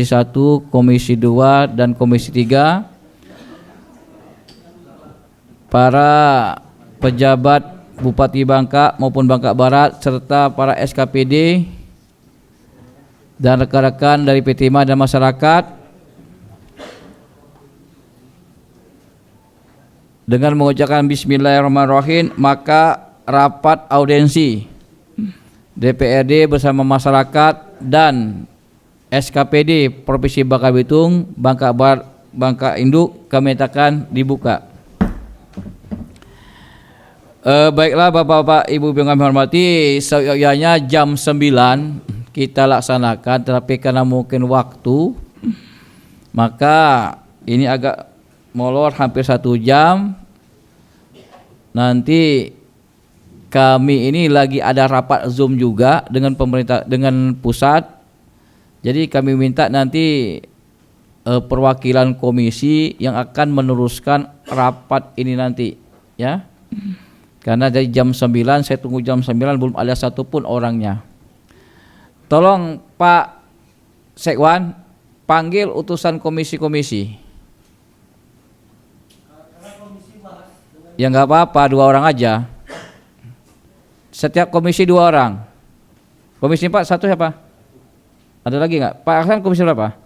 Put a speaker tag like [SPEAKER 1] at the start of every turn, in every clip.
[SPEAKER 1] 1, Komisi 2, dan Komisi 3, para pejabat Bupati Bangka maupun Bangka Barat, serta para SKPD dan rekan-rekan dari PT IMA dan masyarakat, dengan mengucapkan Bismillahirrahmanirrahim, maka rapat audiensi DPRD bersama masyarakat dan SKPD Provinsi Bangka Belitung, Bangka Barat, Bangka Induk kami nyatakan dibuka. Baiklah Bapak-bapak, Ibu-ibu yang kami hormati, seyogyanya jam 9 kita laksanakan, tetapi karena mungkin waktu, maka ini agak molor hampir 1 jam. Nanti kami ini lagi ada rapat Zoom juga dengan pemerintah, dengan pusat. Jadi kami minta nanti perwakilan komisi yang akan meneruskan rapat ini nanti, ya. Karena dari jam 9, saya tunggu jam 9 belum ada satupun orangnya. Tolong Pak Sekwan panggil utusan komisi-komisi. Ya nggak apa-apa, 2 orang aja. Setiap komisi 2 orang. Komisi 4 1 siapa? Ada lagi nggak? Pak Aksan komisi berapa?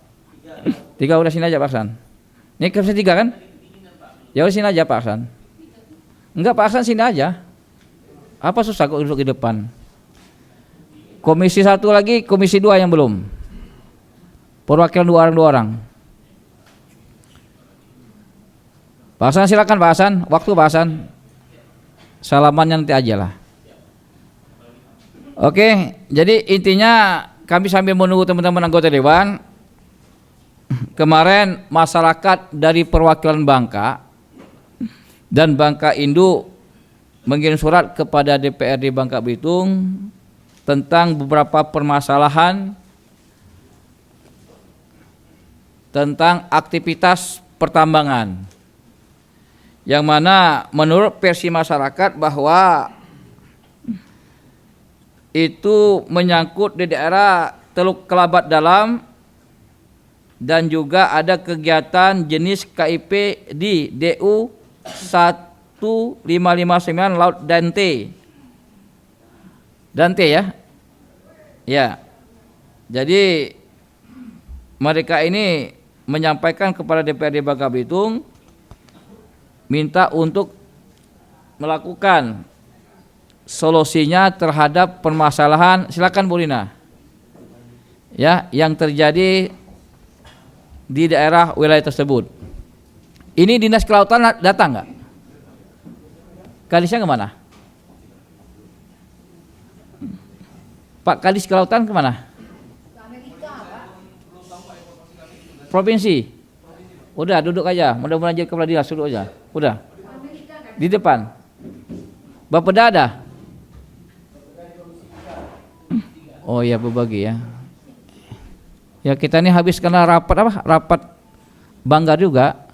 [SPEAKER 1] 3 udah, sini aja Pak Aksan. Ini komisi 3 kan? Ya udah sini aja Pak Aksan. Enggak, Pak Aksan sini aja. Apa susah kok duduk di depan? Komisi 1 lagi, komisi 2 yang belum. Perwakilan 2 orang. Pak Aksan silakan Pak Aksan, waktu Pak Aksan. Salamannya nanti aja lah. Oke, jadi intinya kami sambil menunggu teman-teman anggota dewan. Kemarin masyarakat dari perwakilan Bangka dan Bangka Induk mengirim surat kepada DPRD Bangka Belitung tentang beberapa permasalahan tentang aktivitas pertambangan, yang mana menurut versi masyarakat bahwa itu menyangkut di daerah Teluk Kelabat Dalam dan juga ada kegiatan jenis KIP di DU 1559 Laut Dante. Dante ya. Ya. Jadi mereka ini menyampaikan kepada DPRD Bangka Belitung minta untuk melakukan solusinya terhadap permasalahan, silakan Bu Rina, ya, yang terjadi di daerah wilayah tersebut. Ini Dinas Kelautan datang nggak? Kadisnya kemana? Pak Kadis Kelautan kemana? Provinsi. Udah duduk aja, mudah-mudahan jadi kepala dinas, duduk aja. Udah. Di depan. Bapeda ada? Oh iya, berbagi ya. Ya kita ini habis karena rapat apa? Rapat Banggar juga.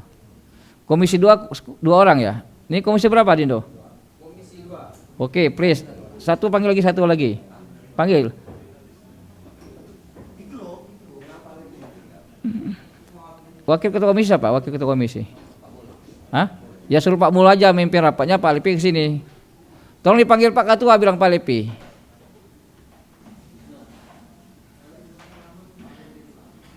[SPEAKER 1] Komisi 2 orang ya. Ini komisi berapa Dindo? Komisi 2. Oke, please. Panggil lagi, satu lagi. Panggil. Wakil ketua komisi apa? Wakil ketua komisi. Hah? Ya suruh Pak Mul aja mimpin rapatnya, Pak Lipi ke sini. Tolong dipanggil Pak Ketua, bilang Pak Lipi.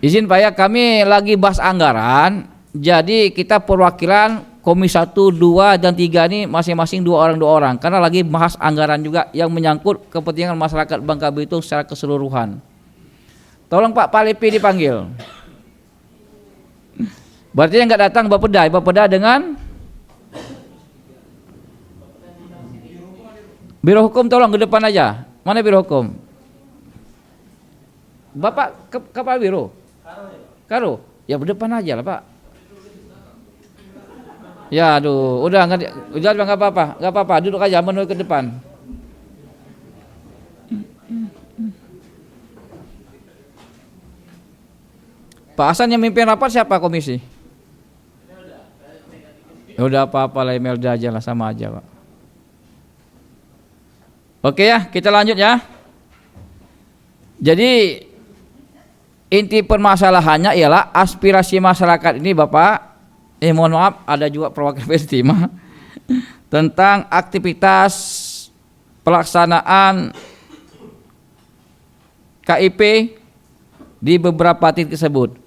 [SPEAKER 1] Izin Pak ya, kami lagi bahas anggaran. Jadi kita perwakilan Komisi 1, 2, dan 3 ini masing-masing 2 orang. Karena lagi bahas anggaran juga yang menyangkut kepentingan masyarakat Bangka Belitung secara keseluruhan. Tolong Pak Lipi dipanggil. Berarti yang nggak datang Bapeda dengan Biro Hukum, tolong ke depan aja. Mana Biro Hukum? Bapak Kepala Biro? Karo? Ya berdepan aja lah Pak. Ya aduh, udah nggak apa-apa, duduk aja menuju ke depan. Pak Hasan yang mimpin rapat siapa komisi? Ya udah apa-apa lah, Imelda aja lah, sama aja Pak. Oke ya, kita lanjut ya. Jadi inti permasalahannya ialah aspirasi masyarakat ini Bapak, mohon maaf ada juga perwakilan Pestima tentang aktivitas pelaksanaan KIP di beberapa titik tersebut.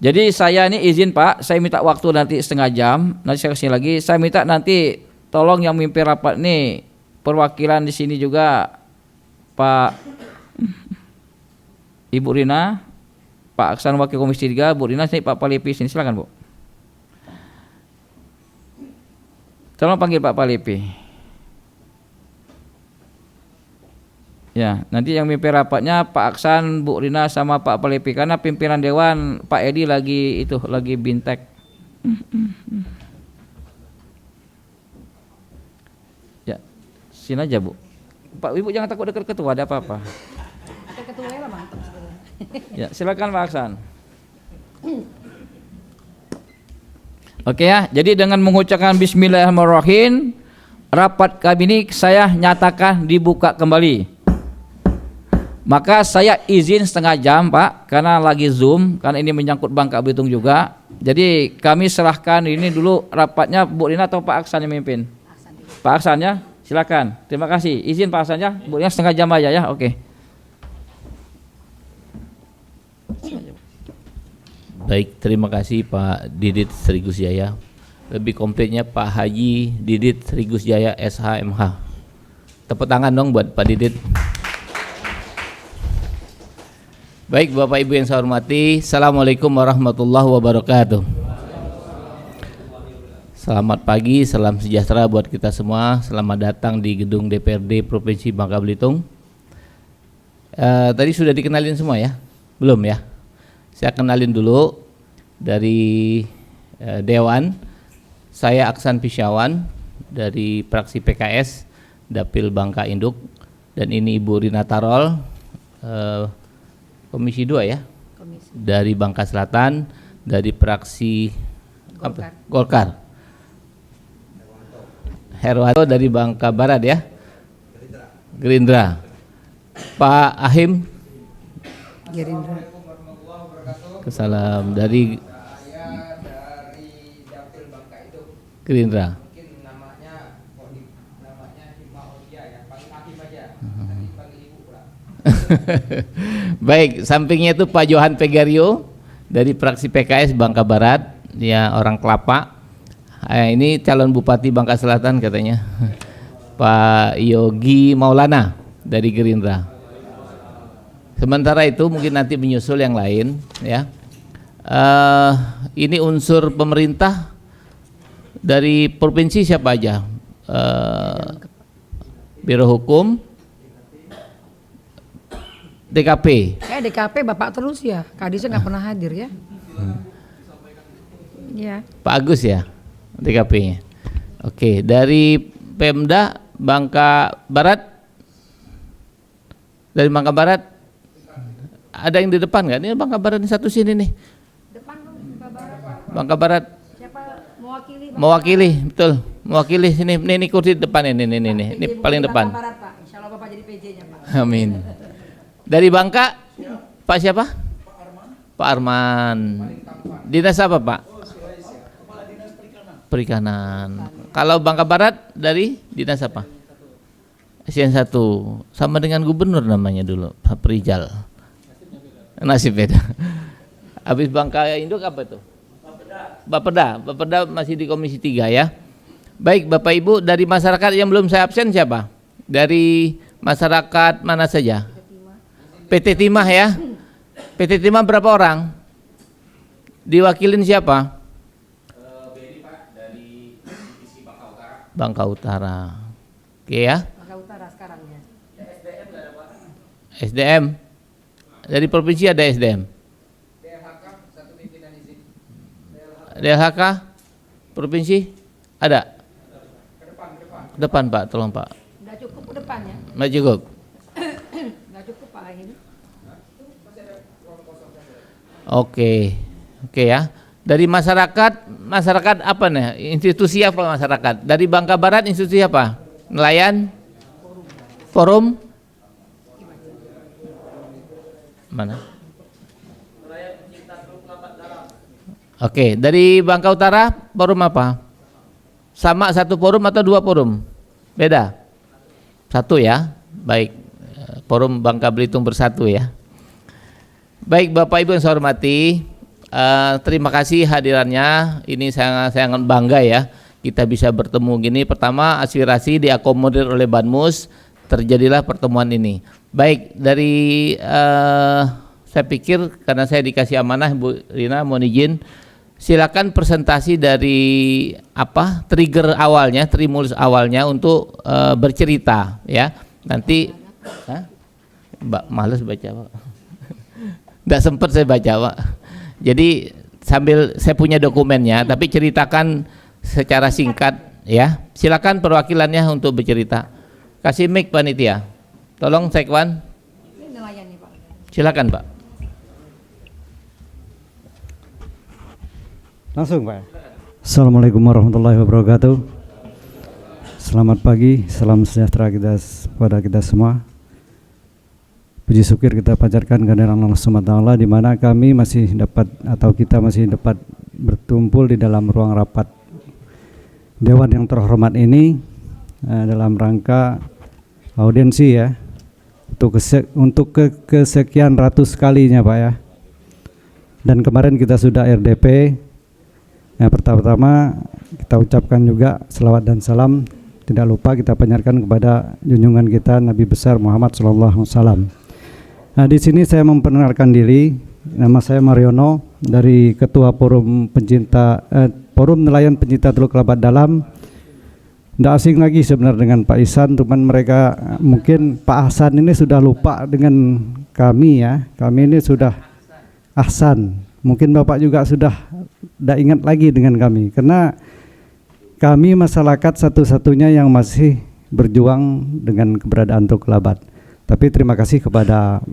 [SPEAKER 1] Jadi saya ini izin Pak, saya minta waktu nanti setengah jam, nanti saya kesini lagi. Saya minta nanti tolong yang mimpin rapat ini perwakilan di sini juga Pak Ibu Rina, Pak Aksan Wakil Komisi 3, Bu Rina, sini Pak Palipi sini, silakan Bu. Tolong panggil Pak Palipi. Ya, nanti yang mimpin rapatnya Pak Aksan, Bu Rina sama Pak Palipi, karena pimpinan dewan Pak Edi lagi bintek. Ya, sini aja Bu. Pak Ibu jangan takut dekat ketua, ada apa-apa.
[SPEAKER 2] Ketuanya lah mantap sebenarnya.
[SPEAKER 1] Ya, silakan Pak Aksan. Oke ya, jadi dengan mengucapkan Bismillahirrahmanirrahim, rapat kami ini saya nyatakan dibuka kembali. Maka saya izin setengah jam Pak, karena lagi Zoom, karena ini menyangkut Bangka Belitung juga. Jadi kami serahkan ini dulu rapatnya Bu Rina atau Pak Aksan yang memimpin? Pak Aksan ya, silakan. Terima kasih. Izin Pak Aksan ya, Bu Rina setengah jam aja ya, oke.
[SPEAKER 3] Baik, terima kasih Pak Didit Sri Gus Jaya. Lebih komplitnya Pak Haji Didit Sri Gus Jaya SHMH. Tepuk tangan dong buat Pak Didit. Baik Bapak Ibu yang saya hormati, Assalamualaikum warahmatullahi wabarakatuh. Selamat pagi, salam sejahtera buat kita semua. Selamat datang di gedung DPRD Provinsi Bangka Belitung. Tadi sudah dikenalin semua ya? Belum ya? Saya kenalin dulu dari Dewan. Saya Aksan Pisyawan dari fraksi PKS Dapil Bangka Induk, dan ini Ibu Rina Tarol Komisi 2 ya, dari Bangka Selatan, dari fraksi Golkar. Herwanto dari Bangka Barat ya, Gerindra. Pak Ahim
[SPEAKER 2] Gerindra.
[SPEAKER 3] Salam dari
[SPEAKER 4] Dapil Bangka itu.
[SPEAKER 3] Gerindra.
[SPEAKER 4] Mungkin namanya Himaudia ya, panggil Hakim aja. Nanti panggil Ibu pula.
[SPEAKER 3] Baik, sampingnya itu Pak Johan Pegario dari fraksi PKS Bangka Barat, dia orang Kelapa. Ini calon Bupati Bangka Selatan katanya. Pak Yogi Maulana dari Gerindra. Sementara itu mungkin nanti menyusul yang lain ya. Ini unsur pemerintah dari provinsi siapa aja? Biro Hukum, DKP.
[SPEAKER 2] DKP Bapak terus ya, Kadisnya nggak pernah hadir ya. Ya.
[SPEAKER 3] Pak Agus ya, DKP-nya. Oke, dari Pemda Bangka Barat. Dari Bangka Barat ada yang di depan nggak? Ini Bangka Barat ini satu sini nih.
[SPEAKER 2] Depan Bangka Barat Pak.
[SPEAKER 3] Bangka Barat.
[SPEAKER 2] Siapa mewakili?
[SPEAKER 3] Mewakili, betul. Mewakili sini. Ini kursi depan ini. Ini paling depan.
[SPEAKER 2] Bangka Barat Pak. Insya Allah Bapak jadi PJ-nya Pak.
[SPEAKER 3] Amin. Dari Bangka, Pak siapa? Pak Arman. Dinas apa Pak? Perikanan. Kalau Bangka Barat dari dinas apa? SN1. Sama dengan gubernur namanya dulu, Pak Prijal. Nasib beda. Habis Bangka Induk apa itu? Bapeda masih di Komisi 3 ya. Baik Bapak Ibu, dari masyarakat yang belum saya absen siapa? Dari masyarakat mana saja? PT Timah ya. PT Timah berapa orang? Diwakilin siapa?
[SPEAKER 4] Beri Pak dari divisi Bangka Utara.
[SPEAKER 3] Bangka Utara. Oke ya.
[SPEAKER 2] Bangka Utara sekarang ya.
[SPEAKER 4] SDM nggak ada Pak.
[SPEAKER 3] SDM. Dari provinsi ada SDM.
[SPEAKER 4] DLHK satu pimpinan izin.
[SPEAKER 3] DLHK provinsi ada.
[SPEAKER 4] Ke depan.
[SPEAKER 3] Depan Pak, tolong Pak.
[SPEAKER 2] Nggak cukup ke depannya.
[SPEAKER 3] Nggak cukup.
[SPEAKER 2] Nggak cukup Pak ini.
[SPEAKER 3] Oke ya. Dari masyarakat apa nih? Institusi apa masyarakat? Dari Bangka Barat institusi apa? Nelayan? Forum? Mana? Oke, dari Bangka Utara forum apa? Sama satu forum atau dua forum? Beda? Satu ya, baik. Forum Bangka Belitung Bersatu ya. Baik Bapak Ibu yang saya hormati, terima kasih hadirannya. Ini saya sangat bangga ya, kita bisa bertemu gini. Pertama, aspirasi diakomodir oleh Banmus, terjadilah pertemuan ini. Baik, dari saya pikir karena saya dikasih amanah Bu Rina, mohon izin, silakan presentasi dari apa trigger awalnya, stimulus awalnya untuk bercerita ya. Nanti Mbak males baca Pak. Nggak sempat saya baca Pak. Jadi sambil saya punya dokumennya, tapi ceritakan secara singkat ya. Silakan perwakilannya untuk bercerita. Kasih mic panitia. Tolong Sekwan.
[SPEAKER 2] Ini nelayan nih Pak.
[SPEAKER 3] Silakan Pak.
[SPEAKER 5] Langsung Pak. Assalamualaikum warahmatullahi wabarakatuh. Selamat pagi, salam sejahtera kepada kita semua. Puji syukur kita panjatkan kehadiran Allah SWT, di mana kami masih dapat atau kita masih dapat bertumpul di dalam ruang rapat Dewan yang terhormat ini dalam rangka audiensi ya, untuk kesekian ratus kalinya Pak ya. Dan kemarin kita sudah RDP. Nah, pertama-tama kita ucapkan juga selawat dan salam, tidak lupa kita panjatkan kepada junjungan kita Nabi besar Muhammad SAW. Nah, di sini saya memperkenalkan diri, nama saya Mariono dari Ketua Forum Forum Nelayan Pencinta Teluk Kelabat Dalam. Tidak asing lagi sebenarnya dengan Pak Ihsan, cuman mereka mungkin Pak Ahsan ini sudah lupa dengan kami ya. Kami ini sudah Ahsan. Mungkin Bapak juga sudah tidak ingat lagi dengan kami, karena kami masyarakat satu-satunya yang masih berjuang dengan keberadaan Teluk Kelabat. Tapi terima kasih kepada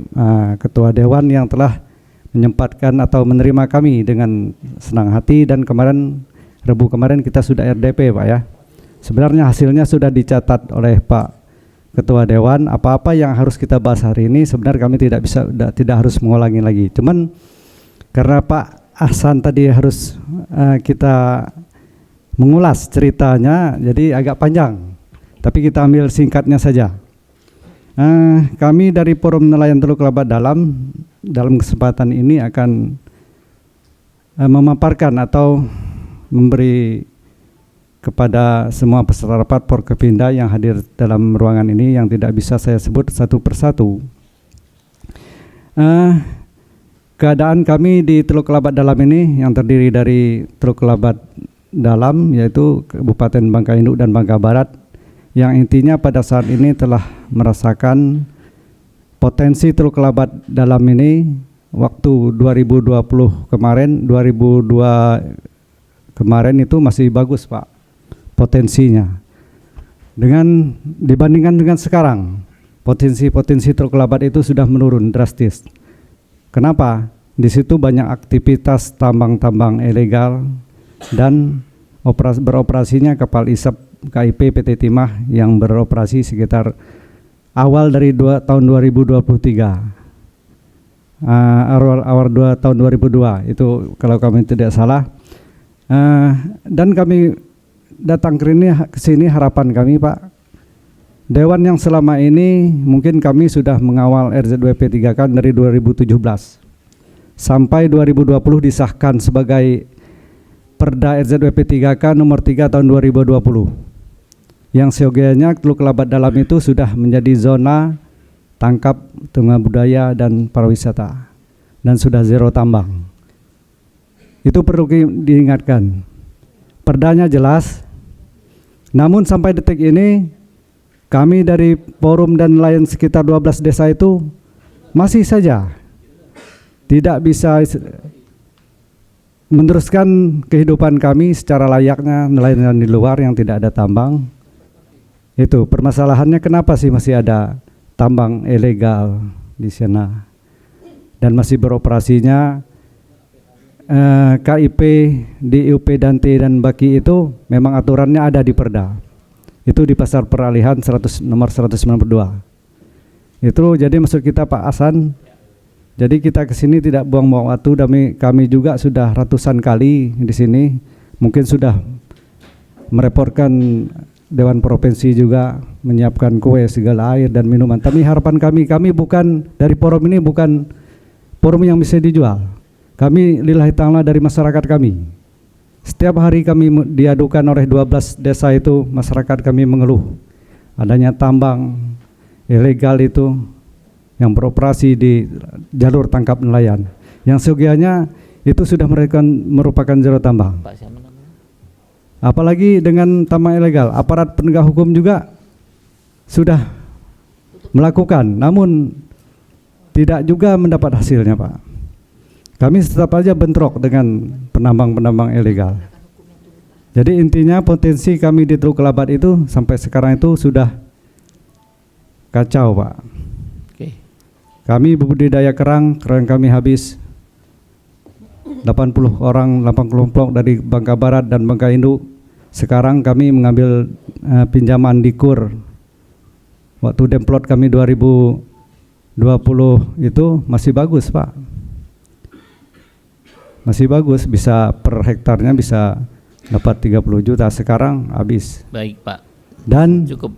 [SPEAKER 5] Ketua Dewan yang telah menyempatkan atau menerima kami dengan senang hati, dan kemarin Rabu kemarin kita sudah RDP Pak ya. Sebenarnya hasilnya sudah dicatat oleh Pak Ketua Dewan. Apa-apa yang harus kita bahas hari ini sebenarnya kami tidak harus mengulangi lagi. Cuman karena Pak Ahsan tadi harus kita mengulas ceritanya, jadi agak panjang. Tapi kita ambil singkatnya saja. Kami dari Forum Nelayan Teluk Kelabat dalam kesempatan ini akan memaparkan atau memberi kepada semua peserta rapat Forkopimda yang hadir dalam ruangan ini yang tidak bisa saya sebut satu persatu. Keadaan kami di Teluk Kelabat Dalam ini yang terdiri dari Teluk Kelabat Dalam, yaitu Kabupaten Bangka Induk dan Bangka Barat, yang intinya pada saat ini telah merasakan potensi Teluk Kelabat Dalam ini. Waktu 2020 kemarin, 2002 kemarin itu masih bagus Pak potensinya. Dibandingkan dengan sekarang, potensi Teluk Kelabat itu sudah menurun drastis. Kenapa? Di situ banyak aktivitas tambang-tambang ilegal dan beroperasinya kapal isap KIP PT Timah yang beroperasi sekitar awal dari tahun 2023, awal tahun 2002 itu kalau kami tidak salah. Dan kami datang ke sini harapan kami Pak Dewan yang selama ini mungkin kami sudah mengawal RZWP 3K dari 2017 sampai 2020 disahkan sebagai Perda RZWP 3K nomor 3 tahun 2020, yang seyogianya Teluk Kelabat Dalam itu sudah menjadi zona tangkap tengah budaya dan pariwisata dan sudah zero tambang. Itu perlu diingatkan. Perdanya jelas, namun sampai detik ini kami dari forum dan nelayan sekitar 12 desa itu masih saja tidak bisa meneruskan kehidupan kami secara layaknya nelayan di luar yang tidak ada tambang. Itu permasalahannya, kenapa sih masih ada tambang ilegal di sana dan masih beroperasinya KIP, DIUP, dan T dan Baki itu memang aturannya ada di Perda. Itu di pasar peralihan nomor 192. Itu jadi maksud kita Pak Ahsan, Jadi kita ke sini tidak buang-buang waktu, kami juga sudah ratusan kali di sini, mungkin sudah merepotkan Dewan Provinsi juga menyiapkan kue, segala air dan minuman. Tapi harapan kami bukan dari forum ini, bukan forum yang bisa dijual. Kami lillahi ta'ala dari masyarakat kami. Setiap hari kami diadukan oleh 12 desa itu, masyarakat kami mengeluh adanya tambang ilegal itu yang beroperasi di jalur tangkap nelayan, yang seyogianya itu sudah merupakan jalur tambang.
[SPEAKER 3] Pak siapa namanya?
[SPEAKER 5] Apalagi dengan tambang ilegal, aparat penegak hukum juga sudah melakukan, namun tidak juga mendapat hasilnya, Pak. Kami tetap aja bentrok dengan penambang-penambang ilegal. Jadi intinya potensi kami di Teluk Kelabat itu sampai sekarang itu sudah kacau, Pak.
[SPEAKER 3] Oke.
[SPEAKER 5] Kami budidaya kerang kami habis 80 orang, 8 kelompok dari Bangka Barat dan Bangka Induk. Sekarang kami mengambil pinjaman di KUR. Waktu demplot kami 2020 itu masih bagus, Pak. Masih bagus, bisa per hektarnya bisa dapat 30 juta, sekarang habis.
[SPEAKER 3] Baik, Pak.
[SPEAKER 5] Dan
[SPEAKER 3] Cukup,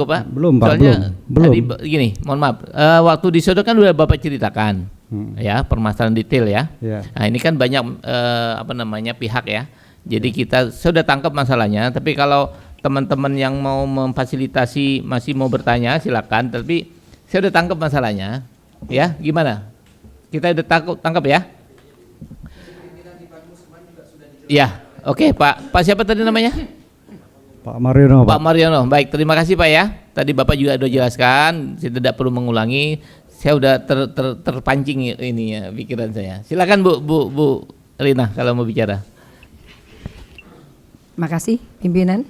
[SPEAKER 3] Pak?
[SPEAKER 5] Belum, Pak,
[SPEAKER 3] Soalnya
[SPEAKER 5] belum.
[SPEAKER 3] Tadi gini, mohon maaf. Waktu di Sodo kan udah Bapak ceritakan. Ya, permasalahan detail ya.
[SPEAKER 5] Ya.
[SPEAKER 3] Nah, ini kan banyak pihak ya. Jadi kita sudah tangkap masalahnya, tapi kalau teman-teman yang mau memfasilitasi masih mau bertanya silakan, tapi saya udah tangkap masalahnya. Ya, gimana? Kita udah tangkap ya? Ya, oke, Pak. Pak siapa tadi namanya?
[SPEAKER 5] Pak Mariono, Pak.
[SPEAKER 3] Pak Mariono. Baik, terima kasih Pak ya. Tadi Bapak juga sudah jelaskan, saya tidak perlu mengulangi. Saya udah terpancing ini ya pikiran saya. Silakan Bu Rina kalau mau bicara.
[SPEAKER 2] Makasih pimpinan.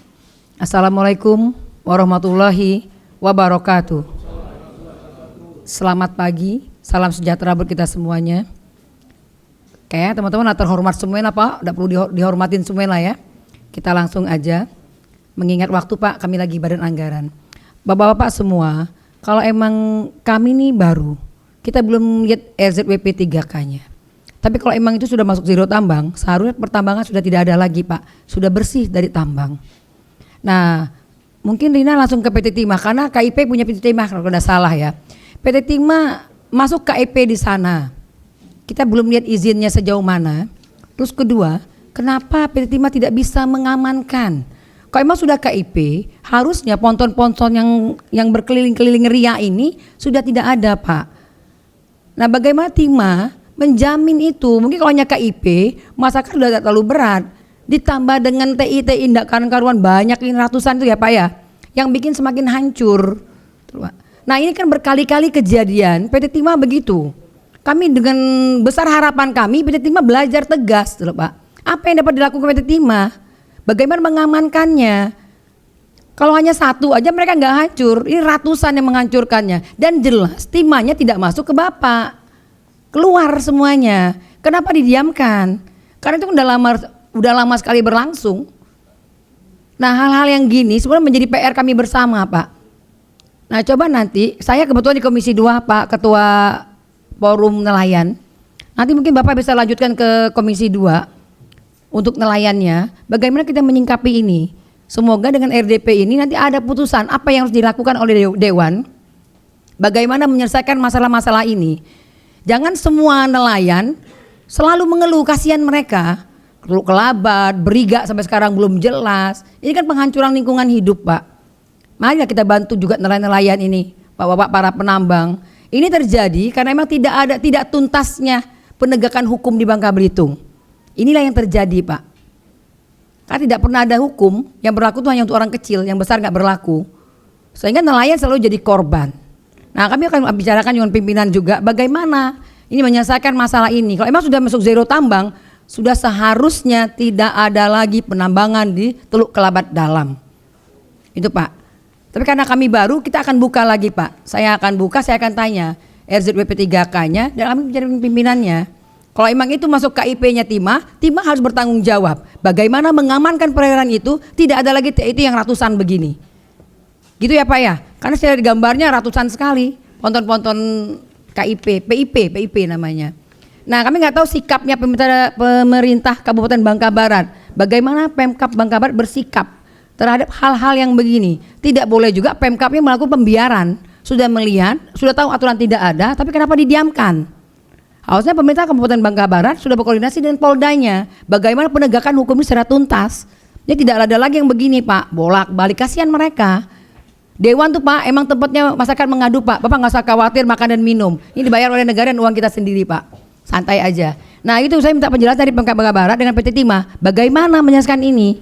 [SPEAKER 2] Assalamualaikum warahmatullahi wabarakatuh. Selamat pagi, salam sejahtera buat kita semuanya. Kayak teman-teman terhormat semuanya Pak, udah perlu dihormatin semuanya lah ya. Kita langsung aja. Mengingat waktu Pak, kami lagi badan anggaran. Bapak-bapak semua, kalau emang kami nih baru, kita belum lihat RZWP 3K-nya. Tapi kalau emang itu sudah masuk zero tambang, seharusnya pertambangan sudah tidak ada lagi Pak, sudah bersih dari tambang. Nah, mungkin Rina langsung ke PT Timah, karena KIP punya PT Timah kalau tidak salah ya. PT Timah masuk KIP di sana, kita belum lihat izinnya sejauh mana. Terus kedua, kenapa PT Timah tidak bisa mengamankan? Kalau emang sudah KIP, harusnya ponton-ponton yang berkeliling-keliling ria ini sudah tidak ada Pak. Nah bagaimana Timah menjamin itu? Mungkin kalau hanya KIP, masyarakat sudah tidak terlalu berat. Ditambah dengan TIT tindak karuan banyak ini ratusan itu ya Pak ya, yang bikin semakin hancur. Nah ini kan berkali-kali kejadian, PT Timah begitu. Kami dengan besar harapan kami, PT Timah belajar tegas Pak. Apa yang dapat dilakukan PT Timah? Bagaimana mengamankannya? Kalau hanya satu aja mereka nggak hancur, ini ratusan yang menghancurkannya. Dan jelas timahnya tidak masuk ke Bapak, keluar semuanya. Kenapa didiamkan? Karena itu udah lama sekali berlangsung. Nah hal-hal yang gini sebenarnya menjadi PR kami bersama Pak. Nah coba nanti, saya kebetulan di Komisi 2 Pak, Ketua Forum Nelayan. Nanti mungkin Bapak bisa lanjutkan ke Komisi 2. Untuk nelayannya, bagaimana kita menyingkapi ini? Semoga dengan RDP ini nanti ada putusan apa yang harus dilakukan oleh Dewan. Bagaimana menyelesaikan masalah-masalah ini? Jangan semua nelayan selalu mengeluh, kasihan mereka. Teluk Kelabat, Beriga sampai sekarang belum jelas. Ini kan penghancuran lingkungan hidup Pak. Mari kita bantu juga nelayan-nelayan ini, Bapak-bapak para penambang. Ini terjadi karena memang tidak tuntasnya penegakan hukum di Bangka Belitung. Inilah yang terjadi Pak. Karena tidak pernah ada hukum yang berlaku itu hanya untuk orang kecil, yang besar nggak berlaku. Sehingga nelayan selalu jadi korban. Nah kami akan bicarakan dengan pimpinan juga bagaimana ini menyelesaikan masalah ini. Kalau emang sudah masuk zero tambang, sudah seharusnya tidak ada lagi penambangan di Teluk Kelabat dalam. Itu Pak. Tapi karena kami baru, kita akan buka lagi Pak. Saya akan tanya RZWP 3K-nya dan kami bicara dengan pimpinannya. Kalau emang itu masuk KIP-nya Timah harus bertanggung jawab. Bagaimana mengamankan perairan itu tidak ada lagi TIT yang ratusan begini. Gitu ya Pak ya? Karena saya di gambarnya ratusan sekali ponton-ponton PIP namanya. Nah, kami nggak tahu sikapnya pemerintah Kabupaten Bangka Barat. Bagaimana Pemkab Bangka Barat bersikap terhadap hal-hal yang begini? Tidak boleh juga Pemkabnya melakukan pembiaran. Sudah melihat, sudah tahu aturan tidak ada, tapi kenapa didiamkan? Harusnya pemerintah Kabupaten Bangka Barat sudah berkoordinasi dengan Poldanya. Bagaimana penegakan hukum ini secara tuntas? Ini tidak ada lagi yang begini, Pak. Bolak-balik, kasihan mereka. Dewan tuh, Pak, emang tempatnya masyarakat mengadu, Pak. Bapak nggak usah khawatir makan dan minum. Ini dibayar oleh negara dan uang kita sendiri, Pak. Santai aja. Nah, itu saya minta penjelasan dari Pemkab Bangka Barat dengan PT Timah. Bagaimana menyelesaikan ini?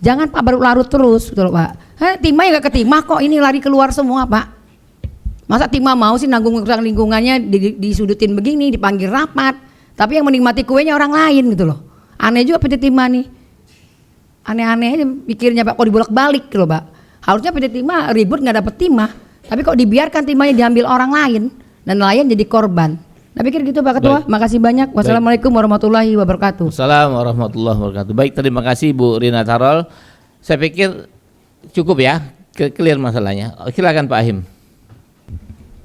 [SPEAKER 2] Jangan Pak baru larut terus, betul Pak. Timah yang nggak ke Timah kok, ini lari keluar semua, Pak. Masa Timah mau sih nanggung lingkungannya disudutin begini, dipanggil rapat, tapi yang menikmati kuenya orang lain gitu loh. Aneh juga PT Timah nih. Aneh-aneh aja pikirnya Pak, kok dibolak-balik gitu loh Pak. Harusnya PT Timah ribut nggak dapet timah, tapi kok dibiarkan timahnya diambil orang lain dan nelayan jadi korban. Nah pikir gitu Pak Ketua.
[SPEAKER 3] Baik.
[SPEAKER 2] Makasih banyak. Wassalamualaikum warahmatullahi wabarakatuh.
[SPEAKER 3] Assalamualaikum warahmatullahi wabarakatuh. Baik, terima kasih Bu Rina Tarol. Saya pikir cukup ya, clear masalahnya. Silakan Pak Ahim.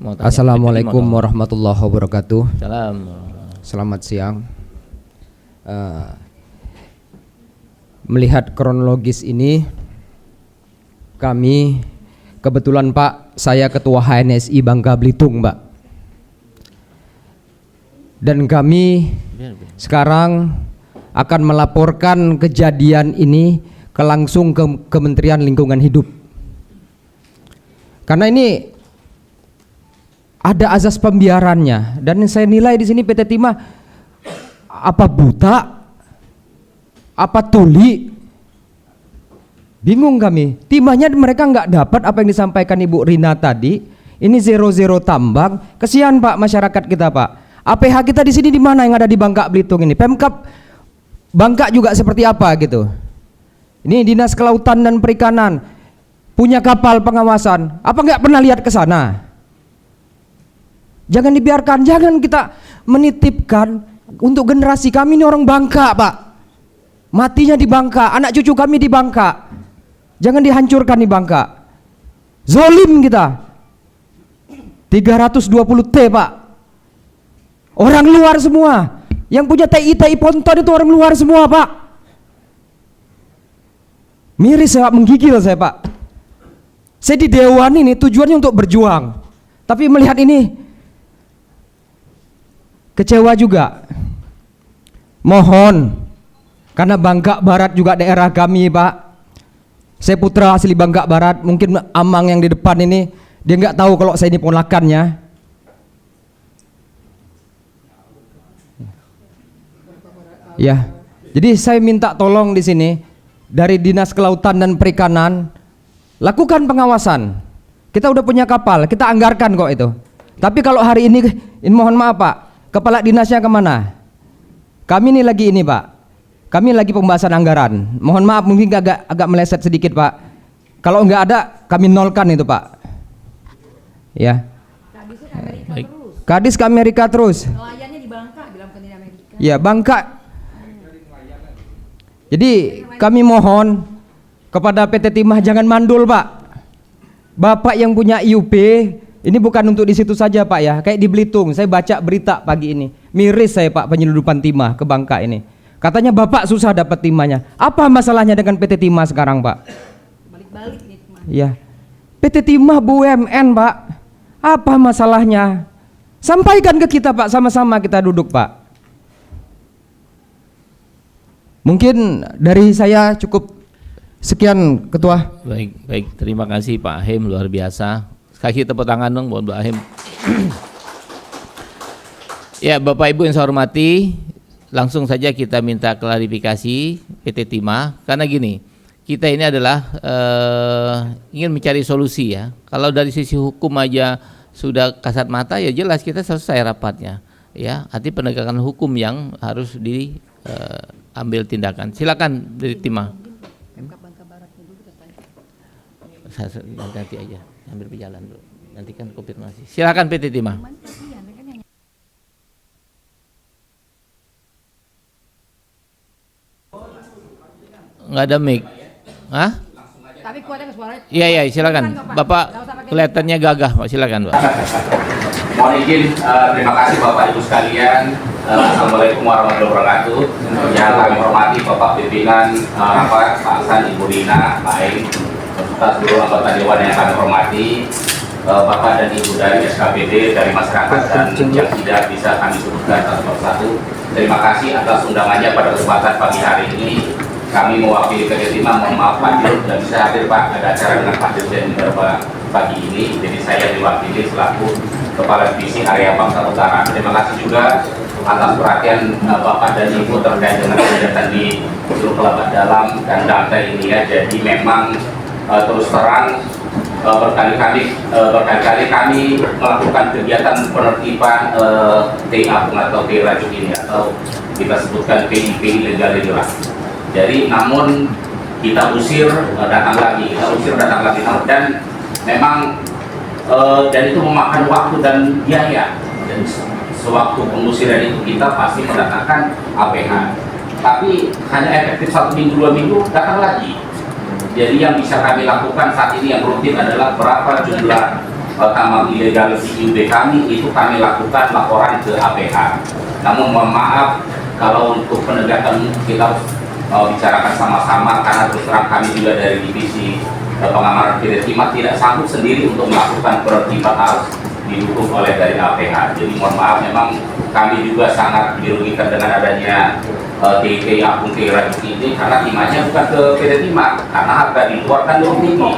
[SPEAKER 3] Mau tanya.
[SPEAKER 6] Assalamualaikum warahmatullahi wabarakatuh.
[SPEAKER 3] Salam.
[SPEAKER 6] Selamat siang. Melihat kronologis ini, kami kebetulan Pak, saya Ketua HNSI Bangka Belitung, Pak. Dan kami sekarang akan melaporkan kejadian ini langsung ke Kementerian Lingkungan Hidup. Karena ini ada azas pembiarannya, dan saya nilai di sini PT Timah apa buta, apa tuli, bingung kami. Timahnya mereka nggak dapat apa yang disampaikan Ibu Rina tadi. Ini zero tambang, kesian Pak masyarakat kita Pak. APH kita di sini di mana yang ada di Bangka Belitung ini? Pemkab Bangka juga seperti apa gitu? Ini Dinas Kelautan dan Perikanan punya kapal pengawasan, apa nggak pernah lihat ke sana? Jangan dibiarkan, jangan kita menitipkan untuk generasi kami ini orang Bangka Pak. Matinya di Bangka, anak cucu kami di Bangka. Jangan dihancurkan di Bangka. Zolim kita. 320 T Pak. Orang luar semua. Yang punya TI Ponton itu orang luar semua Pak. Miris saya, menggigil saya Pak. Saya di Dewan ini tujuannya untuk berjuang. Tapi melihat ini kecewa juga. Mohon, karena Bangka Barat juga daerah kami Pak. Saya putra asli Bangka Barat. Mungkin Amang yang di depan ini dia nggak tahu kalau saya ini ponakannya. Ya, jadi saya minta tolong di sini dari Dinas Kelautan dan Perikanan lakukan pengawasan. Kita udah punya kapal, kita anggarkan kok itu. Tapi kalau hari ini mohon maaf Pak, kepala dinasnya kemana? Kami ini lagi ini Pak, kami lagi pembahasan anggaran. Mohon maaf mungkin agak meleset sedikit Pak. Kalau nggak ada kami nolkan itu Pak. Ya.
[SPEAKER 3] Baik.
[SPEAKER 6] Kadis ke Amerika terus.
[SPEAKER 2] Nelayannya di Bangka, bilang ke Amerika.
[SPEAKER 6] Ya Bangka. Jadi kami mohon kepada PT Timah jangan mandul Pak. Bapak yang punya IUP ini bukan untuk di situ saja Pak ya. Kayak di Belitung, saya baca berita pagi ini. Miris saya Pak penyeludupan timah ke Bangka ini. Katanya Bapak susah dapat timahnya. Apa masalahnya dengan PT Timah sekarang Pak?
[SPEAKER 2] Balik-balik nih Timah.
[SPEAKER 6] Ya. PT Timah BUMN Pak. Apa masalahnya? Sampaikan ke kita Pak, sama-sama kita duduk Pak. Mungkin dari saya cukup sekian Ketua.
[SPEAKER 3] Baik, terima kasih Pak Ahim, luar biasa. Kasih tepuk tangan dong buat Pak Ahim. Ya Bapak Ibu yang saya hormati, langsung saja kita minta klarifikasi PT Timah. Karena gini, kita ini adalah ingin mencari solusi ya. Kalau dari sisi hukum aja sudah kasat mata ya jelas kita selesai rapatnya. Ya, arti penegakan hukum yang harus diambil tindakan. Silakan dari Timah. Nanti aja ambil berjalan dulu. Nanti kan konfirmasi. Silakan PT Timah. Nggak ada mic. Hah?
[SPEAKER 2] Tapi kuatnya ke suara.
[SPEAKER 3] Iya silakan. Bapak kelihatannya gagah Pak. Silakan Pak.
[SPEAKER 4] Mohon izin, terima kasih Bapak Ibu sekalian. Assalamualaikum warahmatullahi wabarakatuh. Yang kami hormati Bapak Pimpinan Pak Hasan, Ibu Rina, Pak Aing, serta seluruh anggota Dewan yang kami hormati, Bapak dan Ibu dari SKPD, dari masyarakat dan yang tidak bisa kami sebutkan satu persatu. Terima kasih atas undangannya pada kesempatan pagi hari ini. Kami mewakili PT Timah, mohon maaf Pak Dirut tidak bisa hadir Pak, ada acara dengan Pak Dirjen beberapa pagi ini, jadi saya diwakili selaku Kepala Divisi Area Bangsa Utara. Terima kasih juga atas perhatian Bapak dan Ibu terkait dengan kegiatan di Teluk Kelabat Dalam dan Dante ini ya. Jadi memang terus terang berkali-kali kami melakukan kegiatan penertiban TA atau TA racun ini, atau kita sebutkan PIP ilegal inilah. Jadi namun kita usir datang lagi dan memang dan itu memakan waktu dan biaya, dan sewaktu pengusiran itu kita pasti mendatangkan APH, tapi hanya efektif 1 minggu 2 minggu datang lagi. Jadi yang bisa kami lakukan saat ini yang rutin adalah berapa jumlah tambang ilegal di IUB kami, itu kami lakukan laporan ke APH. Namun mohon maaf kalau untuk penegakan kita bicarakan sama-sama, karena terus terang kami juga dari divisi pengamanan PT Timah tidak sanggup sendiri untuk melakukan penertiban, harus didukung oleh dari APH. Jadi mohon maaf, memang kami juga sangat dirugikan dengan adanya TIP akun racun ini, karena timahnya bukan ke PT Timah, karena harga di luar kan lebih tinggi,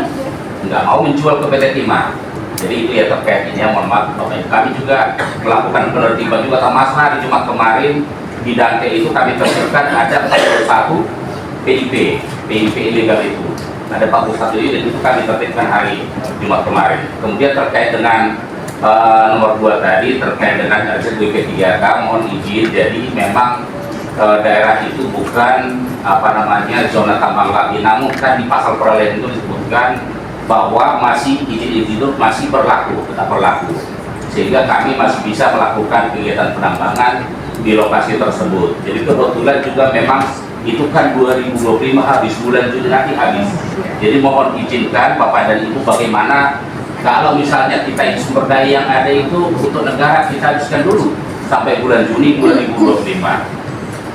[SPEAKER 4] nggak mau menjual ke PT Timah. Jadi itu ya terkaitnya, mohon maaf. Kami juga melakukan penertiban juga, termasuk hari Jumat kemarin di Dante itu kami tertibkan ada 41 PIP ilegal itu. Ada 41 unit itu kami tertibkan hari Jumat kemarin. Kemudian terkait dengan nomor 2 tadi, terkait dengan RZWP 3K, mohon izin, jadi memang daerah itu bukan zona tambang lagi, namun kan di pasal peralihan itu disebutkan bahwa masih izin itu masih berlaku, tetap berlaku, sehingga kami masih bisa melakukan kegiatan penambangan di lokasi tersebut. Jadi kebetulan juga memang itu kan 2025 habis, bulan Juni nanti habis. Jadi mohon izinkan Bapak dan Ibu, bagaimana kalau misalnya kita ini sumber daya yang ada itu untuk negara kita habiskan dulu sampai bulan Juni 2025.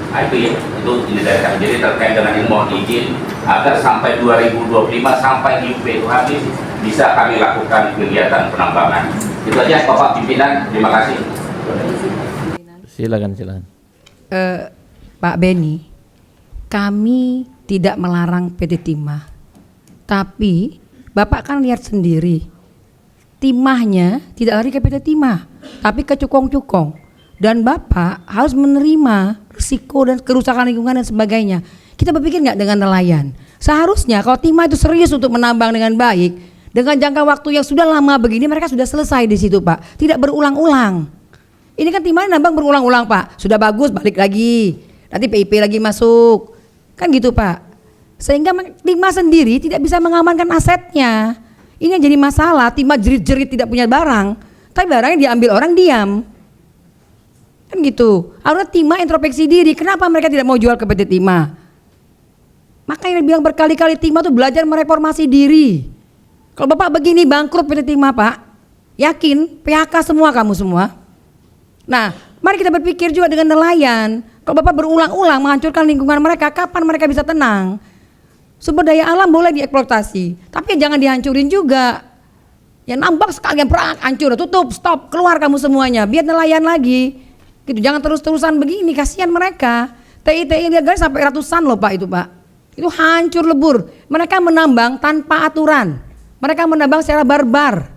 [SPEAKER 4] Nah itu ya, itu ini dari kami. Jadi terkait dengan ini mohon izin agar sampai 2025 sampai IUP itu habis bisa kami lakukan kegiatan penambangan. Itu aja Bapak Pimpinan, terima kasih.
[SPEAKER 3] Silakan.
[SPEAKER 2] Pak Beni, kami tidak melarang PT Timah, tapi Bapak kan lihat sendiri, timahnya tidak lari ke PT Timah, tapi ke cukong-cukong, dan Bapak harus menerima risiko dan kerusakan lingkungan dan sebagainya. Kita berpikir nggak dengan nelayan? Seharusnya kalau Timah itu serius untuk menambang dengan baik, dengan jangka waktu yang sudah lama begini, mereka sudah selesai di situ Pak, tidak berulang-ulang. Ini kan Timah nambang berulang-ulang Pak, sudah bagus balik lagi, nanti PIP lagi masuk, kan gitu Pak. Sehingga Timah sendiri tidak bisa mengamankan asetnya. Ini yang jadi masalah, Timah jerit-jerit tidak punya barang, tapi barangnya diambil orang diam. Kan gitu, harusnya Timah introspeksi diri, kenapa mereka tidak mau jual ke PT Timah? Makanya bilang berkali-kali Timah tuh belajar mereformasi diri. Kalau Bapak begini bangkrut PT Timah Pak, yakin PHK semua kamu semua. Nah, mari kita berpikir juga dengan nelayan. Kalau Bapak berulang-ulang menghancurkan lingkungan mereka, kapan mereka bisa tenang? Sumber daya alam boleh dieksploitasi, tapi jangan dihancurin juga. Ya nambang sekalian perak, hancur, tutup, stop, keluar kamu semuanya, biar nelayan lagi. Gitu, jangan terus-terusan begini, kasihan mereka. TI-TI ilegal sampai ratusan loh Pak itu Pak. Itu hancur lebur. Mereka menambang tanpa aturan. Mereka menambang secara barbar.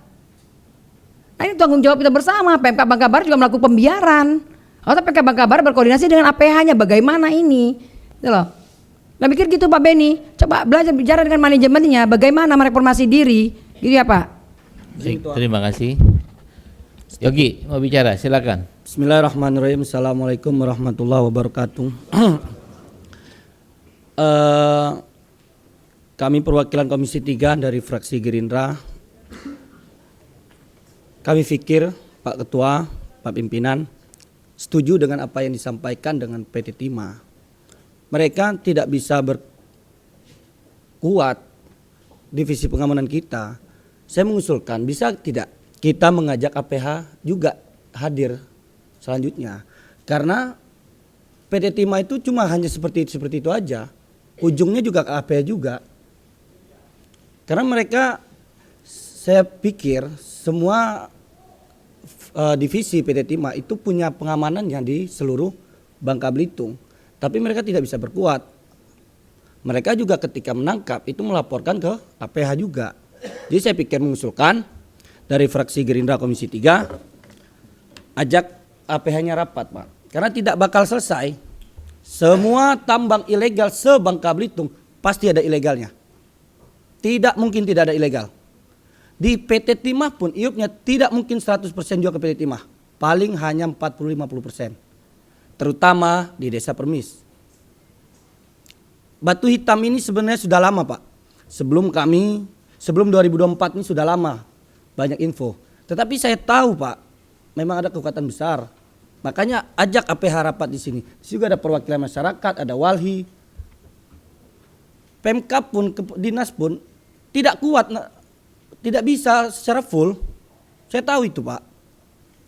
[SPEAKER 2] Nah ini tanggung jawab kita bersama. PMK Bangkabar juga melakukan pembiaran. Atau PMK Bangkabar berkoordinasi dengan APH-nya bagaimana ini. Gitu loh. Nah pikir gitu Pak Beni. Coba belajar bicara dengan manajemennya. Bagaimana mereformasi diri. Gitu ya Pak.
[SPEAKER 3] Baik, terima kasih. Yogi mau bicara, silakan.
[SPEAKER 7] Bismillahirrahmanirrahim. Assalamualaikum warahmatullahi wabarakatuh. Kami perwakilan Komisi 3 dari fraksi Gerindra. Kami pikir Pak Ketua, Pak Pimpinan setuju dengan apa yang disampaikan dengan PT Timah. Mereka tidak bisa berkuat divisi pengamanan kita. Saya mengusulkan bisa tidak kita mengajak APH juga hadir selanjutnya. Karena PT Timah itu cuma hanya seperti itu aja. Ujungnya juga ke APH juga. Karena mereka, saya pikir semua divisi PT Timah itu punya pengamanannya di seluruh Bangka Belitung. Tapi mereka tidak bisa berkuat. Mereka juga ketika menangkap itu melaporkan ke APH juga. Jadi saya pikir mengusulkan dari fraksi Gerindra Komisi 3 ajak APH-nya rapat, Pak. Karena tidak bakal selesai. Semua tambang ilegal se-Bangka Belitung pasti ada ilegalnya. Tidak mungkin tidak ada ilegal. Di PT Timah pun IUP-nya tidak mungkin 100% juga ke PT Timah. Paling hanya 40-50%. Terutama di Desa Permis. Batu hitam ini sebenarnya sudah lama, Pak. Sebelum 2024 ini sudah lama. Banyak info. Tetapi saya tahu, Pak, memang ada kekuatan besar. Makanya ajak APH rapat di sini. Di sini juga ada perwakilan masyarakat, ada walhi. Pemkab pun, dinas pun tidak kuat, tidak bisa secara full. Saya tahu itu, Pak.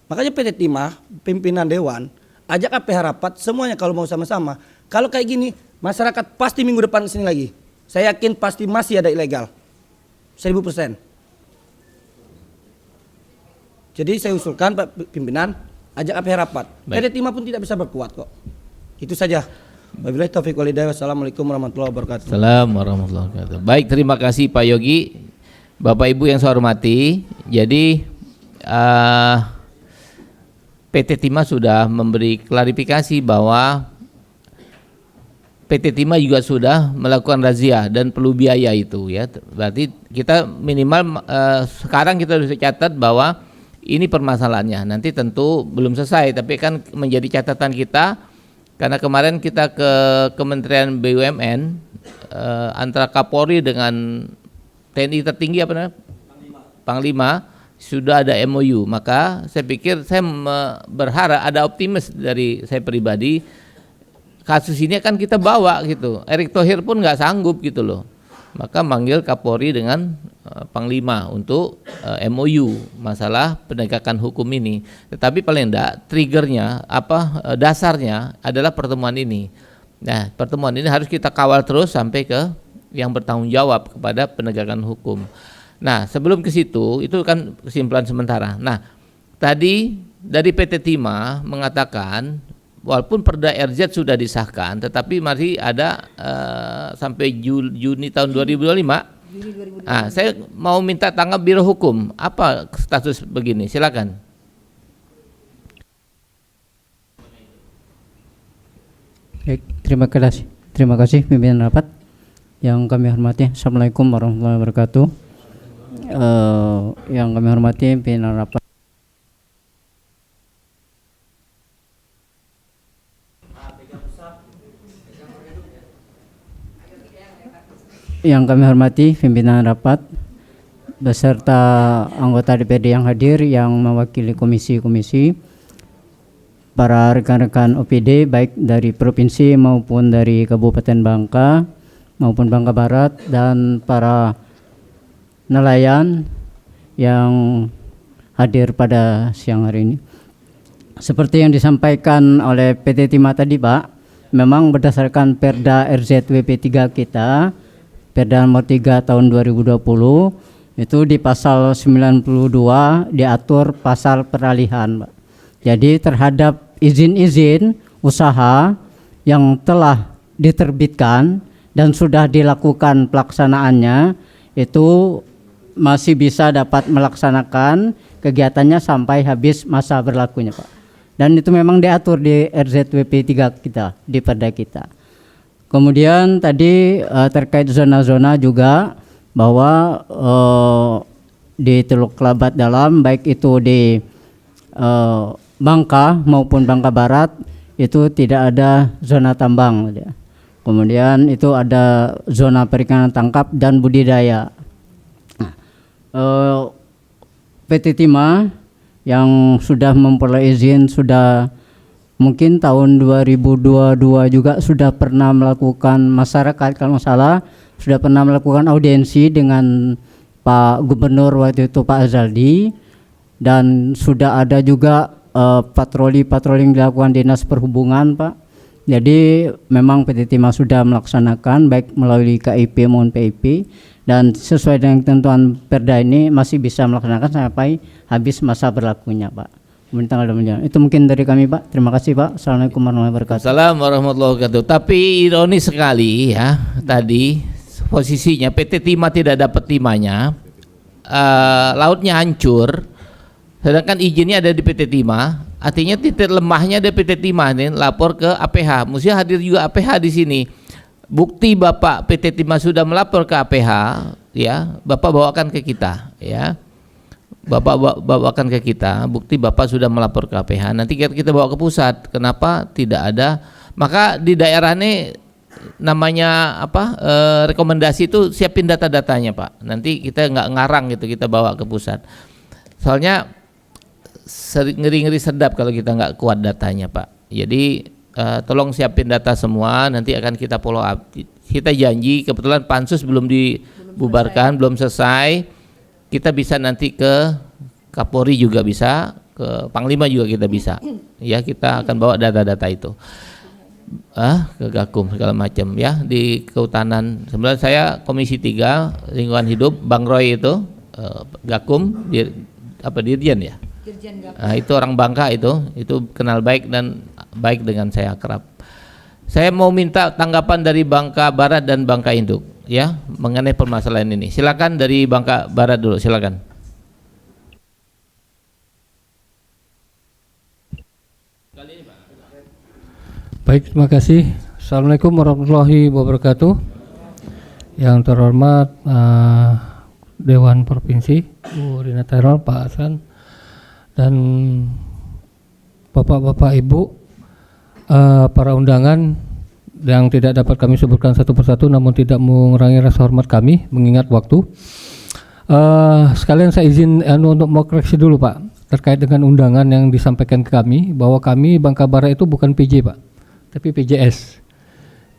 [SPEAKER 7] Makanya PT Timah, pimpinan dewan, ajak APH rapat semuanya kalau mau sama-sama. Kalau kayak gini, masyarakat pasti minggu depan sini lagi. Saya yakin pasti masih ada ilegal. 1000%. Jadi saya usulkan Pak Pimpinan, ajak APH rapat. PT Timah pun tidak bisa berkuat kok. Itu saja. Wabillahi taufiq wal hidayah. Wassalamualaikum warahmatullahi wabarakatuh.
[SPEAKER 3] Assalamualaikum warahmatullahi wabarakatuh. Baik, terima kasih Pak Yogi. Bapak Ibu yang saya hormati, jadi PT Timah sudah memberi klarifikasi bahwa PT Timah juga sudah melakukan razia dan perlu biaya itu ya. Berarti kita minimal sekarang kita harus catat bahwa ini permasalahannya. Nanti tentu belum selesai, tapi kan menjadi catatan kita karena kemarin kita ke Kementerian BUMN antara Kapolri dengan TNI tertinggi apa namanya? Panglima sudah ada MOU. Maka saya pikir saya berharap ada optimis dari saya pribadi. Kasus ini akan kita bawa gitu. Erick Thohir pun nggak sanggup gitu loh. Maka manggil Kapolri dengan Panglima untuk MOU masalah penegakan hukum ini. Tetapi paling enggak triggernya dasarnya adalah pertemuan ini. Nah, pertemuan ini harus kita kawal terus sampai ke yang bertanggung jawab kepada penegakan hukum. Nah, sebelum ke situ itu kan kesimpulan sementara. Nah, tadi dari PT Timah mengatakan walaupun Perda RZ sudah disahkan, tetapi masih ada sampai Juni tahun 2025. Nah, saya mau minta tanggap Biro Hukum. Apa status begini? Silakan.
[SPEAKER 8] Baik, terima kasih pimpinan rapat yang kami hormati. Assalamualaikum warahmatullahi wabarakatuh. Yang kami hormati pimpinan rapat. Yang kami hormati pimpinan rapat beserta anggota DPD yang hadir yang mewakili komisi-komisi, para rekan-rekan OPD baik dari provinsi maupun dari Kabupaten Bangka maupun Bangka Barat, dan para nelayan yang hadir pada siang hari ini. Seperti yang disampaikan oleh PT Timah tadi, Pak, memang berdasarkan Perda RZWP 3 kita, Perda nomor 3 tahun 2020, itu di pasal 92 diatur pasal peralihan, Pak. Jadi terhadap izin-izin usaha yang telah diterbitkan dan sudah dilakukan pelaksanaannya, itu masih bisa dapat melaksanakan kegiatannya sampai habis masa berlakunya, Pak. Dan itu memang diatur di RZWP 3 kita, di Perda kita. Kemudian tadi terkait zona-zona juga, bahwa di Teluk Kelabat Dalam, baik itu di Bangka maupun Bangka Barat, itu tidak ada zona tambang. Kemudian itu ada zona perikanan tangkap dan budidaya. PT Timah yang sudah memperoleh izin sudah mungkin tahun 2022 juga sudah pernah melakukan, masyarakat kalau nggak salah sudah pernah melakukan audiensi dengan Pak Gubernur waktu itu, Pak Azaldi, dan sudah ada juga patroli-patroli yang dilakukan Dinas Perhubungan, Pak. Jadi memang PT Timah sudah melaksanakan baik melalui KIP maupun PIP, dan sesuai dengan ketentuan Perda ini masih bisa melaksanakan sampai habis masa berlakunya, Pak. Itu mungkin dari kami, Pak. Terima kasih, Pak. Assalamualaikum warahmatullahi wabarakatuh.
[SPEAKER 3] Assalamualaikum warahmatullahi wabarakatuh. Tapi ironis sekali ya, tadi posisinya PT Timah tidak dapat timahnya, lautnya hancur, sedangkan izinnya ada di PT Timah. Artinya titik lemahnya ada PT Timah nih, lapor ke APH. Mesti hadir juga APH di sini. Bukti Bapak PT Timah sudah melapor ke APH, ya, Bapak bawakan ke kita, ya. Bapak bawakan ke kita, bukti Bapak sudah melapor ke APH. Nanti kita bawa ke pusat. Kenapa tidak ada? Maka di daerah ini namanya apa? Rekomendasi itu siapin data-datanya, Pak. Nanti kita nggak ngarang gitu, kita bawa ke pusat. Soalnya ngeri-ngeri sedap kalau kita nggak kuat datanya, Pak. Jadi tolong siapin data semua, nanti akan kita follow up. Kita janji, kebetulan pansus belum dibubarkan, belum selesai. Kita bisa nanti ke Kapolri juga bisa, ke Panglima juga kita bisa. Ya, kita akan bawa data-data itu. Ke Gakum segala macam ya, di Kehutanan. Sebenarnya saya Komisi 3 Lingkungan Hidup, Bang Roy itu Gakum, Dirjen ya. Nah, itu orang Bangka itu kenal baik dan baik dengan saya, akrab. Saya mau minta tanggapan dari Bangka Barat dan Bangka Induk ya mengenai permasalahan ini. Silakan dari Bangka Barat dulu, silakan.
[SPEAKER 9] Baik, terima kasih. Assalamualaikum warahmatullahi wabarakatuh. Yang terhormat Dewan Provinsi Bu Rina Terol, Pak Hasan, dan Bapak-bapak Ibu, para undangan yang tidak dapat kami sebutkan satu persatu, namun tidak mengurangi rasa hormat kami mengingat waktu. Sekalian saya izin untuk mau koreksi dulu, Pak, terkait dengan undangan yang disampaikan ke kami, bahwa kami Bangka Barat itu bukan PJ, Pak, tapi PJS.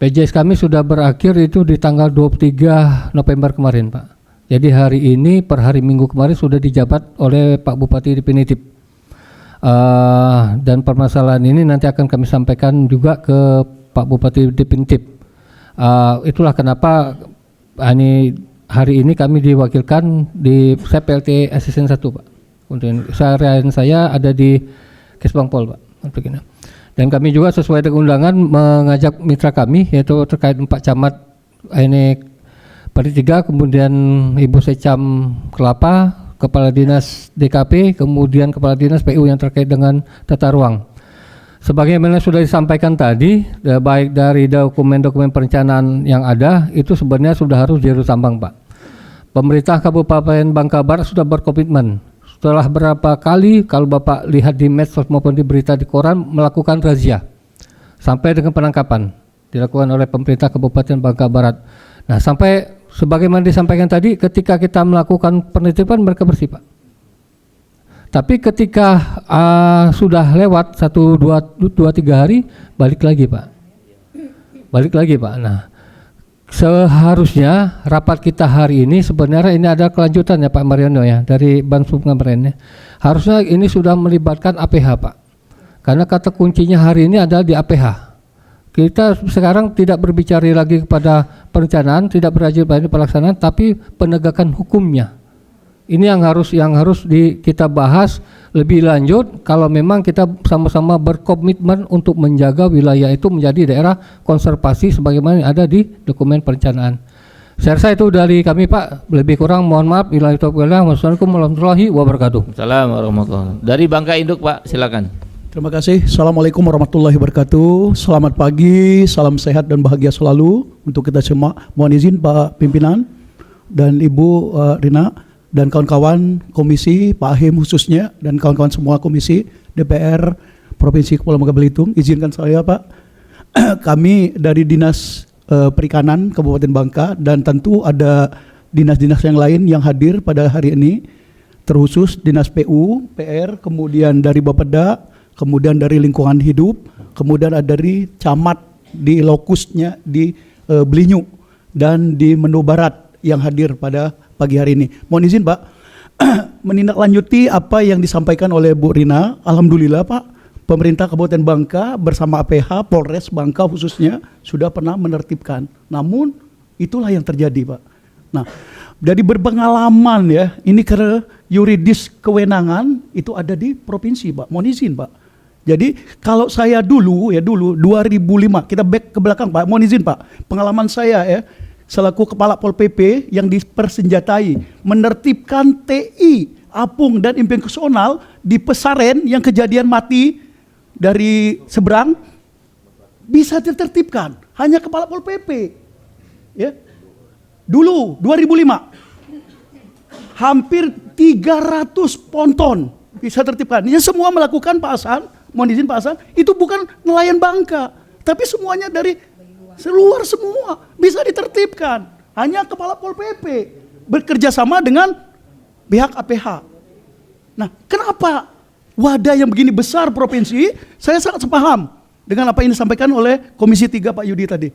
[SPEAKER 9] PJS kami sudah berakhir itu di tanggal 23 November kemarin, Pak. Jadi hari ini per hari Minggu kemarin sudah dijabat oleh Pak Bupati definitif. Dan permasalahan ini nanti akan kami sampaikan juga ke Pak Bupati definitif. Itulah kenapa hari ini kami diwakilkan di PLT Asisten 1, Pak. Untuk seharian saya ada di Kesbangpol, Pak, untuk ini. Dan kami juga sesuai dengan undangan mengajak mitra kami, yaitu terkait 4 camat ini Pari 3, kemudian Ibu Secam Kelapa, Kepala Dinas DKP, kemudian Kepala Dinas PU yang terkait dengan tata ruang. Sebagaimana sudah disampaikan tadi, baik dari dokumen-dokumen perencanaan yang ada, itu sebenarnya sudah harus dirusambang, Pak. Pemerintah Kabupaten Bangka Barat sudah berkomitmen. Setelah berapa kali, kalau Bapak lihat di medsos maupun di berita di koran, melakukan razia sampai dengan penangkapan dilakukan oleh pemerintah Kabupaten Bangka Barat. Nah, sampai sebagaimana disampaikan tadi, ketika kita melakukan penertiban mereka bersih, Pak. Tapi ketika sudah lewat 1, 2, 3 hari, balik lagi, Pak. Balik lagi, Pak. Nah, seharusnya rapat kita hari ini sebenarnya ini ada kelanjutan ya, Pak Mariono ya, dari Bansum kemarin ya. Harusnya ini sudah melibatkan APH, Pak. Karena kata kuncinya hari ini adalah di APH. Kita sekarang tidak berbicara lagi kepada perencanaan, tidak berlanjut pada pelaksanaan, tapi penegakan hukumnya. Ini yang harus kita bahas lebih lanjut kalau memang kita sama-sama berkomitmen untuk menjaga wilayah itu menjadi daerah konservasi sebagaimana ada di dokumen perencanaan. Saya rasa itu dari kami, Pak. Lebih kurang mohon maaf. Wassalamualaikum warahmatullahi wabarakatuh.
[SPEAKER 3] Assalamualaikum warahmatullahi wabarakatuh. Dari Bangka Induk, Pak, silakan.
[SPEAKER 10] Terima kasih. Assalamualaikum warahmatullahi wabarakatuh. Selamat pagi, salam sehat dan bahagia selalu untuk kita semua. Mohon izin Pak Pimpinan dan Ibu Rina dan kawan-kawan komisi, Pak Ahim khususnya, dan kawan-kawan semua komisi DPR Provinsi Kepulauan Bangka Belitung, izinkan saya, Pak, kami dari Dinas Perikanan Kabupaten Bangka dan tentu ada dinas-dinas yang lain yang hadir pada hari ini, terkhusus Dinas PU, PR, kemudian dari Bapeda, kemudian dari Lingkungan Hidup, kemudian ada dari camat di lokusnya di Belinyu dan di Mendo Barat yang hadir pada pagi hari ini. Mohon izin, Pak, menindaklanjuti apa yang disampaikan oleh Bu Rina. Alhamdulillah Pak, pemerintah Kabupaten Bangka bersama APH, Polres Bangka khususnya sudah pernah menertibkan. Namun itulah yang terjadi Pak. Nah, dari berpengalaman ya, ini karena yuridis kewenangan itu ada di provinsi Pak, mohon izin Pak. Jadi kalau saya dulu 2005, kita back ke belakang Pak, mohon izin Pak, pengalaman saya ya, selaku Kepala Pol PP yang dipersenjatai menertibkan TI Apung dan Impengsional di Pesaren yang kejadian mati dari seberang bisa ditertibkan hanya Kepala Pol PP ya. Dulu 2005 hampir 300 ponton bisa tertibkan. Ya semua melakukan Pak Hasan, mohon izin Pak Hasan, itu bukan nelayan Bangka, tapi semuanya dari seluar semua bisa ditertibkan. Hanya Kepala Pol PP bekerja sama dengan pihak APH. Nah, kenapa wadah yang begini besar provinsi? Saya sangat sepaham dengan apa yang disampaikan oleh Komisi 3 Pak Yudi tadi.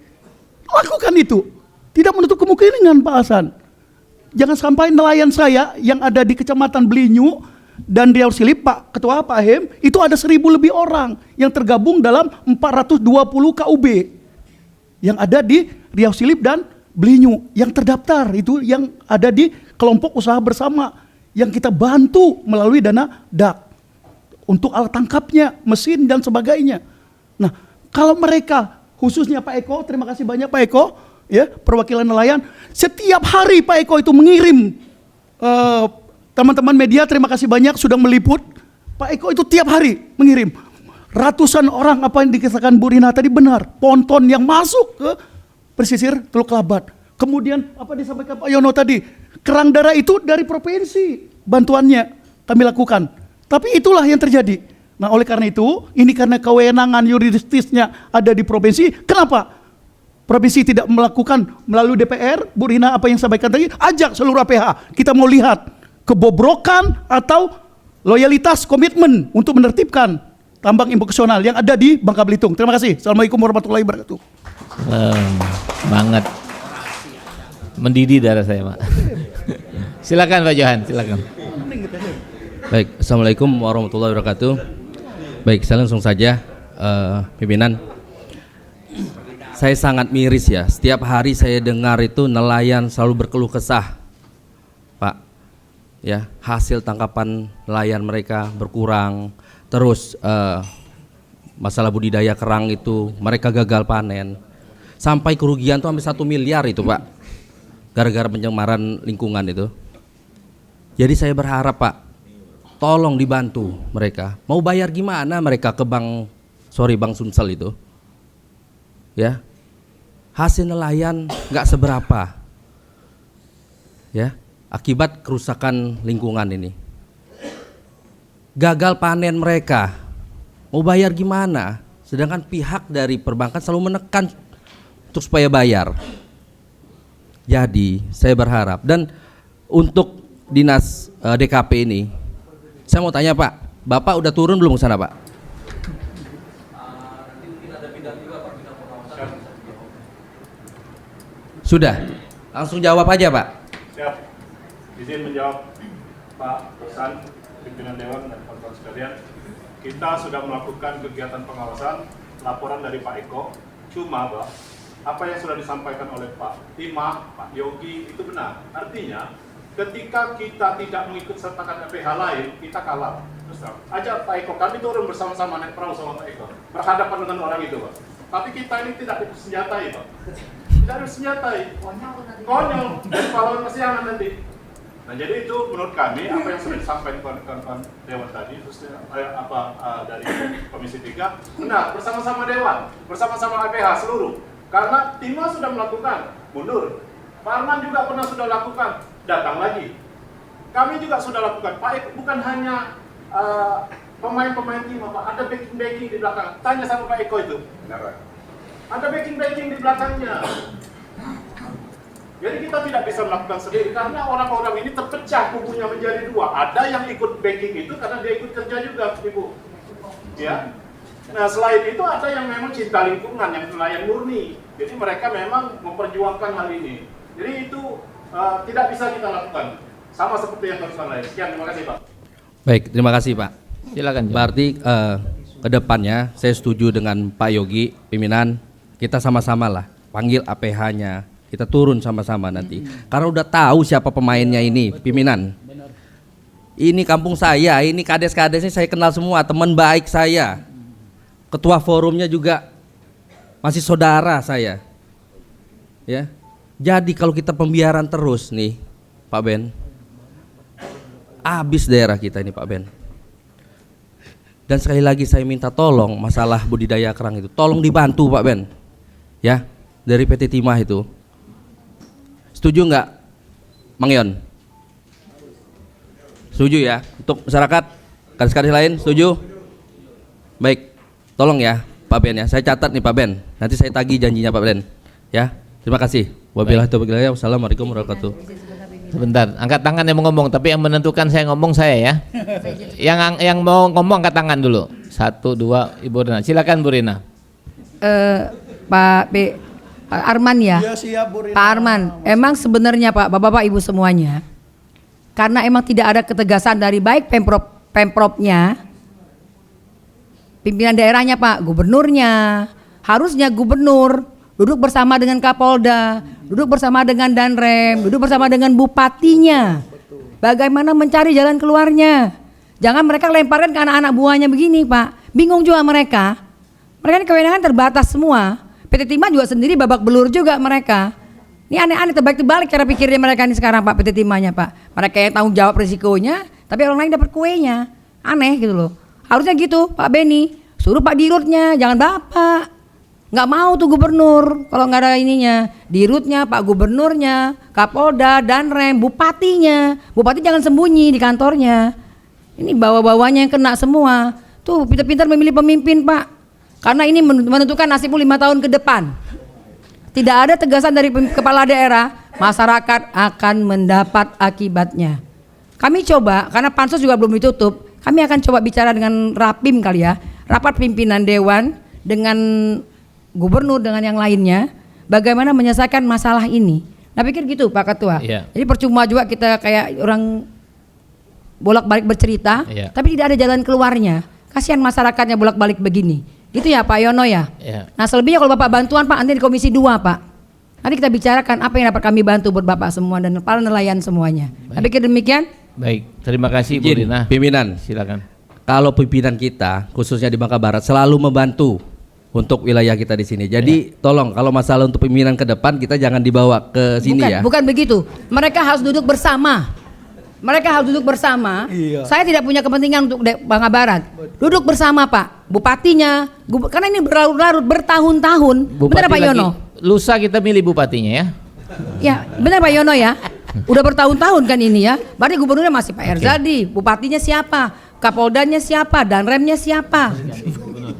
[SPEAKER 10] Lakukan itu. Tidak menutup kemungkinan Pak Hasan. Jangan sampai nelayan saya yang ada di Kecamatan Belinyu dan Riau Silip, Pak Ketua, Pak Hem, itu ada 1.000 lebih orang yang tergabung dalam 420 KUB. Yang ada di Riau Silip dan Belinyu yang terdaftar, itu yang ada di kelompok usaha bersama yang kita bantu melalui dana DAK untuk alat tangkapnya, mesin dan sebagainya. Nah, kalau mereka khususnya Pak Eko, terima kasih banyak Pak Eko ya, perwakilan nelayan, setiap hari Pak Eko itu mengirim teman-teman media, terima kasih banyak sudah meliput. Pak Eko itu tiap hari mengirim ratusan orang, apa yang dikisahkan Bu Rina tadi benar, ponton yang masuk ke pesisir Teluk Labat. Kemudian apa disampaikan Pak Yono tadi, kerang darah itu dari provinsi bantuannya kami lakukan. Tapi itulah yang terjadi. Nah, oleh karena itu, ini karena kewenangan yuridisnya ada di provinsi. Kenapa provinsi tidak melakukan melalui DPR? Bu Rina apa yang sampaikan tadi, ajak seluruh APH. Kita mau lihat kebobrokan atau loyalitas komitmen untuk menertibkan tambang impengsional yang ada di Bangka Belitung. Terima kasih. Assalamualaikum warahmatullahi wabarakatuh.
[SPEAKER 3] Banget mendidih darah saya Pak. Silakan Pak Johan, silakan.
[SPEAKER 11] Baik, assalamualaikum warahmatullahi wabarakatuh. Baik, saya langsung saja pimpinan. Saya sangat miris ya. Setiap hari saya dengar itu nelayan selalu berkeluh kesah, Pak. Ya, hasil tangkapan nelayan mereka berkurang. Terus masalah budidaya kerang itu mereka gagal panen, sampai kerugian tuh hampir 1 miliar itu Pak, gara-gara pencemaran lingkungan itu. Jadi saya berharap Pak, tolong dibantu mereka. Mau bayar gimana mereka ke Bank Sumsel itu? Ya, hasil nelayan nggak seberapa, ya, akibat kerusakan lingkungan ini. Gagal panen mereka, mau bayar gimana? Sedangkan pihak dari perbankan selalu menekan untuk supaya bayar. Jadi saya berharap, dan untuk dinas DKP ini, saya mau tanya Pak, Bapak udah turun belum ke sana Pak? Sudah, langsung jawab aja Pak.
[SPEAKER 12] Siap, izin menjawab Pak Hasan, pimpinan Dewan dan kawan-kawan sekalian. Kita sudah melakukan kegiatan pengawasan, laporan dari Pak Eko. Cuma Pak, apa yang sudah disampaikan oleh Pak Timah, Pak Yogi itu benar. Artinya ketika kita tidak mengikut sertakan APH lain, kita kalah. Terus ajak Pak Eko, kami turun bersama-sama naik perahu sama Pak Eko, berhadapan dengan orang itu Pak. Tapi kita ini tidak disenjatai Pak. Tidak disenjatai. Konyol dan pahlawan kesiangan nanti. Nah, jadi itu menurut kami apa yang sudah disampaikan kawan-kawan Dewan tadi, khususnya dari Komisi 3, benar, bersama-sama Dewan, bersama-sama APH seluruh. Karena Timah sudah melakukan, mundur. Pak Arman juga pernah sudah lakukan, datang lagi. Kami juga sudah lakukan. Pak Eko bukan hanya pemain-pemain Timah, Pak, ada backing-backing di belakang. Tanya sama Pak Eko itu. Benar. Ada backing-backing di belakangnya. Jadi kita tidak bisa melakukan sendiri karena orang-orang ini terpecah kubunya menjadi dua. Ada yang ikut backing itu karena dia ikut kerja juga, Ibu. Ya. Nah, selain itu ada yang memang cinta lingkungan, yang nelayan murni. Jadi mereka memang memperjuangkan hal ini. Jadi itu tidak bisa kita lakukan sama seperti yang terusan lain. Sekian, terima kasih Pak.
[SPEAKER 11] Baik, terima kasih Pak.
[SPEAKER 3] Silakan. John.
[SPEAKER 11] Berarti ke depannya saya setuju dengan Pak Yogi, pimpinan, kita sama-sama lah panggil APH-nya, kita turun sama-sama nanti. Karena udah tahu siapa pemainnya ini, pimpinan. Ini kampung saya, ini kades-kadesnya saya kenal semua, teman baik saya. Ketua forumnya juga masih saudara saya. Ya. Jadi kalau kita pembiaran terus nih, Pak Ben, habis daerah kita ini Pak Ben. Dan sekali lagi saya minta tolong masalah budidaya kerang itu, tolong dibantu Pak Ben. Ya, dari PT Timah itu. Setuju nggak, Mang Yon? Setuju ya, untuk masyarakat, kadis-kadis lain, setuju? Baik, tolong ya Pak Ben ya, saya catat nih Pak Ben, nanti saya tagih janjinya Pak Ben. Ya, terima kasih. Wabillahi taufiq wal hidayah. Wassalamualaikum warahmatullahi wabarakatuh.
[SPEAKER 3] Sebentar, angkat tangan yang mau ngomong, tapi yang menentukan saya ngomong saya ya. yang mau ngomong angkat tangan dulu. 1, 2, Ibu Rina. Silakan Bu Rina.
[SPEAKER 2] Pak Arman ya. Pak Arman, emang sebenarnya Pak, Bapak-bapak Ibu semuanya, karena emang tidak ada ketegasan dari baik Pemprovnya, pimpinan daerahnya Pak, gubernurnya, harusnya gubernur duduk bersama dengan Kapolda, duduk bersama dengan Danrem, duduk bersama dengan bupatinya. Bagaimana mencari jalan keluarnya? Jangan mereka lemparkan ke anak-anak buahnya begini Pak. Bingung juga mereka. Mereka ini kewenangan terbatas semua. PT Timah juga sendiri babak belur juga mereka. Ini aneh-aneh, terbalik-terbalik cara pikirnya mereka ini sekarang Pak, PT Timahnya Pak. Mereka yang tanggung jawab risikonya, tapi orang lain dapat kuenya. Aneh gitu loh. Harusnya gitu Pak Beni, suruh Pak Dirutnya, jangan Bapak. Nggak mau tuh gubernur kalau nggak ada ininya. Dirutnya, Pak Gubernurnya, Kapolda, Danrem, bupatinya. Bupati jangan sembunyi di kantornya. Ini bawa-bawanya yang kena semua. Tuh pintar-pintar memilih pemimpin Pak. Karena ini menentukan nasibmu 5 tahun ke depan. Tidak ada tegasan dari kepala daerah, masyarakat akan mendapat akibatnya. Kami coba, karena pansus juga belum ditutup, kami akan coba bicara dengan Rapim kali ya, rapat pimpinan dewan dengan gubernur dengan yang lainnya, bagaimana menyelesaikan masalah ini. Nah pikir gitu Pak Ketua.
[SPEAKER 3] Yeah.
[SPEAKER 2] Jadi percuma juga kita kayak orang bolak-balik bercerita, tapi tidak ada jalan keluarnya. Kasihan masyarakatnya bolak-balik begini. Gitu ya Pak Yono ya. Nah selebihnya kalau Bapak bantuan Pak, nanti di Komisi 2 Pak. Nanti kita bicarakan apa yang dapat kami bantu buat Bapak semua dan para nelayan semuanya. Nah, pikir demikian.
[SPEAKER 3] Baik, terima kasih Bu Rina.
[SPEAKER 11] Pimpinan,
[SPEAKER 3] silakan.
[SPEAKER 11] Kalau pimpinan kita, khususnya di Bangka Barat, selalu membantu untuk wilayah kita di sini. Jadi tolong kalau masalah untuk pimpinan ke depan kita jangan dibawa ke sini ya.
[SPEAKER 2] Bukan begitu. Mereka harus duduk bersama. Mereka harus duduk bersama.
[SPEAKER 10] Iya.
[SPEAKER 2] Saya tidak punya kepentingan untuk Bangka Barat. Duduk bersama Pak, bupatinya, karena ini berlarut-larut bertahun-tahun. Benar Pak Yono?
[SPEAKER 3] Lusa kita milih bupatinya ya.
[SPEAKER 2] Ya, benar Pak Yono ya. Udah bertahun-tahun kan ini ya. Berarti gubernurnya masih Pak Erzadi, bupatinya siapa, Kapoldanya siapa, Danremnya siapa.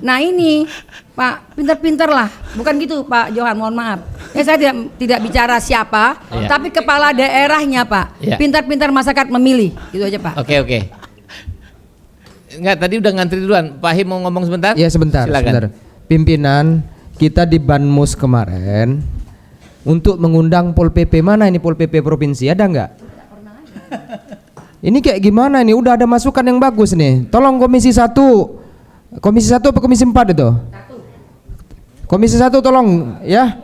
[SPEAKER 2] Nah ini Pak, pintar-pintar lah. Bukan gitu Pak Johan, mohon maaf. Saya tidak bicara siapa, tapi kepala daerahnya Pak. Pintar-pintar masyarakat memilih, gitu aja Pak.
[SPEAKER 3] Oke. Enggak, tadi udah ngantri duluan. Pak Him mau ngomong sebentar?
[SPEAKER 6] Ya sebentar. Pimpinan, kita di Banmus kemarin untuk mengundang Pol PP, mana ini Pol PP provinsi, ada nggak? Ini kayak gimana ini? Udah ada masukan yang bagus nih. Tolong Komisi 1 apa Komisi 4 itu? Komisi 1 tolong ya.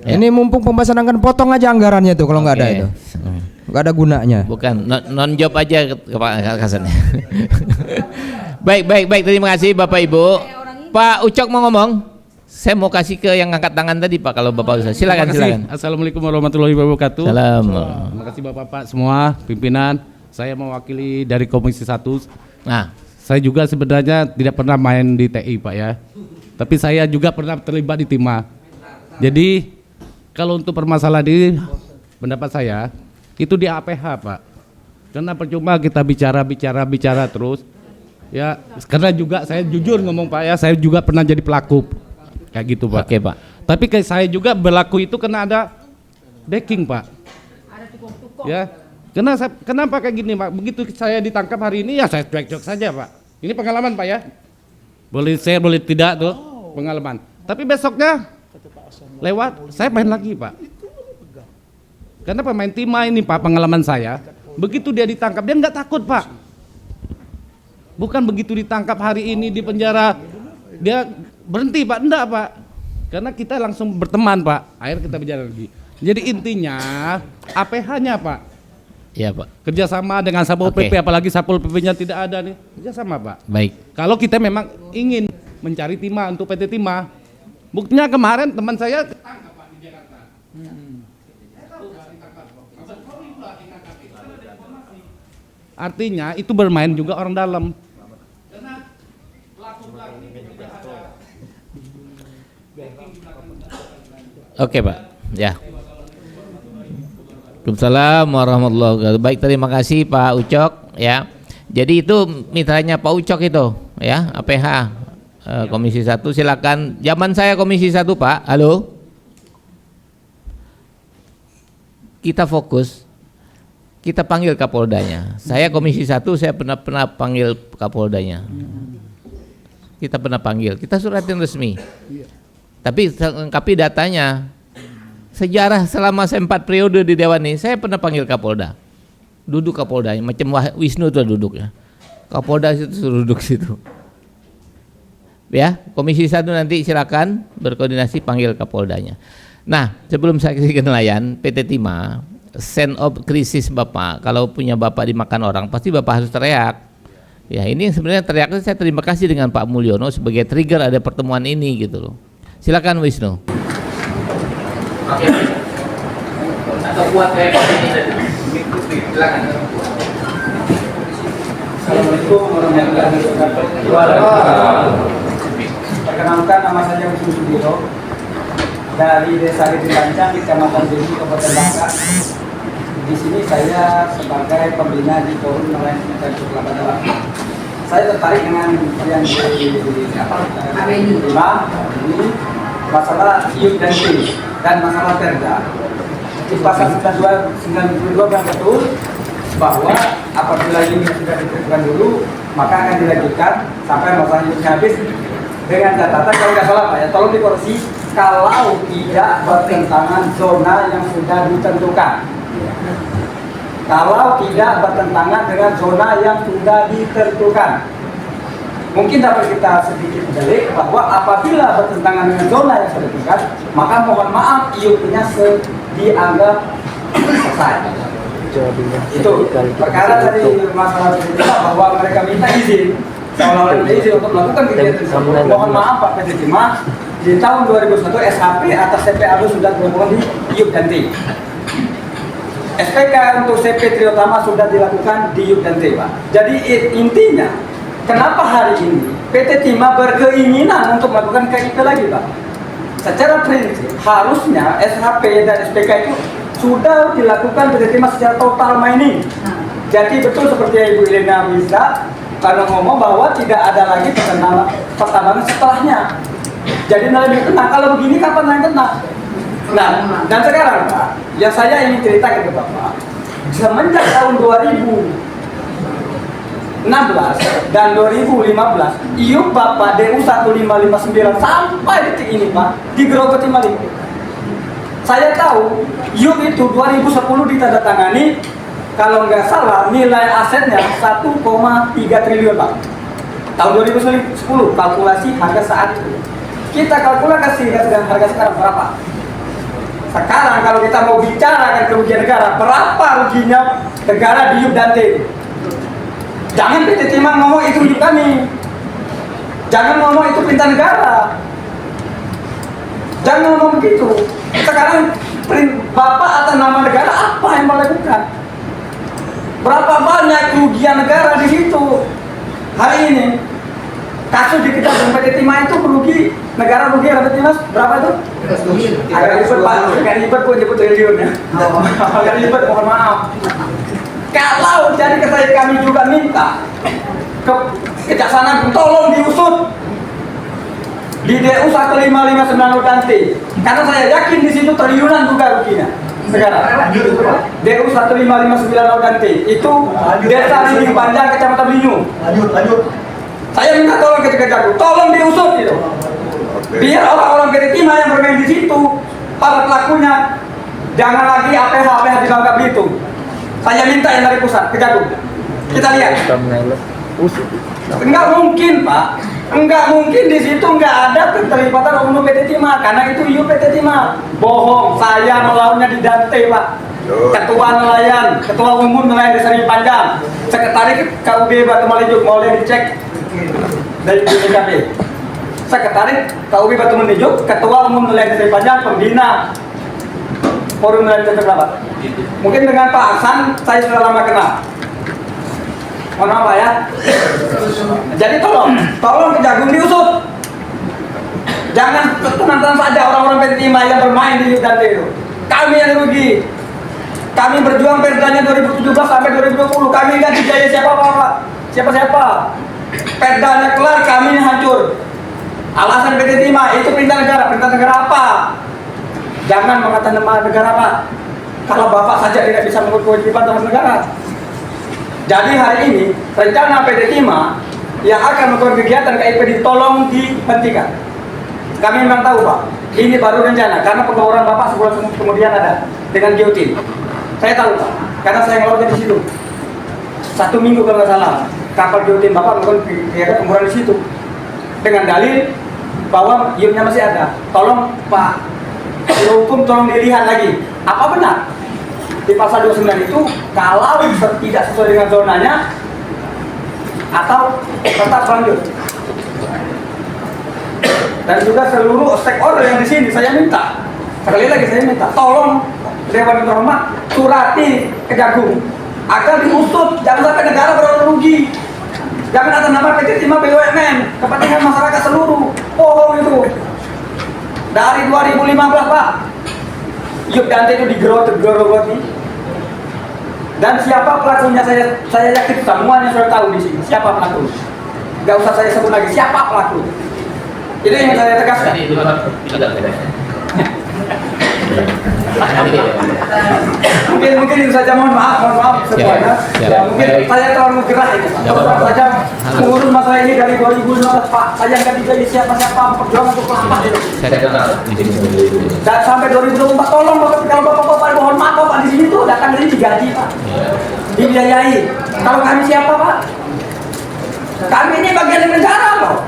[SPEAKER 6] Ini mumpung pembahasan anggaran, potong aja anggarannya tuh kalau nggak ada itu. Nggak ada gunanya.
[SPEAKER 3] Bukan, non job aja ke Pak Hasan. Baik, terima kasih Bapak Ibu. Pak Ucok mau ngomong? Saya mau kasih ke yang angkat tangan tadi Pak, kalau Bapak usah. Silakan.
[SPEAKER 13] Assalamualaikum warahmatullahi wabarakatuh.
[SPEAKER 3] Salam.
[SPEAKER 13] Terima kasih Bapak-bapak semua, pimpinan. Saya mewakili dari Komisi 1.
[SPEAKER 3] Nah,
[SPEAKER 13] saya juga sebenarnya tidak pernah main di TI Pak ya. Tapi saya juga pernah terlibat di Timah. Jadi kalau untuk permasalahan ini, pendapat saya itu di APH Pak. Karena percuma kita bicara terus. Ya, karena juga saya jujur ngomong Pak ya, saya juga pernah jadi pelaku kayak gitu Pak.
[SPEAKER 3] Oke Pak.
[SPEAKER 13] Tapi kayak saya juga berlaku itu karena ada backing Pak. Ya, kenapa kayak gini Pak? Begitu saya ditangkap hari ini ya saya cuek-cuek saja Pak. Ini pengalaman Pak ya. Boleh share, boleh tidak tuh pengalaman. Tapi besoknya lewat saya main lagi Pak. Karena pemain Timah ini Pak, pengalaman saya Begitu dia ditangkap, dia nggak takut Pak. Bukan begitu ditangkap hari ini di penjara, dia berhenti Pak, enggak Pak. Karena kita langsung berteman Pak, akhirnya kita berjalan lagi. Jadi intinya APH-nya Pak.
[SPEAKER 3] Iya Pak.
[SPEAKER 13] Kerjasama dengan Satpol PP, apalagi Satpol PP-nya tidak ada nih, kerjasama Pak.
[SPEAKER 3] Baik.
[SPEAKER 13] Kalau kita memang ingin mencari timah untuk PT Timah, buktinya kemarin teman saya ketangkap Pak di Jakarta. Artinya itu bermain juga orang dalam.
[SPEAKER 3] Oke Pak, ya. Waalaikumsalam warahmatullahi wabarakatuh. Baik, terima kasih Pak Ucok ya. Jadi itu mitranya Pak Ucok itu ya, APH Komisi 1, silakan. Zaman saya Komisi 1 Pak, halo. Kita fokus, kita panggil Kapoldanya. Saya Komisi 1, saya pernah panggil Kapoldanya. Kita pernah panggil, kita suratin resmi. Tapi lengkapi datanya. Sejarah selama saya 4 periode di Dewan ini, saya pernah panggil Kapolda. Duduk Kapoldanya, macam Wisnu tuh duduk ya. Kapolda itu suruh duduk situ. Ya, Komisi 1 nanti silakan berkoordinasi panggil Kapoldanya. Nah, sebelum saya kasih nelayan, PT Timah, sense of krisis Bapak, kalau punya Bapak dimakan orang, pasti Bapak harus teriak. Ya, ini sebenarnya teriaknya saya terima kasih dengan Pak Mulyono sebagai trigger ada pertemuan ini gitu loh. Silakan Wisnu.
[SPEAKER 4] Oke. Atau buat kayak ini tadi. Silakan.
[SPEAKER 14] Assalamualaikum warahmatullahi wabarakatuh. Perkenalkan, nama saya Wisnu Sudiro dari Desa Gede Lancang, Kecamatan Bumi, Kabupaten Bangka. Di sini saya sebagai pembina di Forum Nelayan dan Kelapa Dalam. Saya tertarik dengan yang ini masalah iup dan tim dan masalah perda. Di pasal 92 yang betul bahwa apabila ini sudah ditentukan dulu, maka akan dilanjutkan sampai masa iupnya habis dengan catatan kalau nggak salah Pak ya, tolong dikoreksi kalau tidak bertentangan zona yang sudah ditentukan. Kalau tidak bertentangan dengan zona yang sudah ditentukan. Mungkin dapat kita sedikit delik bahwa apabila bertentangan dengan zona yang sudah ditentukan, maka mohon maaf iupnya dianggap selesai. Itu perkara tadi masalah bahwa mereka minta izin, seolah-olah minta izin untuk melakukan kegiatan tersebut. Mohon maaf Pak PT Timah, di tahun 2001 SHP atas CPA sudah dilakukan di iup dan T. SPK untuk CP Triotama sudah dilakukan di iup dan T Pak. Jadi intinya, kenapa hari ini PT Timah berkeinginan untuk melakukan KIP lagi Pak? Secara prinsip harusnya SHP dan SPK itu sudah dilakukan PT Timah secara total mining. Jadi betul seperti yang Ibu Elena bisa karena ngomong bahwa tidak ada lagi pertambangan setelahnya. Jadi nelayan tenang. Kalau begini kapan nelayan tenang? Nah, dan sekarang Pak, yang saya ingin ceritakan ke Bapak, semenjak tahun 2016 dan 2015, iup Bapak DU 1559 sampai detik ini Pak, digerogoti maling. Saya tahu iup itu 2010 ditandatangani, kalau nggak salah nilai asetnya 1,3 triliun Pak. Tahun 2010 kalkulasi harga saat itu. Kita kalkulasi dengan harga sekarang berapa? Sekarang kalau kita mau bicara kerugian negara, berapa ruginya negara di iup dan T? Jangan PT Timah ngomong itu iup kami. Jangan ngomong itu perintah negara. Jangan ngomong begitu. Sekarang Bapak atas nama negara apa yang melakukan? Berapa banyak kerugian negara di situ hari ini? Kasus di kita dengan PT Timah itu merugi negara, rugi PT Timah berapa itu? Agak ribet Pak, agak ribet kok nyebut triliun ya. Agak ribet, mohon maaf. Kalau jadi kami juga minta ke Kejaksaan tolong diusut di DU 1559 dan T, karena saya yakin di situ triliunan juga ruginya. Sekarang DU 1559 dan T itu desa Linyu Panjang, Kecamatan Linyu. Lanjut. Saya minta tolong ke Kejaksaan, tolong diusut gitu. Biar orang-orang PT Timah yang bermain di situ, para pelakunya jangan lagi APH di Bangka Belitung. Saya minta yang dari pusat, Kejagung. Kita lihat. Enggak mungkin, Pak. Enggak mungkin di situ enggak ada keterlibatan oknum PT Timah, karena itu IU PT Timah. Bohong, saya melawannya di Dante, Pak. Ketua nelayan, ketua umum nelayan Desa Ring Panjang, sekretaris KUB Batu Malijuk, boleh dicek dari BPKB. Sekretaris KUB Batu Malijuk, ketua umum nelayan Desa Ring Panjang, pembina Forum Nelayan Center Kerabat. Mungkin dengan Pak Hasan saya sudah lama kenal. Mohon maaf Pak ya. Jadi tolong Kejagung diusut. Jangan tenang-tenang saja orang-orang PT Timah yang bermain di Dante itu. Kami yang rugi. Kami berjuang perdanya 2017 sampai 2020. Kami nggak dijaya siapa-siapa. Siapa-siapa. Perdanya kelar, kami hancur. Alasan PT Timah itu perintah negara. Perintah negara apa? Jangan mengatakan nama negara Pak. Kalau Bapak saja tidak bisa mengurus kewajiban terhadap negara. Jadi hari ini rencana PT Timah yang akan melakukan kegiatan KIP tolong dihentikan. Kami memang tahu Pak, ini baru rencana karena pengeluaran Bapak sebulan kemudian ada dengan Geotin. Saya tahu Pak, karena saya ngelawatnya di situ. 1 minggu kalau nggak salah, kapal Geotin Bapak melakukan kegiatan pengurangan di situ dengan dalil bahwa IUP-nya masih ada. Tolong Pak, hukum tolong dilihat lagi. Apa benar di pasal 29 itu kalau tidak sesuai dengan zonanya atau tetap lanjut? Dan juga seluruh stakeholder yang di sini saya minta, sekali lagi saya minta, tolong Dewan yang terhormat surati Kejagung agar diusut, jangan sampai negara rugi. Jangan atas nama PT Timah BUMN, kepentingan masyarakat seluruh. Bohong itu. Dari 2015 Pak, IUP Dante itu digerogoti. Dan siapa pelakunya saya yakin semuanya sudah tahu di sini siapa pelaku. Gak usah saya sebut lagi siapa pelaku. Itu yang saya tegaskan. Mungkin itu saja, mohon maaf semuanya. Ya, mungkin saya terlalu gerah itu. Terus saja mengurus masalah ini dari 2015 Pak. Saya nggak digaji siapa-siapa perjuangan untuk apa itu. Dan sampai 2024 tolong kalau bapak-bapak mohon maaf Bapak di sini tuh datang dari digaji Pak, dibiayai. Kalau kami siapa Pak? Kami ini bagian dari negara loh.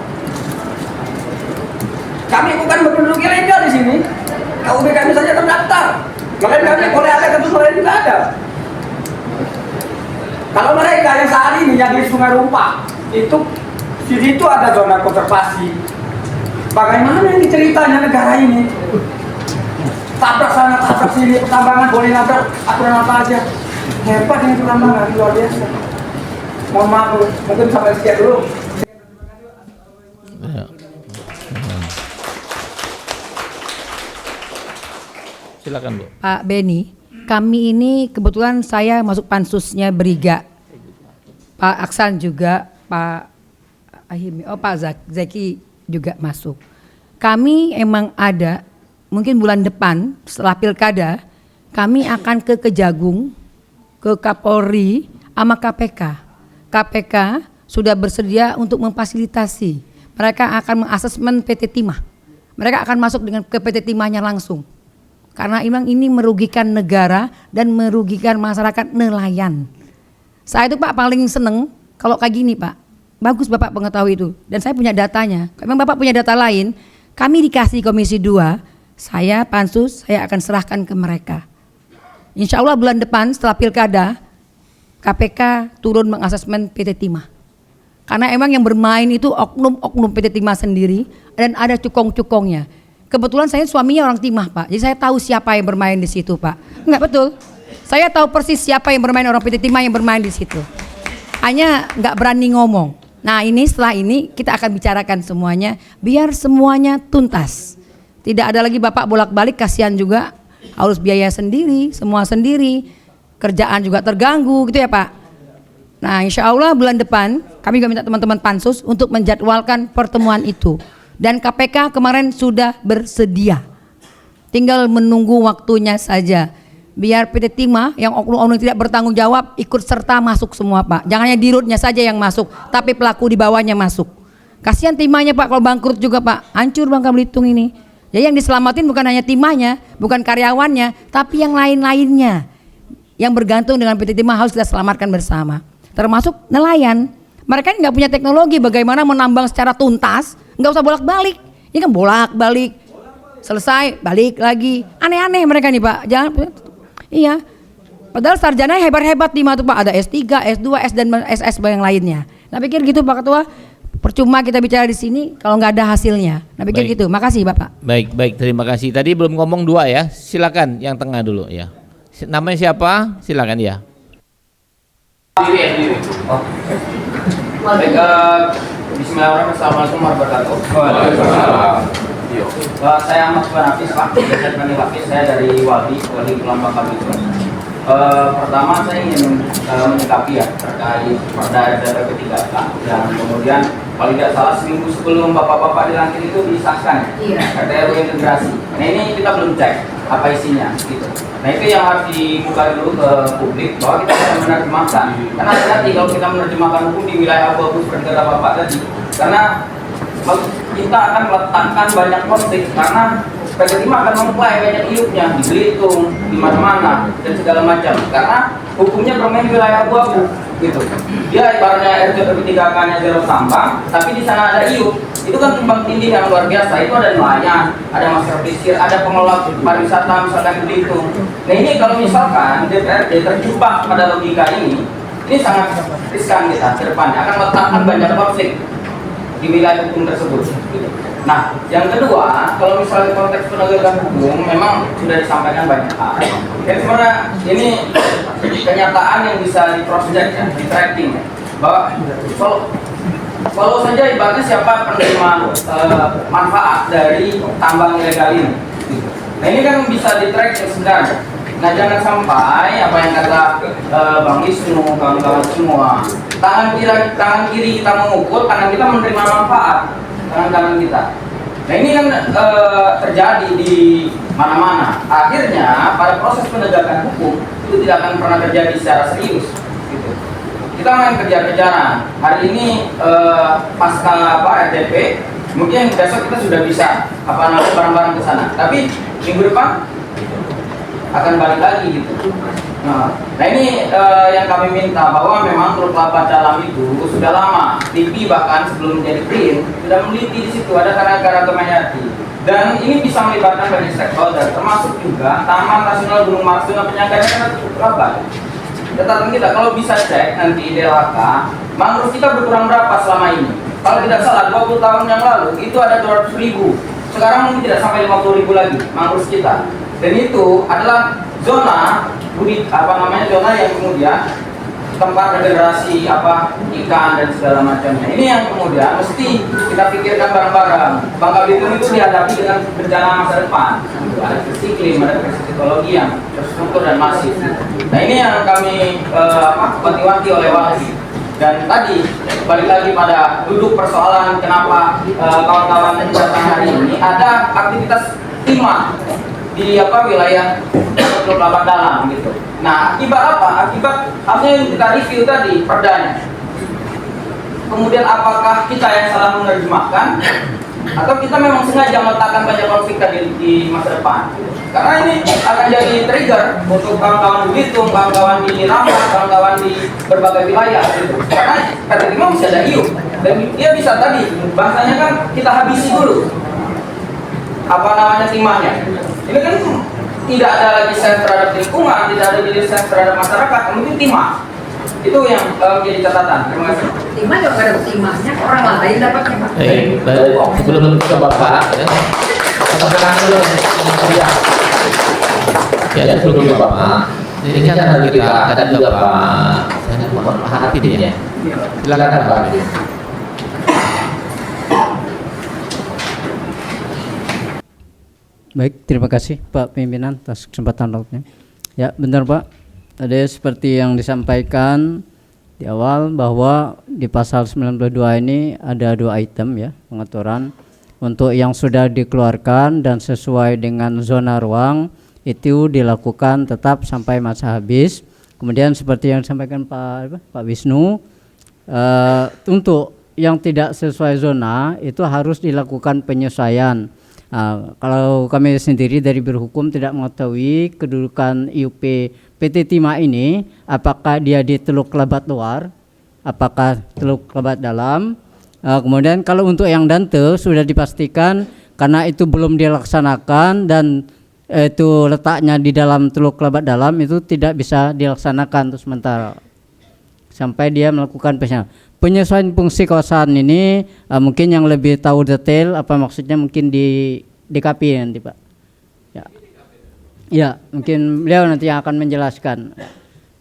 [SPEAKER 14] Kami bukan penduduk ilegal di sini. KUB kami saja terdaftar. Kalian kami boleh ada keputusan lain juga ada. Kalau mereka yang saat ini yang di Sungai Rumpah itu di situ ada zona konservasi. Bagaimana ini ceritanya negara ini? Tabrak sana, tabrak sini, pertambangan boleh nabrak aturan apa aja. Hebat ini pertambangan luar biasa. Mohon maaf, mungkin sampai sekian dulu.
[SPEAKER 3] Silakan Bu.
[SPEAKER 2] Pak Beni, kami ini kebetulan saya masuk pansusnya Briga. Pak Aksan juga, Pak Ahimi, Pak Zaki juga masuk. Kami emang ada, mungkin bulan depan setelah pilkada, kami akan ke Kejagung, ke Kapolri, sama KPK. KPK sudah bersedia untuk memfasilitasi. Mereka akan mengasesmen PT Timah. Mereka akan masuk dengan ke PT Timahnya langsung. Karena memang ini merugikan negara dan merugikan masyarakat nelayan. Saya itu Pak paling seneng kalau kayak gini Pak. Bagus Bapak mengetahui itu. Dan saya punya datanya. Kalau memang Bapak punya data lain, kami dikasih Komisi 2, saya pansus, saya akan serahkan ke mereka. Insya Allah bulan depan setelah pilkada, KPK turun mengasesmen PT Timah. Karena emang yang bermain itu oknum-oknum PT Timah sendiri dan ada cukong-cukongnya. Kebetulan saya suaminya orang Timah Pak, jadi saya tahu siapa yang bermain di situ Pak. Enggak betul, saya tahu persis siapa yang bermain orang PT Timah yang bermain di situ. Hanya nggak berani ngomong. Nah ini setelah ini kita akan bicarakan semuanya, biar semuanya tuntas. Tidak ada lagi Bapak bolak-balik, kasihan juga, harus biaya sendiri, semua sendiri, kerjaan juga terganggu gitu ya Pak. Nah insya Allah bulan depan kami juga minta teman-teman pansus untuk menjadwalkan pertemuan itu. Dan KPK kemarin sudah bersedia, tinggal menunggu waktunya saja. Biar PT Timah yang oknum-oknum tidak bertanggung jawab ikut serta masuk semua Pak. Jangan hanya dirutnya saja yang masuk, tapi pelaku di bawahnya masuk. Kasihan Timahnya Pak kalau bangkrut juga Pak, hancur Bangka Belitung ini. Jadi yang diselamatin bukan hanya Timahnya, bukan karyawannya, tapi yang lain-lainnya. yang bergantung dengan PT Timah harus kita selamatkan bersama. Termasuk nelayan. Mereka nggak punya teknologi bagaimana menambang secara tuntas, nggak usah bolak-balik. Ini kan bolak-balik, selesai balik lagi. Aneh-aneh mereka nih Pak. Jangan, iya. Padahal sarjana hebat-hebat di tuh Pak. Ada S3, S2, S dan SS yang lainnya. Nah pikir gitu Pak Ketua. Percuma kita bicara di sini kalau nggak ada hasilnya. Nah pikir gitu. Makasih Bapak.
[SPEAKER 3] Baik, terima kasih. Tadi belum ngomong dua ya. Silakan yang tengah dulu ya. Namanya siapa? Silakan ya.
[SPEAKER 14] Baik, bismillahirrahmanirrahim. Assalamualaikum warahmatullahi wabarakatuh. Saya Ahmad Banafis Pak. Saya dari Wali Pulau Bangka Belitung. Pertama saya ingin menyikapi ya terkait perda RDP 3K dan kemudian kalau tidak salah seminggu sebelum bapak-bapak dilantik itu disahkan RDRU integrasi. Nah ini kita belum cek apa isinya gitu. Nah itu yang harus dibuka dulu ke publik bahwa kita bisa menerjemahkan. Karena hati-hati kalau kita menerjemahkan hukum di wilayah abu-abu seperti kata bapak tadi, karena kita akan meletakkan banyak konflik karena PT Timah akan mengklaim banyak iupnya di Belitung, di mana-mana dan segala macam karena hukumnya bermain di wilayah abu-abu gitu. Dia ibaratnya RDP 3K-nya zero tambang, tapi di sana ada iup. Itu kan tumbang tindih yang luar biasa. Itu ada nelayan, ada master pesisir, ada pengelola pariwisata misalkan di Belitung. Nah ini kalau misalkan DPRD terjebak pada logika ini sangat riskan kita ke depan akan meletakkan banyak konflik di wilayah hukum tersebut. Nah, yang kedua, kalau misalnya konteks penegakan hukum memang sudah disampaikan banyak hal. Dan sebenarnya ini kenyataan yang bisa diproses ya, di tracking ya. Bahwa kalau saja ibaratnya siapa penerima manfaat dari tambang ilegal ini. Nah ini kan bisa di tracking sebenarnya. Nah jangan sampai apa yang kata Bang Wisnu, kawan-kawan semua, tangan kiri kita mengukur, tangan kita menerima manfaat, tangan kita. Nah ini kan terjadi di mana-mana. Akhirnya pada proses penegakan hukum itu tidak akan pernah terjadi secara serius. Gitu. Kita main kejar-kejaran. Hari ini pasca RDP, mungkin besok kita sudah bisa barang-barang ke sana. Tapi minggu depan akan balik lagi gitu. Nah ini yang kami minta bahwa memang Teluk Lapa Dalam itu sudah lama, TV bahkan sebelum menjadi BRIN sudah meneliti di situ ada karang-karang kemayati dan ini bisa melibatkan banyak stakeholder termasuk juga Taman Nasional Gunung Mars dengan penyangganya Teluk Lapa. Catatan kita kalau bisa cek nanti DLHK, mangrove kita berkurang berapa selama ini? Kalau tidak salah 20 tahun yang lalu itu ada 200.000. Sekarang mungkin tidak sampai 50.000 lagi mangrove kita. Dan itu adalah zona zona yang kemudian tempat regenerasi ikan dan segala macamnya. Ini yang kemudian mesti kita pikirkan bareng-bareng. Bangka Belitung itu dihadapi dengan bencana masa depan. Ada krisis iklim, ada krisis ekologi yang terstruktur dan masif. Nah ini yang kami wanti-wanti oleh Wali. Dan tadi balik lagi pada duduk persoalan kenapa kawan-kawan datang hari ini ada aktivitas timah di wilayah Teluk Lapa Dalam gitu. Nah, akibat apa? Akibat apa yang kita review tadi perdanya. Kemudian apakah kita yang salah menerjemahkan atau kita memang sengaja meletakkan banyak konflik tadi di masa depan? Karena ini akan jadi trigger untuk kawan-kawan di Belitung, kawan-kawan di Rambut, kawan-kawan di berbagai wilayah gitu. Karena kata Timah bisa ada iup dan dia bisa tadi bahasanya kan kita habisi dulu timahnya. Ini kan tidak ada lagi sense terhadap lingkungan, tidak ada lagi sense terhadap masyarakat, mungkin timah. Itu yang menjadi catatan. Terima kasih.
[SPEAKER 2] Timah juga nggak ada timahnya, orang lain dapatnya Pak.
[SPEAKER 3] Sebelum ke Bapak, ya sebelum ke Bapak, ini kan kita ada juga Pak. Saya mohon hati dia. Silakan Pak.
[SPEAKER 8] Baik, terima kasih Pak Pimpinan atas kesempatan waktunya. Ya, benar Pak. Tadi seperti yang disampaikan di awal bahwa di pasal 92 ini ada 2 item ya, pengaturan untuk yang sudah dikeluarkan dan sesuai dengan zona ruang itu dilakukan tetap sampai masa habis. Kemudian seperti yang disampaikan Pak Wisnu, untuk yang tidak sesuai zona itu harus dilakukan penyesuaian. Kalau kami sendiri dari Berhukum tidak mengetahui kedudukan IUP PT Timah ini, apakah dia di Teluk Kelabat luar, apakah Teluk Kelabat dalam. Kemudian kalau untuk yang Dante sudah dipastikan karena itu belum dilaksanakan dan itu letaknya di dalam Teluk Kelabat dalam, itu tidak bisa dilaksanakan untuk sementara sampai dia melakukan penyesuaian fungsi kawasan ini. Mungkin yang lebih tahu detail apa maksudnya mungkin di DKP nanti Pak. Ya, mungkin beliau nanti yang akan menjelaskan.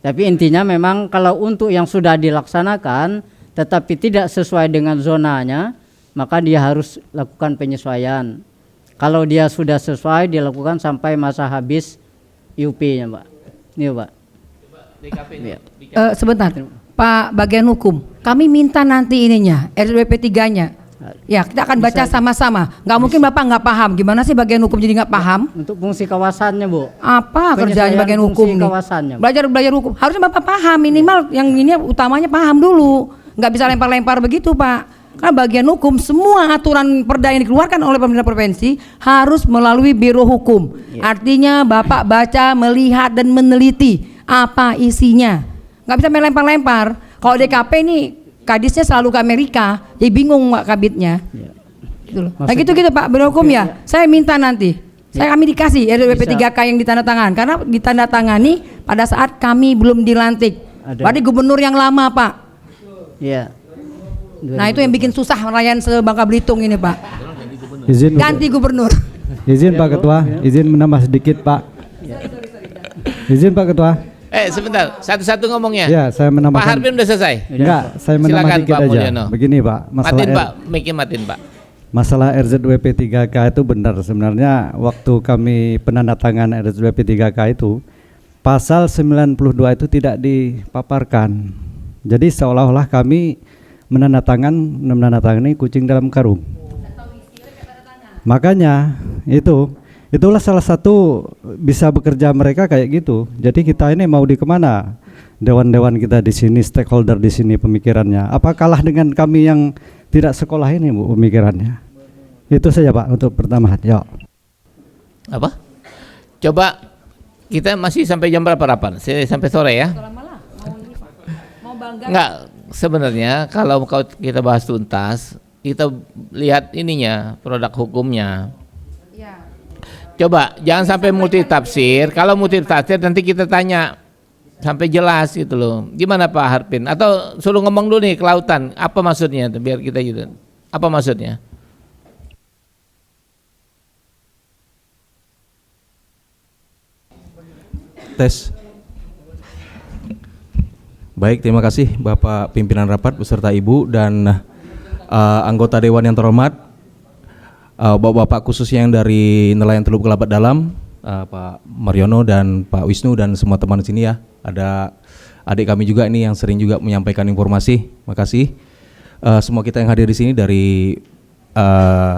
[SPEAKER 8] Tapi intinya memang kalau untuk yang sudah dilaksanakan tetapi tidak sesuai dengan zonanya, maka dia harus lakukan penyesuaian. Kalau dia sudah sesuai, dilakukan sampai masa habis IUP-nya, Pak. Ini, Pak.
[SPEAKER 2] Sebentar, Pak bagian hukum. Kami minta nanti ininya, RWP 3-nya. Ya, kita akan baca sama-sama. Nggak mungkin Bapak nggak paham. Gimana sih bagian hukum jadi nggak paham?
[SPEAKER 8] Untuk fungsi kawasannya, Bu.
[SPEAKER 2] Apa kerjaan bagian hukum nih?
[SPEAKER 8] Kawasannya,
[SPEAKER 2] belajar hukum. Harusnya Bapak paham, minimal yang ini utamanya paham dulu. Nggak bisa lempar-lempar begitu, Pak. Karena bagian hukum, semua aturan perda yang dikeluarkan oleh pemerintah provinsi harus melalui Biro Hukum. Artinya Bapak baca, melihat, dan meneliti apa isinya. Nggak bisa main lempar-lempar. Kalau DKP ini kadisnya selalu ke Amerika, jadi bingung Pak Kabitnya. Gitu loh. Nah gitu-gitu Pak Biro Hukum ya. Saya minta nanti, kami dikasih RWP 3K yang ditandatangan, karena ditandatangani pada saat kami belum dilantik. Berarti gubernur yang lama Pak.
[SPEAKER 8] Iya.
[SPEAKER 2] Nah itu yang bikin susah merayakan se-Bangka Belitung ini Pak.
[SPEAKER 5] Izin
[SPEAKER 2] ganti gubernur.
[SPEAKER 5] Izin Pak Ketua, izin menambah sedikit Pak. Izin Pak Ketua.
[SPEAKER 3] Sebentar, satu-satu ngomongnya.
[SPEAKER 5] Ya, saya menambahkan.
[SPEAKER 3] Pak Harbin udah selesai?
[SPEAKER 5] Enggak, saya menambah
[SPEAKER 3] Silakan,
[SPEAKER 5] dikit
[SPEAKER 3] Pak
[SPEAKER 5] aja.
[SPEAKER 3] Mulyono.
[SPEAKER 5] Begini Pak,
[SPEAKER 3] matiin Pak, mic-nya matiin Pak.
[SPEAKER 5] Masalah RZWP 3K itu benar. Sebenarnya waktu kami penandatangan RZWP 3K itu, pasal 92 itu tidak dipaparkan. Jadi seolah-olah kami menandatangani kucing dalam karung. Makanya itulah salah satu bisa bekerja mereka kayak gitu. Jadi kita ini mau di kemana? Dewan-dewan kita di sini, stakeholder di sini pemikirannya. Apa kalah dengan kami yang tidak sekolah ini Bu pemikirannya? Itu saja Pak untuk pertama. Yuk.
[SPEAKER 3] Apa? Coba kita masih sampai jam berapa rapat? Sampai sore ya? Enggak, sebenarnya kalau kita bahas tuntas, kita lihat ininya, produk hukumnya. Coba jangan sampai multitafsir. Kalau multitafsir nanti kita tanya sampai jelas gitu loh. Gimana Pak Harpin? Atau suruh ngomong dulu nih kelautan, apa maksudnya? Biar kita gitu. Apa maksudnya?
[SPEAKER 15] Tes. Baik, terima kasih Bapak Pimpinan Rapat beserta Ibu dan anggota Dewan yang terhormat, Bapak-bapak khususnya yang dari nelayan Teluk Kelabat Dalam, Pak Mariono dan Pak Wisnu dan semua teman di sini ya. Ada adik kami juga ini yang sering juga menyampaikan informasi. Makasih. Semua kita yang hadir di sini dari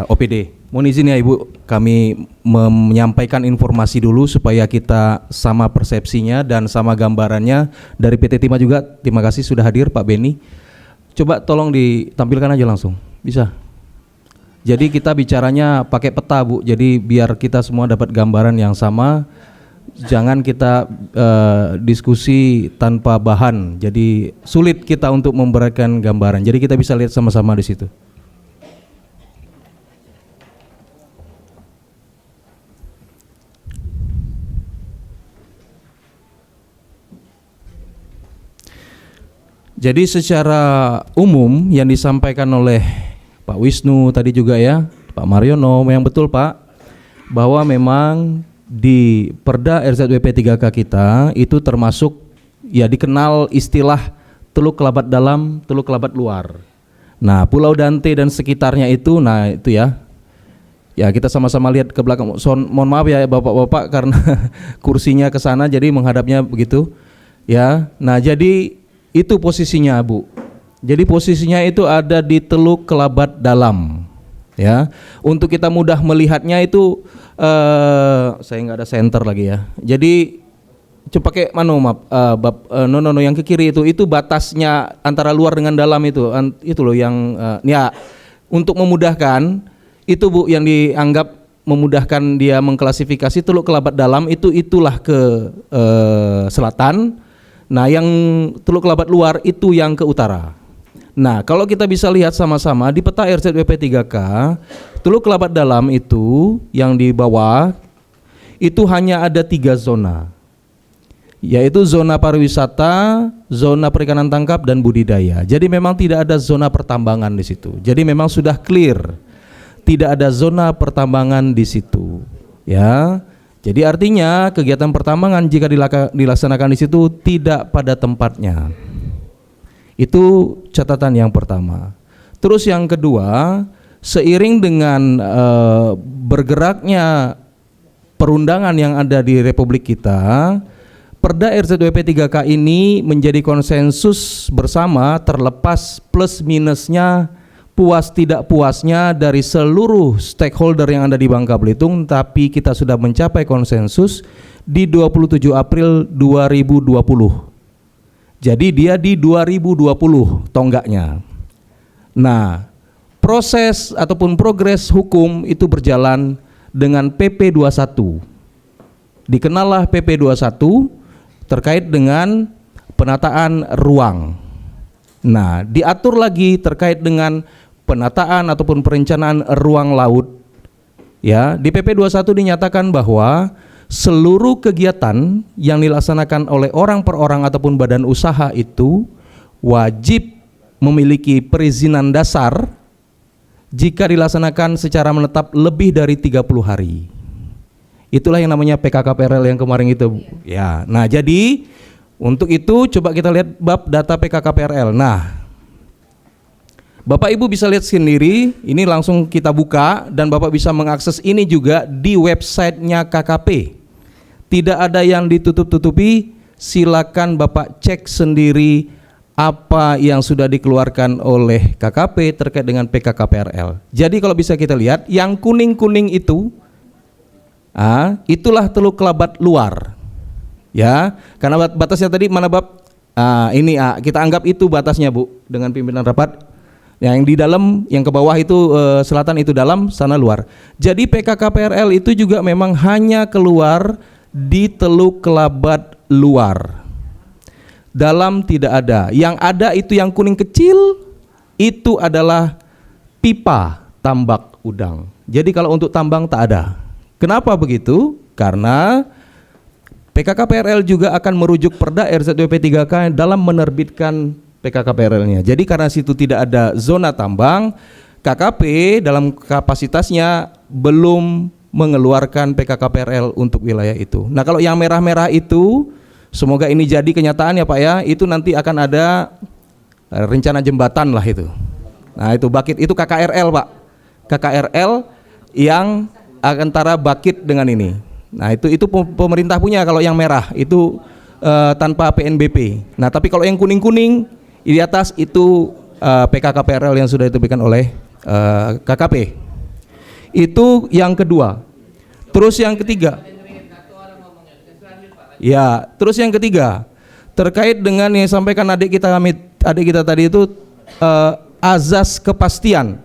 [SPEAKER 15] OPD. Mohon izin ya Ibu, kami menyampaikan informasi dulu supaya kita sama persepsinya dan sama gambarannya. Dari PT Timah juga, terima kasih sudah hadir Pak Beni. Coba tolong ditampilkan aja langsung, bisa. Jadi kita bicaranya pakai peta Bu, jadi biar kita semua dapat gambaran yang sama. Jangan kita diskusi tanpa bahan, jadi sulit kita untuk memberikan gambaran. Jadi kita bisa lihat sama-sama di situ. Jadi secara umum yang disampaikan oleh Pak Wisnu tadi juga ya, Pak Mariono, yang betul Pak, bahwa memang di Perda RZWP 3K kita itu termasuk ya dikenal istilah Teluk Kelabat Dalam, Teluk Kelabat Luar. Nah, Pulau Dante dan sekitarnya itu, nah itu ya. Ya kita sama-sama lihat ke belakang. Mohon maaf ya Bapak-bapak karena kursinya ke sana jadi menghadapnya begitu. Ya. Nah, jadi itu posisinya Bu. Jadi posisinya itu ada di Teluk Kelabat Dalam. Ya, untuk kita mudah melihatnya itu saya nggak ada center lagi ya. Jadi coba pakai yang ke kiri itu batasnya antara luar dengan dalam itu loh yang ya untuk memudahkan itu Bu yang dianggap memudahkan dia mengklasifikasi Teluk Kelabat Dalam itulah ke selatan. Nah, yang Teluk Kelabat Luar itu yang ke utara. Nah, kalau kita bisa lihat sama-sama di peta RZWP 3K, Teluk Kelabat Dalam itu yang di bawah itu hanya ada 3 zona, yaitu zona pariwisata, zona perikanan tangkap, dan budidaya. Jadi memang tidak ada zona pertambangan di situ. Jadi memang sudah clear, tidak ada zona pertambangan di situ, ya. Jadi artinya kegiatan pertambangan jika dilaksanakan di situ tidak pada tempatnya. Itu catatan yang pertama. Terus yang kedua, seiring dengan bergeraknya perundangan yang ada di Republik kita, Perda RZWP 3K ini menjadi konsensus bersama, terlepas plus minusnya, puas tidak puasnya dari seluruh stakeholder yang ada di Bangka Belitung, tapi kita sudah mencapai konsensus di 27 April 2020. Jadi dia di 2020 tonggaknya. Nah, proses ataupun progres hukum itu berjalan dengan PP 21. Dikenallah PP 21 terkait dengan penataan ruang. Nah, diatur lagi terkait dengan penataan ataupun perencanaan ruang laut. Ya, di PP 21 dinyatakan bahwa seluruh kegiatan yang dilaksanakan oleh orang per orang ataupun badan usaha itu wajib memiliki perizinan dasar jika dilaksanakan secara menetap lebih dari 30 hari. Itulah yang namanya PKKPRL yang kemarin itu. Ya, nah jadi untuk itu coba kita lihat bab data PKKPRL. Nah, Bapak Ibu bisa lihat sendiri, ini langsung kita buka dan Bapak bisa mengakses ini juga di websitenya KKP. Tidak ada yang ditutup-tutupi, silakan Bapak cek sendiri apa yang sudah dikeluarkan oleh KKP terkait dengan PKKPRL. Jadi kalau bisa kita lihat, yang kuning-kuning itu, itulah Teluk Kelabat Luar. Ya, karena batasnya tadi mana bab? Ini kita anggap itu batasnya Bu, dengan pimpinan rapat. Yang di dalam, yang ke bawah itu selatan itu dalam, sana luar. Jadi PKKPRL itu juga memang hanya keluar di Teluk Kelabat Luar. Dalam tidak ada. Yang ada itu yang kuning kecil, itu adalah pipa tambak udang. Jadi kalau untuk tambang tak ada. Kenapa begitu? Karena PKKPRL juga akan merujuk Perda RZWP 3K dalam menerbitkan PKKPRL-nya. Jadi karena situ tidak ada zona tambang, KKP dalam kapasitasnya belum mengeluarkan PKKPRL untuk wilayah itu. Nah, kalau yang merah-merah itu, semoga ini jadi kenyataan ya Pak ya, itu nanti akan ada rencana jembatan lah itu. Nah, itu Bakit, itu KKRL Pak. KKRL yang antara Bakit dengan ini. Nah, itu pemerintah punya kalau yang merah, itu tanpa PNBP. Nah, tapi kalau yang kuning-kuning di atas itu PKKPRL yang sudah diterbitkan oleh KKP. Itu yang kedua. Terus yang ketiga. Ya, terus yang ketiga terkait dengan yang sampaikan adik kita tadi itu azas kepastian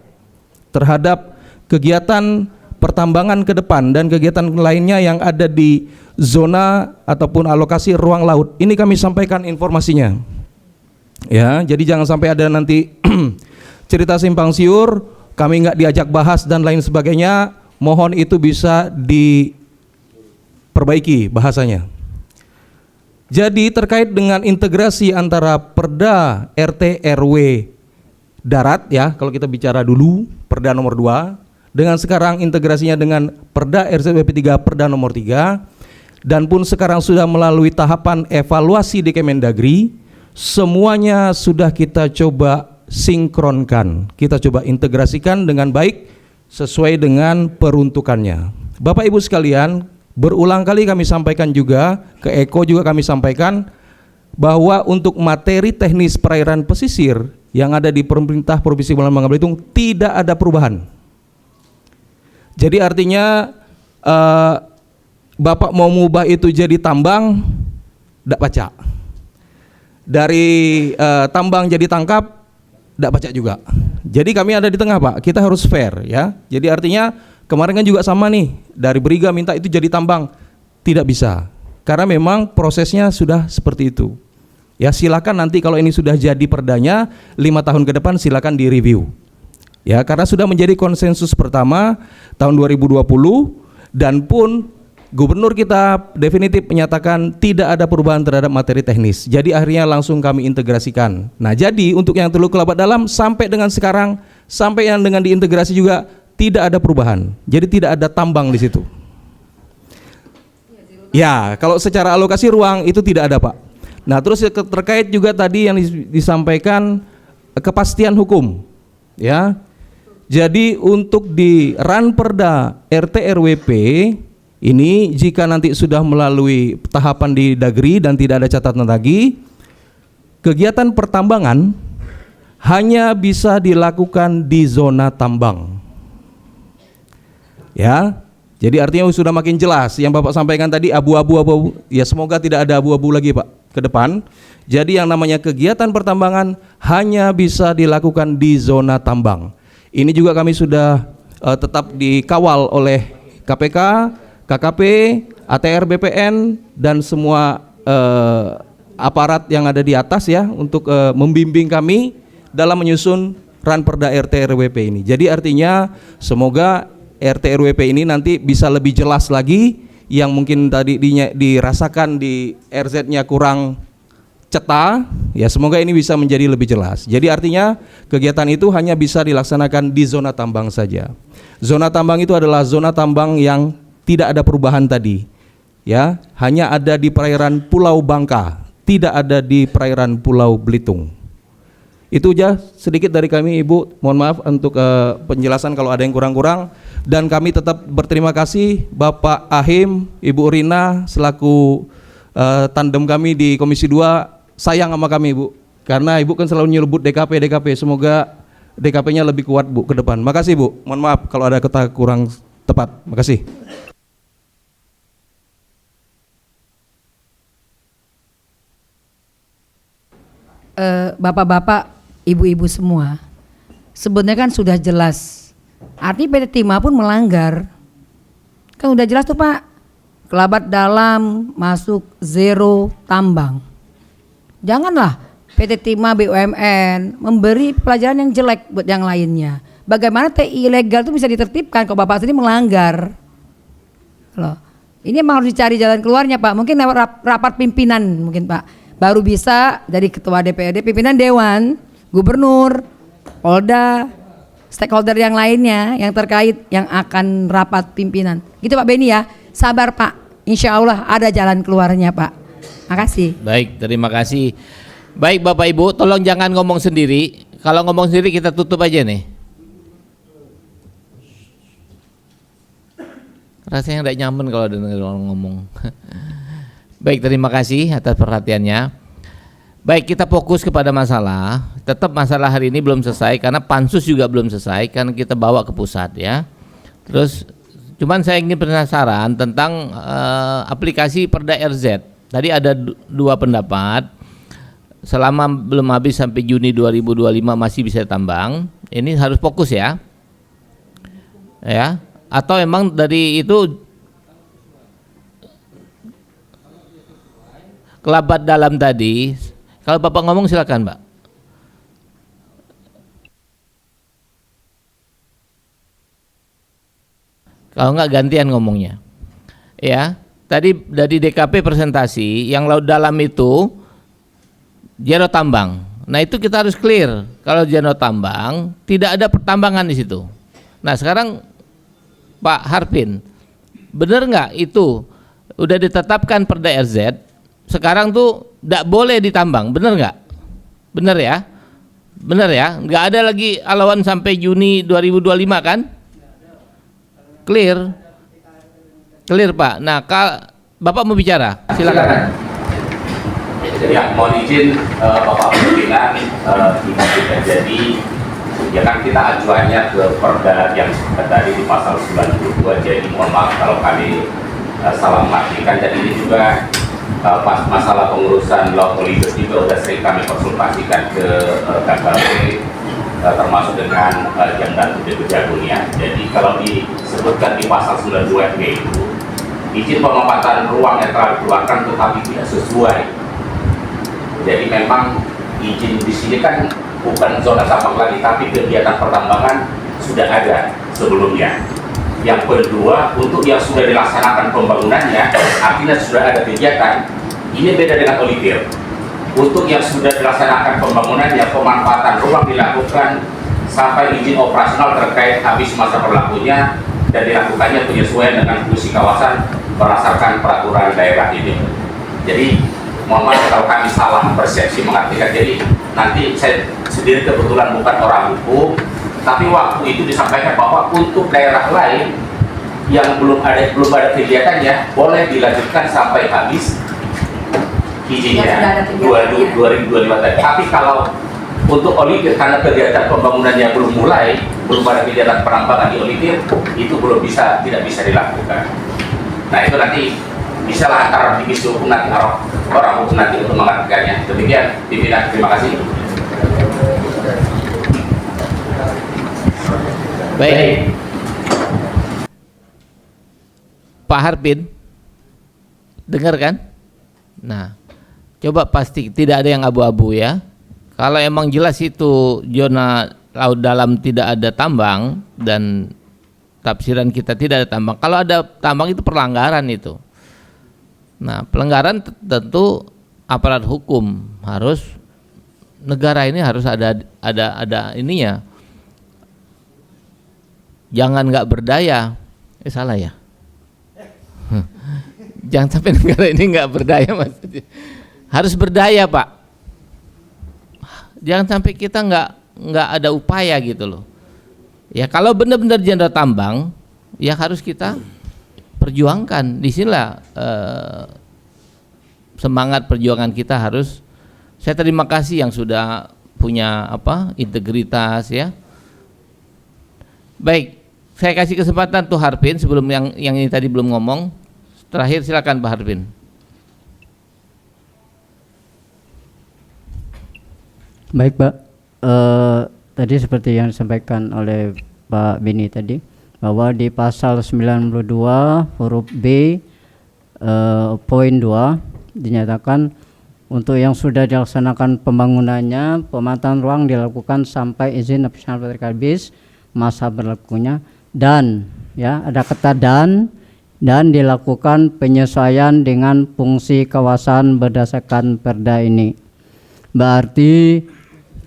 [SPEAKER 15] terhadap kegiatan pertambangan ke depan dan kegiatan lainnya yang ada di zona ataupun alokasi ruang laut. Ini kami sampaikan informasinya. Ya, jadi jangan sampai ada nanti cerita simpang siur, kami nggak diajak bahas dan lain sebagainya. Mohon itu bisa diperbaiki bahasanya. Jadi terkait dengan integrasi antara Perda RT RW darat ya, kalau kita bicara dulu Perda nomor 2 dengan sekarang integrasinya dengan Perda RZWP 3 Perda nomor 3 dan pun sekarang sudah melalui tahapan evaluasi di Kemendagri. Semuanya sudah kita coba sinkronkan, kita coba integrasikan dengan baik sesuai dengan peruntukannya. Bapak Ibu sekalian, berulang kali kami sampaikan juga, ke Eko juga kami sampaikan bahwa untuk materi teknis perairan pesisir yang ada di pemerintah Provinsi Bangka Belitung tidak ada perubahan. Jadi artinya Bapak mau mengubah itu jadi tambang, tidak baca. Dari tambang jadi tangkap, tidak baca juga. Jadi kami ada di tengah Pak, kita harus fair ya. Jadi artinya Kemarin kan juga sama nih, dari Briga minta itu jadi tambang. Tidak bisa, karena memang prosesnya sudah seperti itu. Ya silakan nanti kalau ini sudah jadi perdanya 5 tahun ke depan silakan direview. Ya karena sudah menjadi konsensus pertama tahun 2020 dan pun Gubernur kita definitif menyatakan tidak ada perubahan terhadap materi teknis. Jadi akhirnya langsung kami integrasikan. Nah jadi untuk yang Teluk Kelabat Dalam sampai dengan sekarang, sampai yang dengan diintegrasi juga tidak ada perubahan. Jadi tidak ada tambang di situ. Ya kalau secara alokasi ruang itu tidak ada Pak. Nah terus terkait juga tadi yang disampaikan kepastian hukum. Ya. Jadi untuk di Ranperda RT RWP ini jika nanti sudah melalui tahapan di Dagri dan tidak ada catatan lagi, kegiatan pertambangan hanya bisa dilakukan di zona tambang. Ya, jadi artinya sudah makin jelas yang Bapak sampaikan tadi abu-abu, ya semoga tidak ada abu-abu lagi Pak ke depan. Jadi yang namanya kegiatan pertambangan hanya bisa dilakukan di zona tambang. Ini juga kami sudah tetap dikawal oleh KPK, KKP, ATR BPN dan semua aparat yang ada di atas ya untuk membimbing kami dalam menyusun Ranperda RT RWP ini. Jadi artinya semoga RT RWP ini nanti bisa lebih jelas lagi yang mungkin tadi dirasakan di RZ-nya kurang ceta, ya semoga ini bisa menjadi lebih jelas. Jadi artinya kegiatan itu hanya bisa dilaksanakan di zona tambang saja. Zona tambang itu adalah zona tambang yang tidak ada perubahan tadi, ya hanya ada di perairan Pulau Bangka, tidak ada di perairan Pulau Belitung. Itu aja sedikit dari kami Ibu, mohon maaf untuk penjelasan kalau ada yang kurang-kurang, dan kami tetap berterima kasih Bapak Ahim, Ibu Rina selaku tandem kami di Komisi 2 sayang sama kami Ibu, karena Ibu kan selalu nyebut DKP, semoga DKP-nya lebih kuat Bu ke depan. Makasih Bu, mohon maaf kalau ada kata kurang tepat, makasih.
[SPEAKER 2] Bapak-bapak, ibu-ibu semua, sebenarnya kan sudah jelas. Artinya PT Timah pun melanggar. Kan udah jelas tuh Pak. Kelabat Dalam masuk zero tambang. Janganlah PT Timah BUMN memberi pelajaran yang jelek buat yang lainnya. Bagaimana TI ilegal itu bisa ditertibkan kalau Bapak sendiri melanggar. Loh, ini memang harus dicari jalan keluarnya Pak. Mungkin lewat rapat pimpinan mungkin Pak. Baru bisa dari ketua DPRD, pimpinan Dewan, Gubernur, Polda, stakeholder yang lainnya yang terkait yang akan rapat pimpinan. Gitu Pak Beni ya, sabar Pak, insya Allah ada jalan keluarnya Pak. Makasih.
[SPEAKER 3] Baik, terima kasih. Baik Bapak Ibu, tolong jangan ngomong sendiri. Kalau ngomong sendiri kita tutup aja nih. Rasanya tidak nyaman kalau dengar orang ngomong. Baik, terima kasih atas perhatiannya. Baik, kita fokus kepada masalah. Tetap masalah hari ini belum selesai karena pansus juga belum selesai karena kita bawa ke pusat ya. Terus cuman saya ingin penasaran tentang aplikasi Perda RZ. Tadi ada dua pendapat. Selama belum habis sampai Juni 2025 masih bisa tambang. Ini harus fokus ya. Ya, atau emang dari itu Kelabat Dalam tadi, kalau Bapak ngomong silakan Mbak. Kalau enggak gantian ngomongnya. Ya, tadi dari DKP presentasi yang laut dalam itu zero tambang. Nah, itu kita harus clear. Kalau zero tambang, tidak ada pertambangan di situ. Nah, sekarang Pak Harpin, benar nggak itu udah ditetapkan Perda RZ? Sekarang tuh tidak boleh ditambang, benar nggak? Benar ya? Benar ya? Nggak ada lagi alauan sampai Juni 2025 kan? Clear? Clear Pak. Nah, Bapak mau bicara, silakan.
[SPEAKER 4] Ya, mohon izin Bapak pimpinan, jadi ya kan kita ajuannya ke Perda yang tadi di pasal 92, jadi mohon maaf kalau kami salah mengartikan. Jadi ini juga pas masalah pengurusan law politis juga sudah sering kami konsultasikan ke KKP termasuk dengan Jam dan Jagung ya. Jadi kalau di disebutkan di pasal 92 itu izin pemanfaatan ruang yang telah dikeluarkan tetapi tidak sesuai. Jadi memang izin di sini kan bukan zona tambang lagi, tapi kegiatan pertambangan sudah ada sebelumnya. Yang kedua, untuk yang sudah dilaksanakan pembangunannya, artinya sudah ada kegiatan, ini beda dengan olivier. Untuk yang sudah dilaksanakan pembangunannya, pemanfaatan ruang dilakukan sampai izin operasional terkait habis masa berlakunya dan dilakukannya penyesuaian dengan fungsi kawasan berdasarkan peraturan daerah ini. Jadi mohon maaf kalau kami salah persepsi mengartikan. Jadi nanti saya sendiri kebetulan bukan orang hukum, tapi waktu itu disampaikan bahwa untuk daerah lain yang belum ada kegiatannya boleh dilanjutkan sampai habis izinnya 2025 tadi. Tapi kalau untuk olivier karena kegiatan pembangunannya belum mulai, belum ada kegiatan penambangan di olivier, itu belum bisa, tidak bisa dilakukan. Nah itu nanti bisa lah antara divisi hukum nanti orang hukum nanti untuk mengartikannya. Demikian pimpinan, terima kasih.
[SPEAKER 3] Baik. Pak Harpin, dengar kan? Nah, coba pasti tidak ada yang abu-abu ya. Kalau emang jelas itu zona laut dalam tidak ada tambang dan tafsiran kita tidak ada tambang. Kalau ada tambang itu pelanggaran itu. Nah, pelanggaran tentu aparat hukum harus, negara ini harus ada ininya. Jangan nggak berdaya. Salah ya. Jangan sampai negara ini nggak berdaya maksudnya. Harus berdaya, Pak. Jangan sampai kita nggak ada upaya gitu loh. Ya kalau benar-benar genre tambang, ya harus kita perjuangkan. Disinilah semangat perjuangan kita harus. Saya terima kasih yang sudah punya integritas ya. Baik, saya kasih kesempatan tuh Harpin sebelum yang ini tadi belum ngomong. Terakhir silakan Pak Harpin.
[SPEAKER 8] Baik Pak, tadi seperti yang disampaikan oleh Pak Beni tadi, bahwa di pasal 92 huruf B poin 2 dinyatakan untuk yang sudah dilaksanakan pembangunannya, pemanfaatan ruang dilakukan sampai izin operasional habis masa berlakunya, dan ya ada kata dan dilakukan penyesuaian dengan fungsi kawasan berdasarkan perda ini. Berarti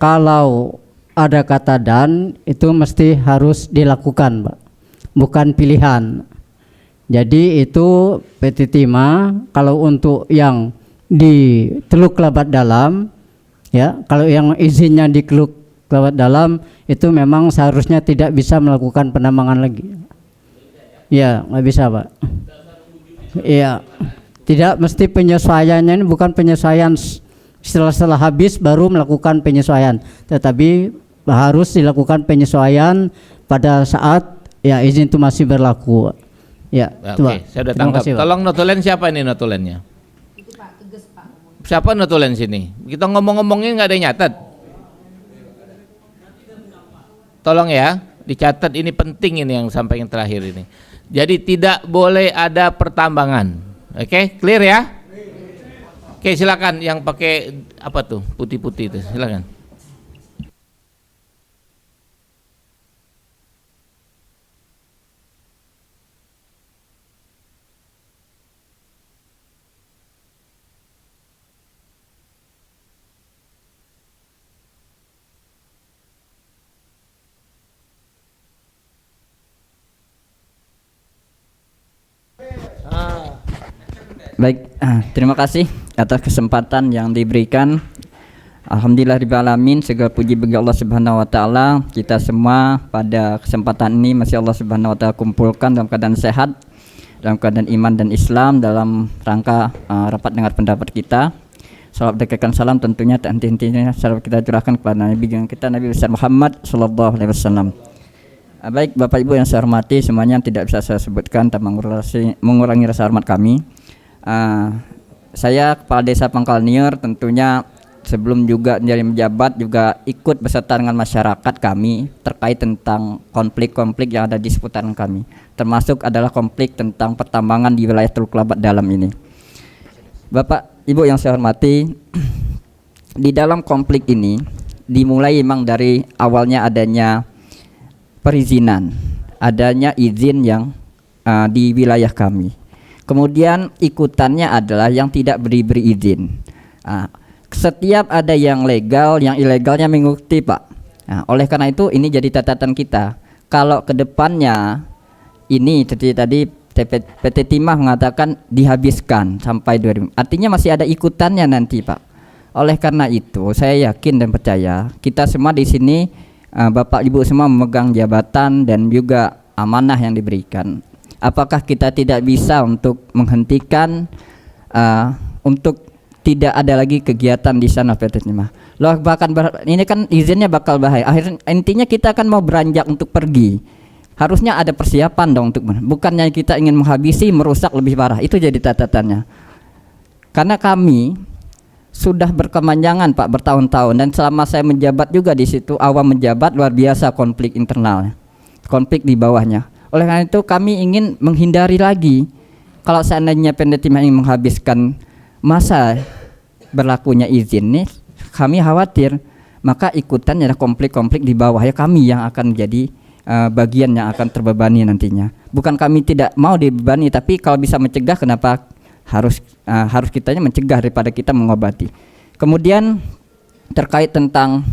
[SPEAKER 8] kalau ada kata dan itu mesti harus dilakukan, Pak, bukan pilihan. Jadi itu PT Timah kalau untuk yang di Teluk Kelabat Dalam, ya kalau yang izinnya di Teluk Kelabat Dalam itu memang seharusnya tidak bisa melakukan penambangan lagi. Ya nggak bisa, Pak. Iya, tidak mesti penyesuaiannya ini bukan penyesuaian setelah habis baru melakukan penyesuaian, tetapi harus dilakukan penyesuaian pada saat ya izin itu masih berlaku. Ya,
[SPEAKER 3] oke, saya sudah tangkap. Tolong notulen siapa ini notulennya?
[SPEAKER 2] Itu Pak, tegas Pak.
[SPEAKER 3] Siapa notulen sini? Kita ngomong-ngomongnya nggak ada yang nyatet. Tolong ya, dicatat, ini penting ini yang sampai yang terakhir ini. Jadi tidak boleh ada pertambangan. Oke, clear ya? Oke, silakan yang pakai apa tuh putih-putih itu, silakan.
[SPEAKER 16] Baik, terima kasih atas kesempatan yang diberikan. Alhamdulillahirrahmanirrahim, segala puji bagi Allah Subhanahu wa taala. Kita semua pada kesempatan ini masih Allah Subhanahu wa taala kumpulkan dalam keadaan sehat, dalam keadaan iman dan Islam, dalam rangka rapat dengar pendapat kita. Salawat dan salam tentunya tak henti-hentinya salawat kita curahkan kepada Nabi kita Nabi besar Muhammad sallallahu alaihi wasallam. Baik Bapak Ibu yang saya hormati semuanya, tidak bisa saya sebutkan tanpa mengurangi rasa hormat kami. Saya Kepala Desa Pangkal Niur tentunya sebelum juga menjadi menjabat juga ikut beserta dengan masyarakat kami terkait tentang konflik-konflik yang ada di seputaran kami, termasuk adalah konflik tentang pertambangan di wilayah Teluk Kelabat Dalam ini. Bapak Ibu yang saya hormati, di dalam konflik ini dimulai memang dari awalnya adanya perizinan, adanya izin yang di wilayah kami. Kemudian ikutannya adalah yang tidak beri izin. Setiap ada yang legal, yang ilegalnya mengikuti, Pak. Oleh karena itu ini jadi catatan kita. Kalau kedepannya ini seperti tadi PT Timah mengatakan dihabiskan sampai 2000, artinya masih ada ikutannya nanti, Pak. Oleh karena itu saya yakin dan percaya kita semua di sini, Bapak Ibu semua memegang jabatan dan juga amanah yang diberikan. Apakah kita tidak bisa untuk menghentikan untuk tidak ada lagi kegiatan di sana PT Timah? Loh, bahkan ini kan izinnya bakal bahaya. Intinya kita akan mau beranjak untuk pergi. Harusnya ada persiapan dong untuk, bukannya kita ingin menghabisi, merusak lebih parah. Itu jadi catatannya. Karena kami sudah berkemanjangan, Pak, bertahun-tahun, dan selama saya menjabat juga di situ, awal menjabat luar biasa konflik internal, konflik di bawahnya. Oleh karena itu kami ingin menghindari lagi kalau seandainya PT Timah ingin menghabiskan masa berlakunya izin nih, kami khawatir maka ikutannya ada konflik-konflik di bawah ya, kami yang akan menjadi bagian yang akan terbebani nantinya. Bukan kami tidak mau dibebani, tapi kalau bisa mencegah, kenapa harus kitanya mencegah daripada kita mengobati. Kemudian terkait tentang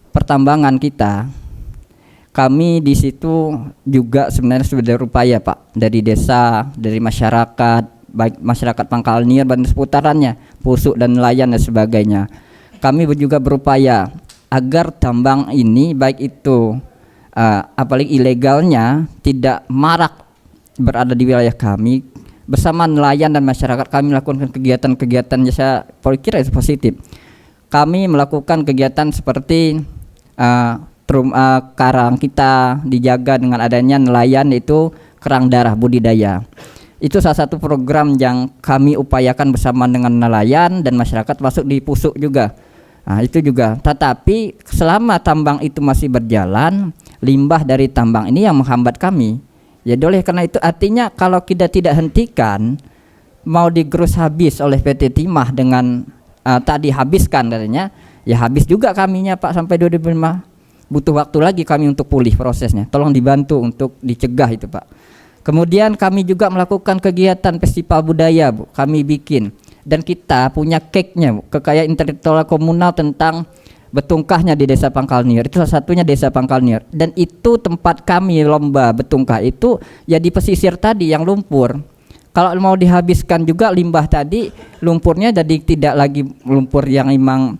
[SPEAKER 16] pertambangan kita, kami di situ juga sebenarnya sudah berupaya, Pak, dari desa, dari masyarakat, baik masyarakat Pangkal Nir dan seputarannya, Pusuk dan nelayan dan sebagainya. Kami juga berupaya agar tambang ini, baik itu apalagi ilegalnya, tidak marak berada di wilayah kami. Bersama nelayan dan masyarakat kami melakukan kegiatan-kegiatan, saya kira itu positif. Kami melakukan kegiatan seperti karang kita dijaga dengan adanya nelayan, itu kerang darah budidaya. Itu salah satu program yang kami upayakan bersama dengan nelayan dan masyarakat, masuk di Pusuk juga. Nah, itu juga. Tetapi selama tambang itu masih berjalan, limbah dari tambang ini yang menghambat kami. Jadi oleh karena itu artinya kalau kita tidak hentikan, mau digerus habis oleh PT Timah dengan tadi habiskan katanya, ya habis juga kaminya, Pak, sampai 2005. Butuh waktu lagi kami untuk pulih prosesnya. Tolong dibantu untuk dicegah itu, Pak. Kemudian kami juga melakukan kegiatan festival budaya, Bu. Kami bikin, dan kita punya cake-nya, Bu, kekayaan intelektual komunal tentang betungkahnya di Desa Pangkal Nir. Itu salah satunya Desa Pangkal Nir. Dan itu tempat kami lomba betungkah itu ya di pesisir tadi yang lumpur. Kalau mau dihabiskan juga limbah tadi, lumpurnya jadi tidak lagi lumpur yang memang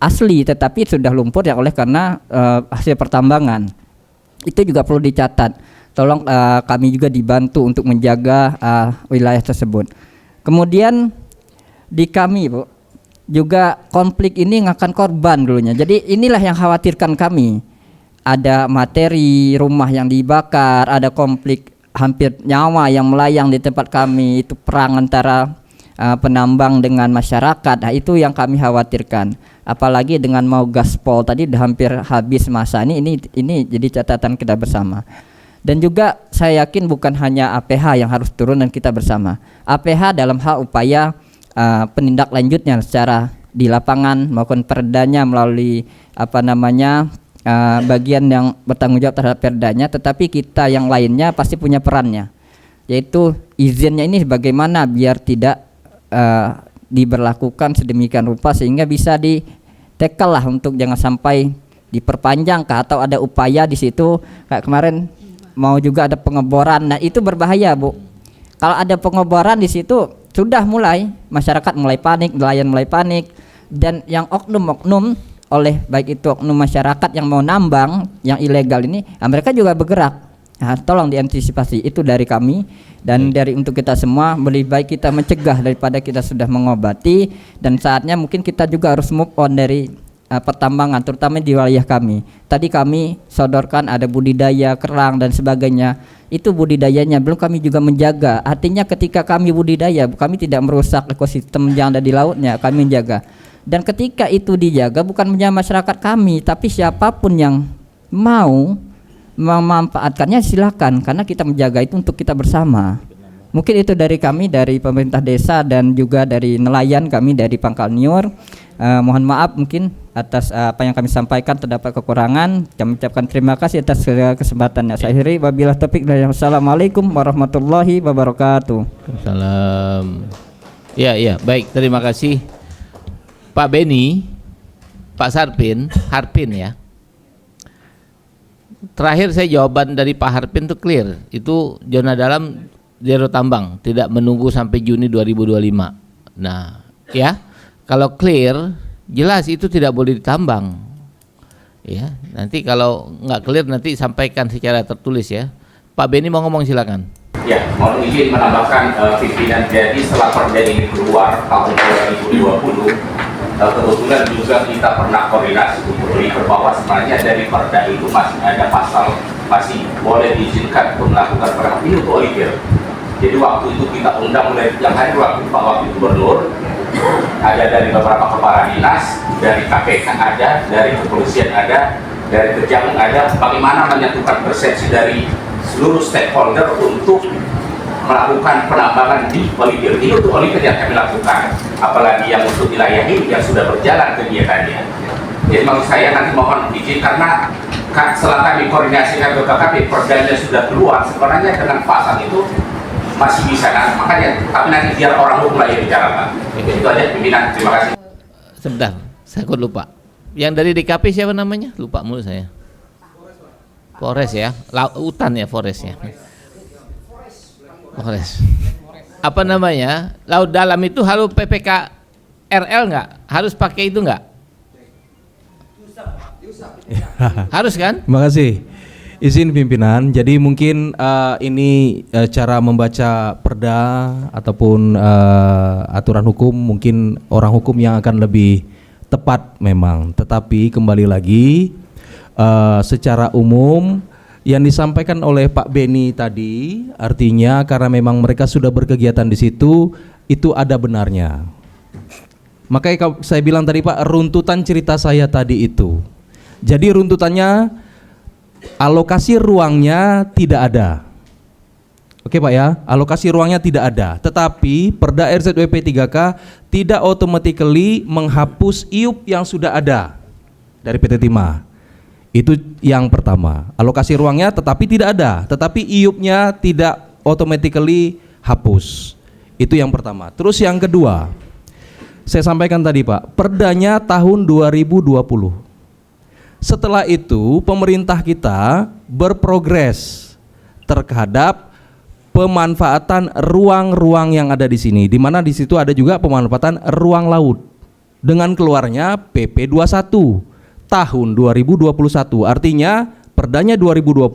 [SPEAKER 16] asli, tetapi sudah lumpur yang oleh karena hasil pertambangan. Itu juga perlu dicatat. Tolong kami juga dibantu untuk menjaga wilayah tersebut. Kemudian di kami, Bu, juga konflik ini akan korban dulunya. Jadi inilah yang khawatirkan kami. Ada materi rumah yang dibakar, ada konflik hampir nyawa yang melayang di tempat kami, itu perang antara penambang dengan masyarakat. Nah, itu yang kami khawatirkan. Apalagi dengan mau gaspol tadi udah hampir habis masa ini jadi catatan kita bersama. Dan juga saya yakin bukan hanya APH yang harus turun dan kita bersama. APH dalam hal upaya penindaklanjutnya secara di lapangan maupun perdanya melalui bagian yang bertanggung jawab terhadap perdanya, tetapi kita yang lainnya pasti punya perannya, yaitu izinnya ini bagaimana biar tidak diberlakukan sedemikian rupa sehingga bisa ditekel lah untuk jangan sampai diperpanjang atau ada upaya di situ kayak kemarin mau juga ada pengeboran. Nah, itu berbahaya, Bu. Kalau ada pengeboran di situ sudah mulai masyarakat mulai panik, nelayan mulai panik, dan yang oknum-oknum oleh baik itu oknum masyarakat yang mau nambang yang ilegal ini, mereka juga bergerak. Nah, tolong diantisipasi. Itu dari kami dan dari untuk kita semua, lebih baik kita mencegah daripada kita sudah mengobati, dan saatnya mungkin kita juga harus move on dari pertambangan terutama di wilayah kami. Tadi kami sodorkan ada budidaya kerang dan sebagainya itu budidayanya, belum kami juga menjaga. Artinya ketika kami budidaya, kami tidak merusak ekosistem yang ada di lautnya, kami menjaga. Dan ketika itu dijaga bukan hanya masyarakat kami, tapi siapapun yang mau memanfaatkannya silakan, karena kita menjaga itu untuk kita bersama. Mungkin itu dari kami, dari pemerintah desa dan juga dari nelayan kami dari Pangkal Niur. Mohon maaf mungkin atas apa yang kami sampaikan terdapat kekurangan. Kami ucapkan terima kasih atas segala kesempatannya. Saya akhiri, wabillahi taufiq wal hidayah. Wassalamualaikum warahmatullahi wabarakatuh.
[SPEAKER 3] Salam. Ya, baik, terima kasih Pak Beni, Pak Harpin ya. Terakhir saya jawaban dari Pak Harpin itu clear. Itu zona dalam zero tambang, tidak menunggu sampai Juni 2025. Nah, ya. Kalau clear, jelas itu tidak boleh ditambang. Ya, nanti kalau nggak clear nanti sampaikan secara tertulis ya. Pak Beni mau ngomong silakan.
[SPEAKER 4] Ya, mohon izin menambahkan pimpinan. Jadi setelah perda ini keluar tahun 2020, kebetulan juga kita pernah koordinasi untuk melihat bahwa sebenarnya dari perda itu masih ada pasal masih boleh diizinkan untuk melakukan perda ini untuk oliver. Jadi waktu itu kita undang mulai yang hari waktu Pak Wakil Gubernur, ada dari beberapa kepala dinas, dari KPK ada, dari kepolisian ada, dari Kejagung ada, bagaimana menyatukan persepsi dari seluruh stakeholder untuk melakukan penambangan di oliver. Ini untuk oliver yang kami lakukan, apalagi yang untuk wilayah ini yang sudah berjalan kegiatannya. Jadi maksud saya nanti mohon izin karena setelah kami koordinasikan ke KKP, perdanya sudah keluar, sebenarnya dengan pasal itu masih bisa, kan? Makanya tapi nanti biar orang hukum lagi bicara, Pak. Itu aja pimpinan, terima kasih.
[SPEAKER 3] Sebentar, saya kok lupa. Yang dari DKP siapa namanya? Lupa mulu saya. Forest ya, lautan ya forestnya. Forest. Apa namanya? Laut dalam itu harus PPK RL nggak? Harus pakai itu nggak? Harus kan?
[SPEAKER 15] Terima kasih. Izin pimpinan, jadi mungkin ini cara membaca perda ataupun aturan hukum, mungkin orang hukum yang akan lebih tepat memang. Tetapi kembali lagi secara umum yang disampaikan oleh Pak Beni tadi, artinya karena memang mereka sudah berkegiatan di situ, itu ada benarnya. Makanya saya bilang tadi Pak, runtutan cerita saya tadi itu. Jadi runtutannya, alokasi ruangnya tidak ada. Oke Pak ya, alokasi ruangnya tidak ada. Tetapi Perda RZWP 3K tidak automatically menghapus IUP yang sudah ada dari PT Timah. Itu yang pertama. Alokasi ruangnya tetapi tidak ada, tetapi IUP-nya tidak automatically hapus. Itu yang pertama. Terus yang kedua, saya sampaikan tadi Pak, perdanya tahun 2020. Setelah itu pemerintah kita berprogres terhadap pemanfaatan ruang-ruang yang ada di sini, di mana di situ ada juga pemanfaatan ruang laut dengan keluarnya PP 21 tahun 2021. Artinya perdanya 2020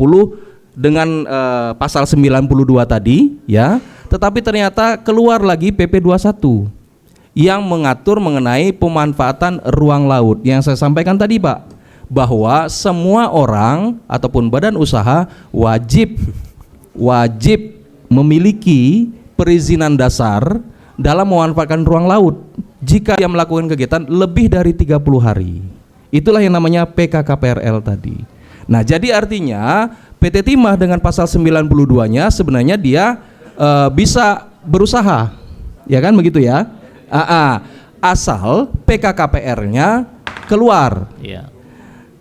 [SPEAKER 15] dengan pasal 92 tadi ya, tetapi ternyata keluar lagi PP 21 yang mengatur mengenai pemanfaatan ruang laut yang saya sampaikan tadi Pak, bahwa semua orang ataupun badan usaha wajib memiliki perizinan dasar dalam memanfaatkan ruang laut jika dia melakukan kegiatan lebih dari 30 hari. Itulah yang namanya PKKPRL tadi. Nah, jadi artinya PT Timah dengan pasal 92-nya sebenarnya dia bisa berusaha. Ya kan begitu ya? Asal PKKPR-nya keluar.
[SPEAKER 3] Iya.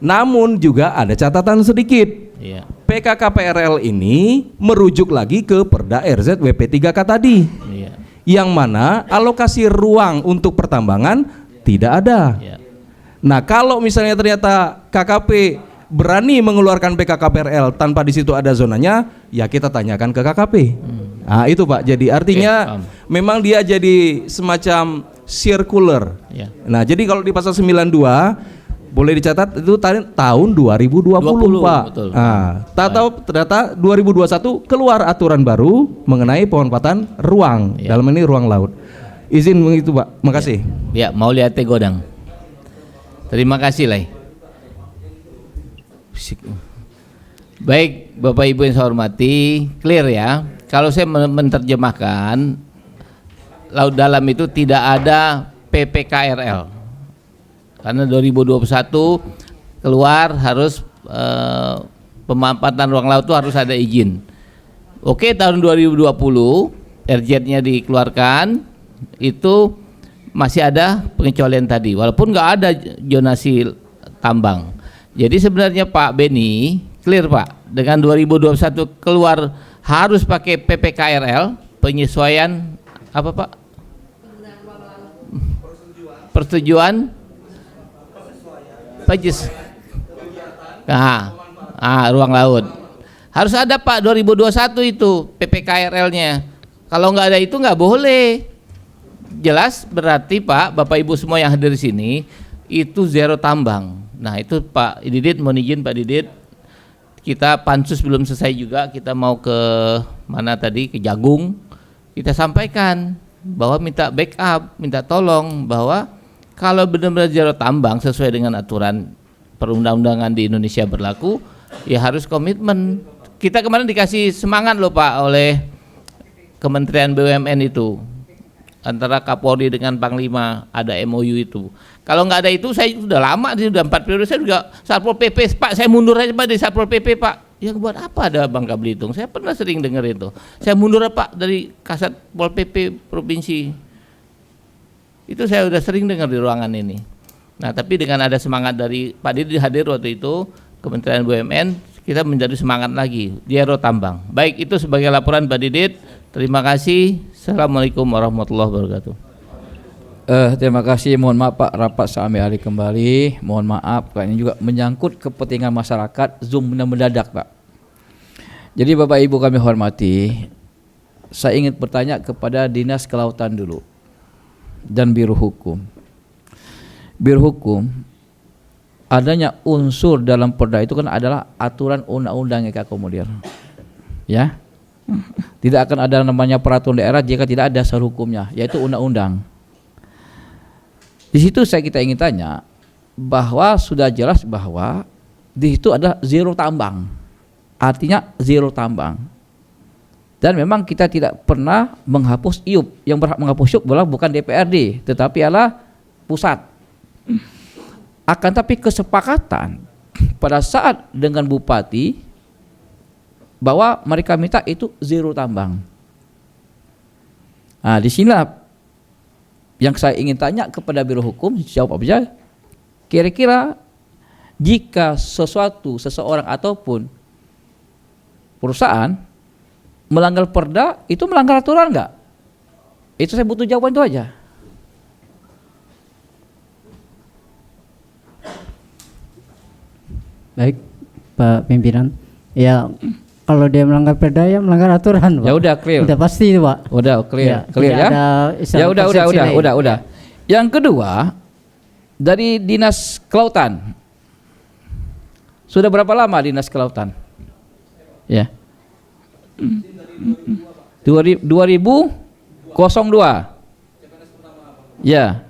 [SPEAKER 15] Namun juga ada catatan sedikit.
[SPEAKER 3] Iya.
[SPEAKER 15] PKKPRL ini merujuk lagi ke Perda RZWP 3K tadi.
[SPEAKER 3] Iya.
[SPEAKER 15] Yang mana alokasi ruang untuk pertambangan tidak ada.
[SPEAKER 3] Iya.
[SPEAKER 15] Nah, kalau misalnya ternyata KKP berani mengeluarkan PKKPRL tanpa di situ ada zonanya, ya kita tanyakan ke KKP. Nah, itu Pak. Jadi artinya memang dia jadi semacam circular.
[SPEAKER 3] Ya.
[SPEAKER 15] Nah, jadi kalau di pasal 92 boleh dicatat itu tahun 2020 Pak.
[SPEAKER 3] Betul.
[SPEAKER 15] Nah, tahu ternyata 2021 keluar aturan baru mengenai pemanfaatan ruang, dalam ini ruang laut. Izin begitu Pak. Makasih.
[SPEAKER 3] Ya, mau lihat Godang. Terima kasih Lai. Baik, Bapak Ibu yang saya hormati, clear ya. Kalau saya menerjemahkan, laut dalam itu tidak ada PPKRL. Karena 2021 keluar harus pemampatan ruang laut itu harus ada izin. Oke, tahun 2020 RZ-nya dikeluarkan, itu masih ada pengecualian tadi, walaupun nggak ada zonasi tambang. Jadi sebenarnya Pak Beni clear Pak, dengan 2021 keluar harus pakai PPKRL, penyesuaian apa Pak? Persetujuan ruang laut. Harus ada Pak 2021 itu PPKRL-nya. Kalau nggak ada itu nggak boleh. Jelas berarti Pak, Bapak Ibu semua yang hadir di sini itu zero tambang. Nah itu Pak Didit, mohon izin Pak Didit, kita pansus belum selesai juga, kita mau ke mana tadi, ke Jagung, kita sampaikan bahwa minta backup, minta tolong bahwa kalau benar-benar zero tambang sesuai dengan aturan perundang-undangan di Indonesia berlaku, ya harus komitmen. Kita kemarin dikasih semangat loh Pak oleh Kementerian BUMN itu, antara Kapolri dengan Panglima ada MOU itu. Kalau nggak ada itu saya sudah lama, sudah 4 periode saya juga Satpol PP Pak, saya mundur aja Pak dari Satpol PP Pak. Ya buat apa ada Bangka Belitung? Saya pernah sering dengar itu. Saya mundur Pak dari Kasat Pol PP Provinsi. Itu saya udah sering dengar di ruangan ini. Nah tapi dengan ada semangat dari Pak Didi hadir waktu itu, Kementerian BUMN, kita menjadi semangat lagi, zero tambang. Baik, itu sebagai laporan Pak Didit. Terima kasih. Assalamualaikum warahmatullahi wabarakatuh.
[SPEAKER 1] Terima kasih. Mohon maaf Pak, rapat kami alih kembali. Mohon maaf, karena ini juga menyangkut kepentingan masyarakat. Zoom mendadak Pak. Jadi Bapak Ibu kami hormati, saya ingin bertanya kepada Dinas Kelautan dulu dan Biro Hukum. Biro Hukum, adanya unsur dalam perda itu kan adalah aturan undang-undang yang akomodir, ya. Tidak akan ada namanya peraturan daerah jika tidak ada dasar hukumnya, yaitu undang-undang. Di situ kita ingin tanya bahwa sudah jelas bahwa di situ ada zero tambang, artinya zero tambang. Dan memang kita tidak pernah menghapus IUP, yang berhak menghapus IUP bukan DPRD, tetapi adalah pusat. Akan tapi kesepakatan pada saat dengan Bupati bahwa mereka minta itu zero tambang. Nah, di sinilah yang saya ingin tanya kepada Biro Hukum, jawab apa saja. Kira-kira jika seseorang ataupun perusahaan melanggar perda, itu melanggar aturan enggak? Itu saya butuh jawaban itu aja.
[SPEAKER 8] Baik, Pak Pimpinan. Ya, kalau dia melanggar perda ya melanggar aturan, Pak.
[SPEAKER 1] Ya udah clear.
[SPEAKER 8] Udah pasti itu, Pak.
[SPEAKER 1] Udah clear,
[SPEAKER 8] Ya,
[SPEAKER 1] clear
[SPEAKER 8] tidak
[SPEAKER 1] ya.
[SPEAKER 8] ada
[SPEAKER 1] Ya udah.
[SPEAKER 8] Ya.
[SPEAKER 1] Yang kedua, dari Dinas Kelautan. Sudah berapa lama Dinas Kelautan? Ya. 2002. Ya.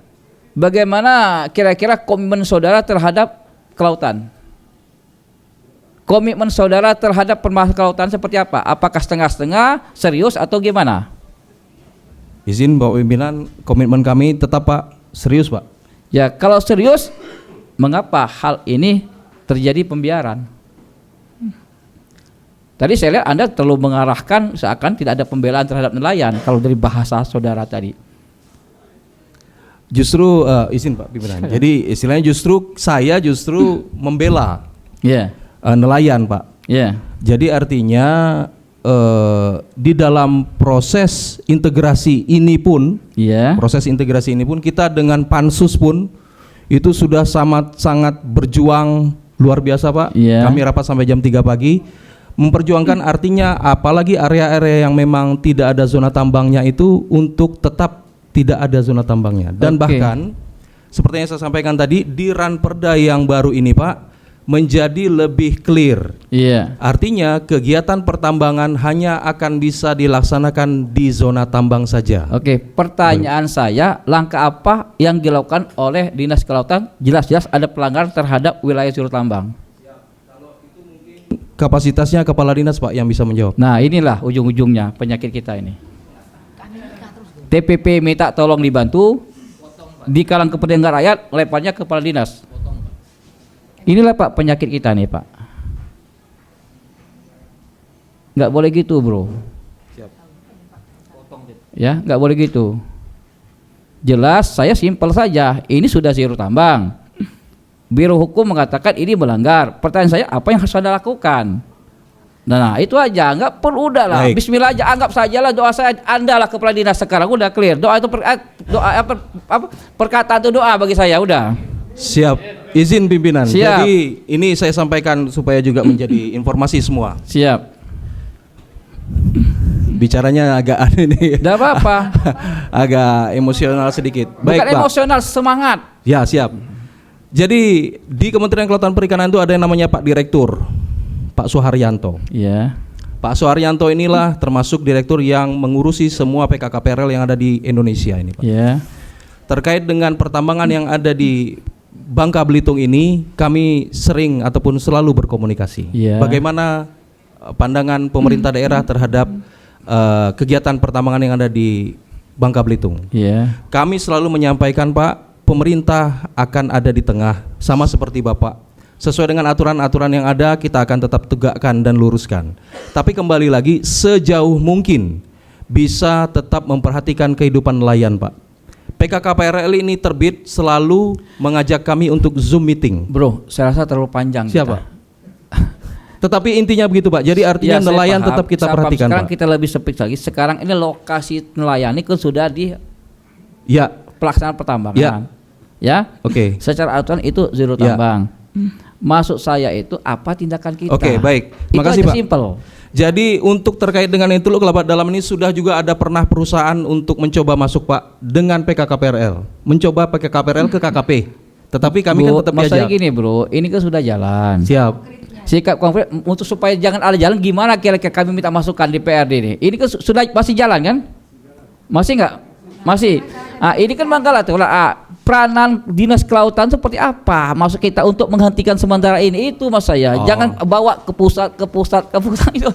[SPEAKER 1] Bagaimana kira-kira komitmen saudara terhadap kelautan? Komitmen saudara terhadap permasalahan kelautan seperti apa? Apakah setengah-setengah, serius atau gimana?
[SPEAKER 15] Izin Bapak Pimpinan, komitmen kami tetap Pak, serius Pak.
[SPEAKER 1] Ya kalau serius, mengapa hal ini terjadi pembiaran? Tadi saya lihat Anda terlalu mengarahkan seakan tidak ada pembelaan terhadap nelayan kalau dari bahasa saudara tadi.
[SPEAKER 15] Justru izin Pak Pimpinan. Jadi istilahnya saya justru membela nelayan Pak. Jadi artinya di dalam proses integrasi ini pun, kita dengan pansus pun itu sudah sangat berjuang luar biasa Pak. Kami rapat sampai jam 3 pagi memperjuangkan, artinya apalagi area-area yang memang tidak ada zona tambangnya itu untuk tetap tidak ada zona tambangnya. Dan bahkan seperti yang saya sampaikan tadi, di Ranperda yang baru ini Pak menjadi lebih clear. Artinya kegiatan pertambangan hanya akan bisa dilaksanakan di zona tambang saja.
[SPEAKER 1] Pertanyaan saya, langkah apa yang dilakukan oleh Dinas Kelautan? Jelas-jelas ada pelanggaran terhadap wilayah zona tambang.
[SPEAKER 15] kapasitasnya kepala dinas Pak yang bisa menjawab.
[SPEAKER 1] Nah inilah ujung-ujungnya penyakit kita ini. TPP minta tolong dibantu, di kalangan kepentingan rakyat lemparnya kepala dinas. Inilah Pak penyakit kita nih Pak. Nggak boleh gitu bro. Ya nggak boleh gitu. Jelas saya simpel saja. Ini sudah zero tambang. Biro Hukum mengatakan ini melanggar. Pertanyaan saya apa yang harus Anda lakukan? Nah itu aja, nggak perlu udah lah.
[SPEAKER 15] Baik.
[SPEAKER 1] Bismillah aja, anggap sajalah doa saya. Anda lah kepala dinas sekarang, udah clear. Doa itu perkataan itu doa bagi saya udah.
[SPEAKER 15] Siap. Izin pimpinan.
[SPEAKER 1] Siap.
[SPEAKER 15] Jadi ini saya sampaikan supaya juga menjadi informasi semua.
[SPEAKER 1] Siap.
[SPEAKER 15] Bicaranya agak aneh nih.
[SPEAKER 1] Tidak apa-apa.
[SPEAKER 15] Agak emosional sedikit. Baik,
[SPEAKER 1] Bukan
[SPEAKER 15] Pak.
[SPEAKER 1] emosional, semangat.
[SPEAKER 15] Ya, siap. Jadi di Kementerian Kelautan Perikanan itu ada yang namanya Pak Direktur, Pak Suharyanto.
[SPEAKER 1] Iya.
[SPEAKER 15] Pak Suharyanto inilah termasuk direktur yang mengurusi semua PKKPRL yang ada di Indonesia ini, Pak.
[SPEAKER 1] Iya.
[SPEAKER 15] Terkait dengan pertambangan yang ada di Bangka Belitung ini, kami sering ataupun selalu berkomunikasi.
[SPEAKER 1] Iya.
[SPEAKER 15] Bagaimana pandangan pemerintah daerah terhadap kegiatan pertambangan yang ada di Bangka Belitung.
[SPEAKER 1] Iya.
[SPEAKER 15] Kami selalu menyampaikan Pak, pemerintah akan ada di tengah, sama seperti Bapak. Sesuai dengan aturan-aturan yang ada, kita akan tetap tegakkan dan luruskan. Tapi kembali lagi, sejauh mungkin bisa tetap memperhatikan kehidupan nelayan Pak. PKKPRL ini terbit selalu mengajak kami untuk Zoom meeting.
[SPEAKER 1] Bro, saya rasa terlalu panjang.
[SPEAKER 15] Siapa? Tetapi intinya begitu Pak. Jadi artinya
[SPEAKER 1] Ya, saya
[SPEAKER 15] nelayan
[SPEAKER 1] paham.
[SPEAKER 15] tetap kita
[SPEAKER 1] Saya paham.
[SPEAKER 15] perhatikan
[SPEAKER 1] Sekarang
[SPEAKER 15] Pak.
[SPEAKER 1] kita lebih sempit lagi. Sekarang ini lokasi nelayan ini kan sudah di
[SPEAKER 15] Ya.
[SPEAKER 1] pelaksanaan pertambangan.
[SPEAKER 15] Ya.
[SPEAKER 1] Ya.
[SPEAKER 15] Oke.
[SPEAKER 1] Secara aturan itu zero
[SPEAKER 15] Ya.
[SPEAKER 1] tambang. Maksud saya itu apa tindakan kita?
[SPEAKER 15] Oke, baik.
[SPEAKER 1] Itu
[SPEAKER 15] Makasih
[SPEAKER 1] aja
[SPEAKER 15] Pak.
[SPEAKER 1] Simple.
[SPEAKER 15] Jadi untuk terkait dengan itu Teluk Kelabat Dalam ini sudah juga ada pernah perusahaan untuk mencoba masuk Pak dengan PKKPRL, mencoba PKKPRL ke KKP. Tetapi kami kan tetap
[SPEAKER 1] maksudnya
[SPEAKER 15] diajak.
[SPEAKER 1] gini bro, ini kan sudah jalan.
[SPEAKER 15] Siap.
[SPEAKER 1] Sikap konkret untuk supaya jangan ada jalan, gimana kira-kira kami minta masukan di PRD ini? Ini kan sudah masih jalan kan? Masih nggak? Masih. Ini kan Manggala tuh lah. Peranan dinas kelautan seperti apa? Maksud kita untuk menghentikan sementara ini itu mas saya.
[SPEAKER 15] Oh.
[SPEAKER 1] Jangan bawa ke pusat itu.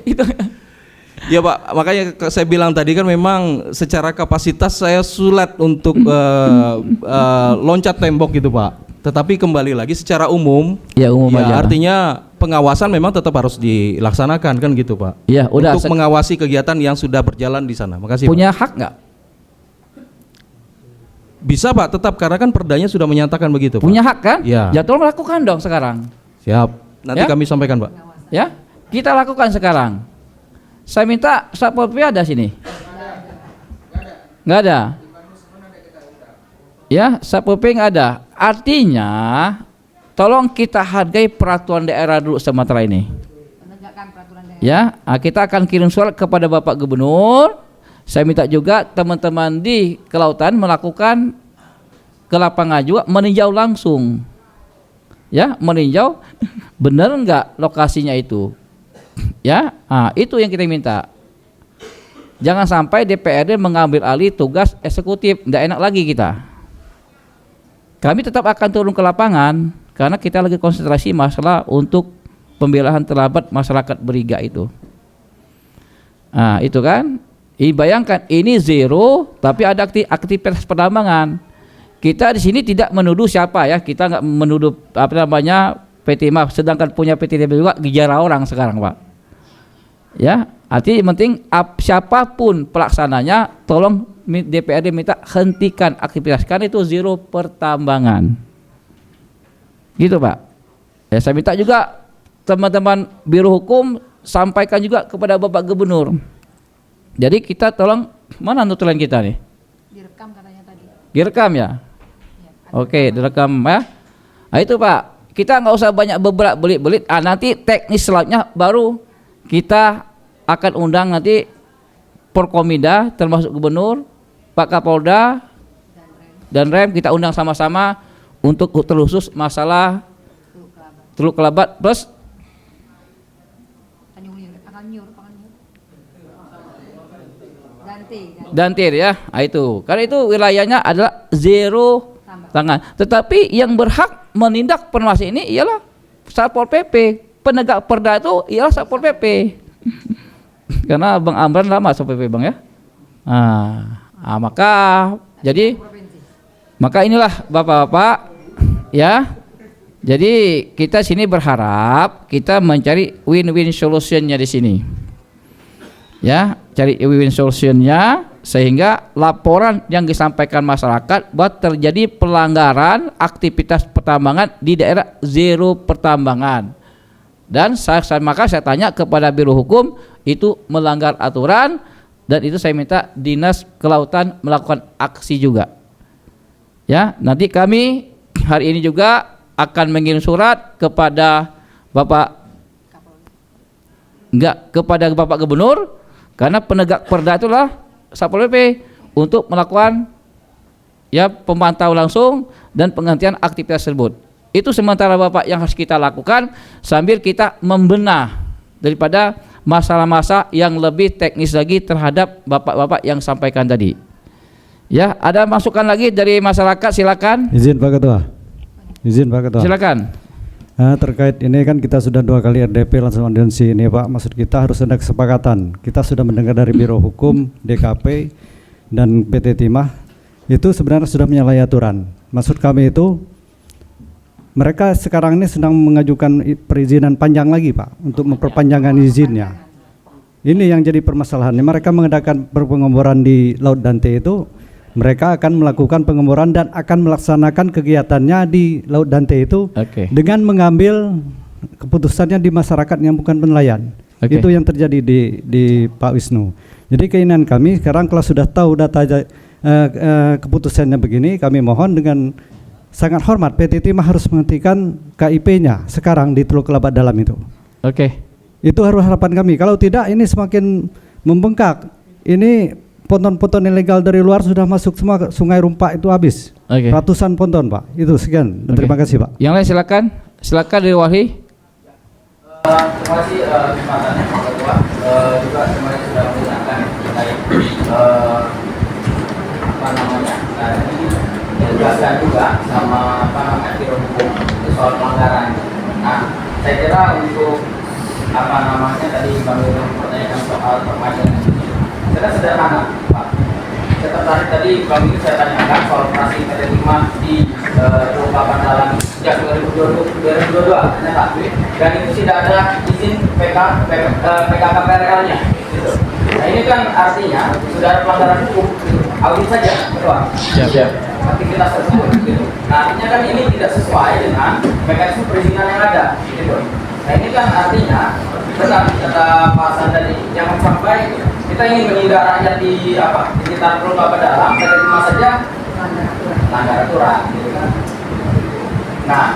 [SPEAKER 1] Itu.
[SPEAKER 15] Ya Pak, makanya saya bilang tadi kan memang secara kapasitas saya sulit untuk loncat tembok gitu Pak. Tetapi kembali lagi secara umum,
[SPEAKER 1] ya umum aja.
[SPEAKER 15] artinya pengawasan memang tetap harus dilaksanakan kan gitu Pak.
[SPEAKER 1] Ya udah.
[SPEAKER 15] Untuk mengawasi kegiatan yang sudah berjalan di sana. Makasih.
[SPEAKER 1] Punya
[SPEAKER 15] Pak.
[SPEAKER 1] hak nggak?
[SPEAKER 15] Bisa Pak, tetap karena kan perdanya sudah menyatakan begitu.
[SPEAKER 1] Punya
[SPEAKER 15] Pak.
[SPEAKER 1] hak kan?
[SPEAKER 15] Ya.
[SPEAKER 1] Ya tolong lakukan dong sekarang.
[SPEAKER 15] Siap. Nanti
[SPEAKER 1] Ya?
[SPEAKER 15] kami sampaikan Pak.
[SPEAKER 1] Ya, kita lakukan sekarang. Saya minta Satpol PP ada sini. Nggak ada. Ya, Satpol PP nggak ada. Artinya, tolong kita hargai peraturan daerah dulu sementara ini. Ya, kita akan kirim surat kepada Bapak Gubernur. Saya minta juga teman-teman di kelautan melakukan ke lapangan juga meninjau langsung. Ya, meninjau benar enggak lokasinya itu. Ya, itu yang kita minta. Jangan sampai DPRD mengambil alih tugas eksekutif, enggak enak lagi kita. Kami tetap akan turun ke lapangan karena kita lagi konsentrasi masalah untuk pembelaan terlambat masyarakat Beriga itu. Itu kan. Bayangkan ini zero tapi ada aktivitas penambangan. Kita di sini tidak menuduh siapa ya, kita nggak menuduh PT MAF, sedangkan punya PT DP juga gejala orang sekarang Pak. Ya, artinya yang penting siapapun pelaksananya, tolong DPRD minta hentikan aktivitas karena itu zero pertambangan. Gitu Pak. Ya, saya minta juga teman-teman Biro Hukum sampaikan juga kepada Bapak Gubernur. Jadi kita tolong, mana nutulan kita nih?
[SPEAKER 2] Direkam katanya tadi.
[SPEAKER 1] Direkam ya? Oke, direkam ya. Itu Pak, kita nggak usah banyak belit-belit. Nanti teknis selanjutnya baru kita akan undang nanti Porkominda termasuk Gubernur, Pak Kapolda dan Rem, kita undang sama-sama untuk terkhusus masalah Teluk Kelabat plus Dantir ya. Itu karena itu wilayahnya adalah zero tangan. Tetapi yang berhak menindak permasalahan ini ialah Satpol PP, penegak perda itu ialah Satpol PP. Karena Bang Amran lama Satpol PP Bang ya. Maka inilah Bapak-bapak ya. Jadi kita sini berharap kita mencari win-win solutionnya di sini. Ya, cari win-win solutionnya sehingga laporan yang disampaikan masyarakat bahwa terjadi pelanggaran aktivitas pertambangan di daerah zero pertambangan. Dan maka saya tanya kepada Biro Hukum itu melanggar aturan, dan itu saya minta Dinas Kelautan melakukan aksi juga. Ya, nanti kami hari ini juga akan mengirim surat kepada kepada Bapak Gubernur, karena penegak perda itulah Satpol PP untuk melakukan ya pemantau langsung dan penghentian aktivitas tersebut. Itu sementara Bapak yang harus kita lakukan sambil kita membenah daripada masalah-masalah yang lebih teknis lagi terhadap Bapak-bapak yang sampaikan tadi. Ya, ada masukan lagi dari masyarakat, silakan.
[SPEAKER 5] Izin Pak Ketua. Izin Pak Ketua.
[SPEAKER 1] Silakan.
[SPEAKER 5] Terkait ini kan kita sudah 2 kali RDP langsung audiensi ini Pak. Maksud kita harus ada kesepakatan. Kita sudah mendengar dari Biro Hukum, DKP, dan PT Timah. Itu sebenarnya sudah menyalahi aturan. Maksud kami itu mereka sekarang ini sedang mengajukan perizinan panjang lagi Pak, untuk memperpanjangkan izinnya. Ini yang jadi permasalahannya. Mereka mengadakan pengeboran di Laut Dante itu, mereka akan melakukan pengeboran dan akan melaksanakan kegiatannya di Laut Dante itu dengan mengambil keputusannya di masyarakat yang bukan nelayan. Itu yang terjadi di Pak Wisnu. Jadi keinginan kami sekarang kalau sudah tahu data keputusannya begini, kami mohon dengan sangat hormat PT Timah harus menghentikan KIP-nya sekarang di Teluk Kelabat Dalam itu. Itu harus harapan kami. Kalau tidak ini semakin membengkak. Ini ponton-ponton ilegal dari luar sudah masuk semua ke Sungai Rumpak itu habis. Ratusan ponton Pak. Itu sekian. Terima kasih Pak.
[SPEAKER 1] Yang lain silakan. Silakan dari Wahyu.
[SPEAKER 17] Terima kasih kesempatannya Pak Ketua. Juga semuanya sudah menggunakan terkait ini dijelaskan juga sama Biro Hukum itu soal pelanggaran. Nah, saya kira untuk tadi Bang Wiro pertanyakan soal permajaan. Saya sederhana Pak. Saya tertarik tadi Bang Wiro saya tanyakan soal operasi PT Timah di Teluk Kelabat Dalam sejak 2022 ternyata, dan itu tidak ada izin PKKPRL-nya. Gitu. Nah ini kan artinya sudah ada pelanggaran hukum, gitu. Audit saja, Ketua. Siap. Aktivitas tersebut. Gitu. Nah artinya kan ini tidak sesuai dengan mekanisme perizinan yang ada. Gitu. Nah ini kan artinya benar kata Pak Hasan tadi, jangan sampai kita ingin menindak rakyat di sekitar Teluk Kelabat Dalam, PT Timah saja melanggar aturan. Gitu kan. Nah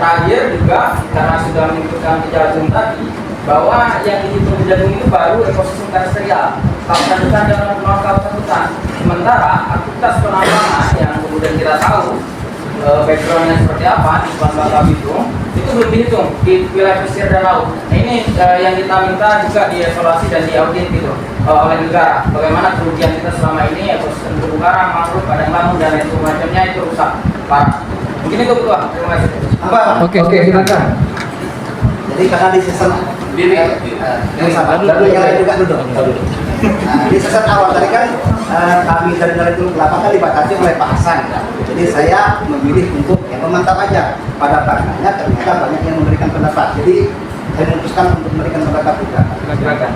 [SPEAKER 17] terakhir juga karena sudah menyebutkan di Jagung tadi bahwa yang dihitung di Jagung itu baru ekosistem terestrial, kawasan hutan dan kawasan hutan. Sementara aktivitas penambangan yang kemudian kita tahu backgroundnya seperti apa di Bangka Belitung itu belum dihitung di wilayah pesisir dan laut. Nah, ini yang kita minta juga dievaluasi dan diaudit gitu oleh negara. Bagaimana kerugian kita selama ini ekosistem terumbu karang, mangrove, padang lamun dan lain sebagainya itu rusak parah. Mungkin itu Ketua. Terima kasih.
[SPEAKER 14] Oke, silakan. Jadi karena di season di season awal tadi kan kami dari Teluk Kelabat kan dibatasi oleh Pak Hasan. Jadi saya memilih untuk yang memantau aja. Pada faktanya ternyata banyak yang memberikan pendapat. Jadi saya memutuskan untuk memberikan pendapat juga.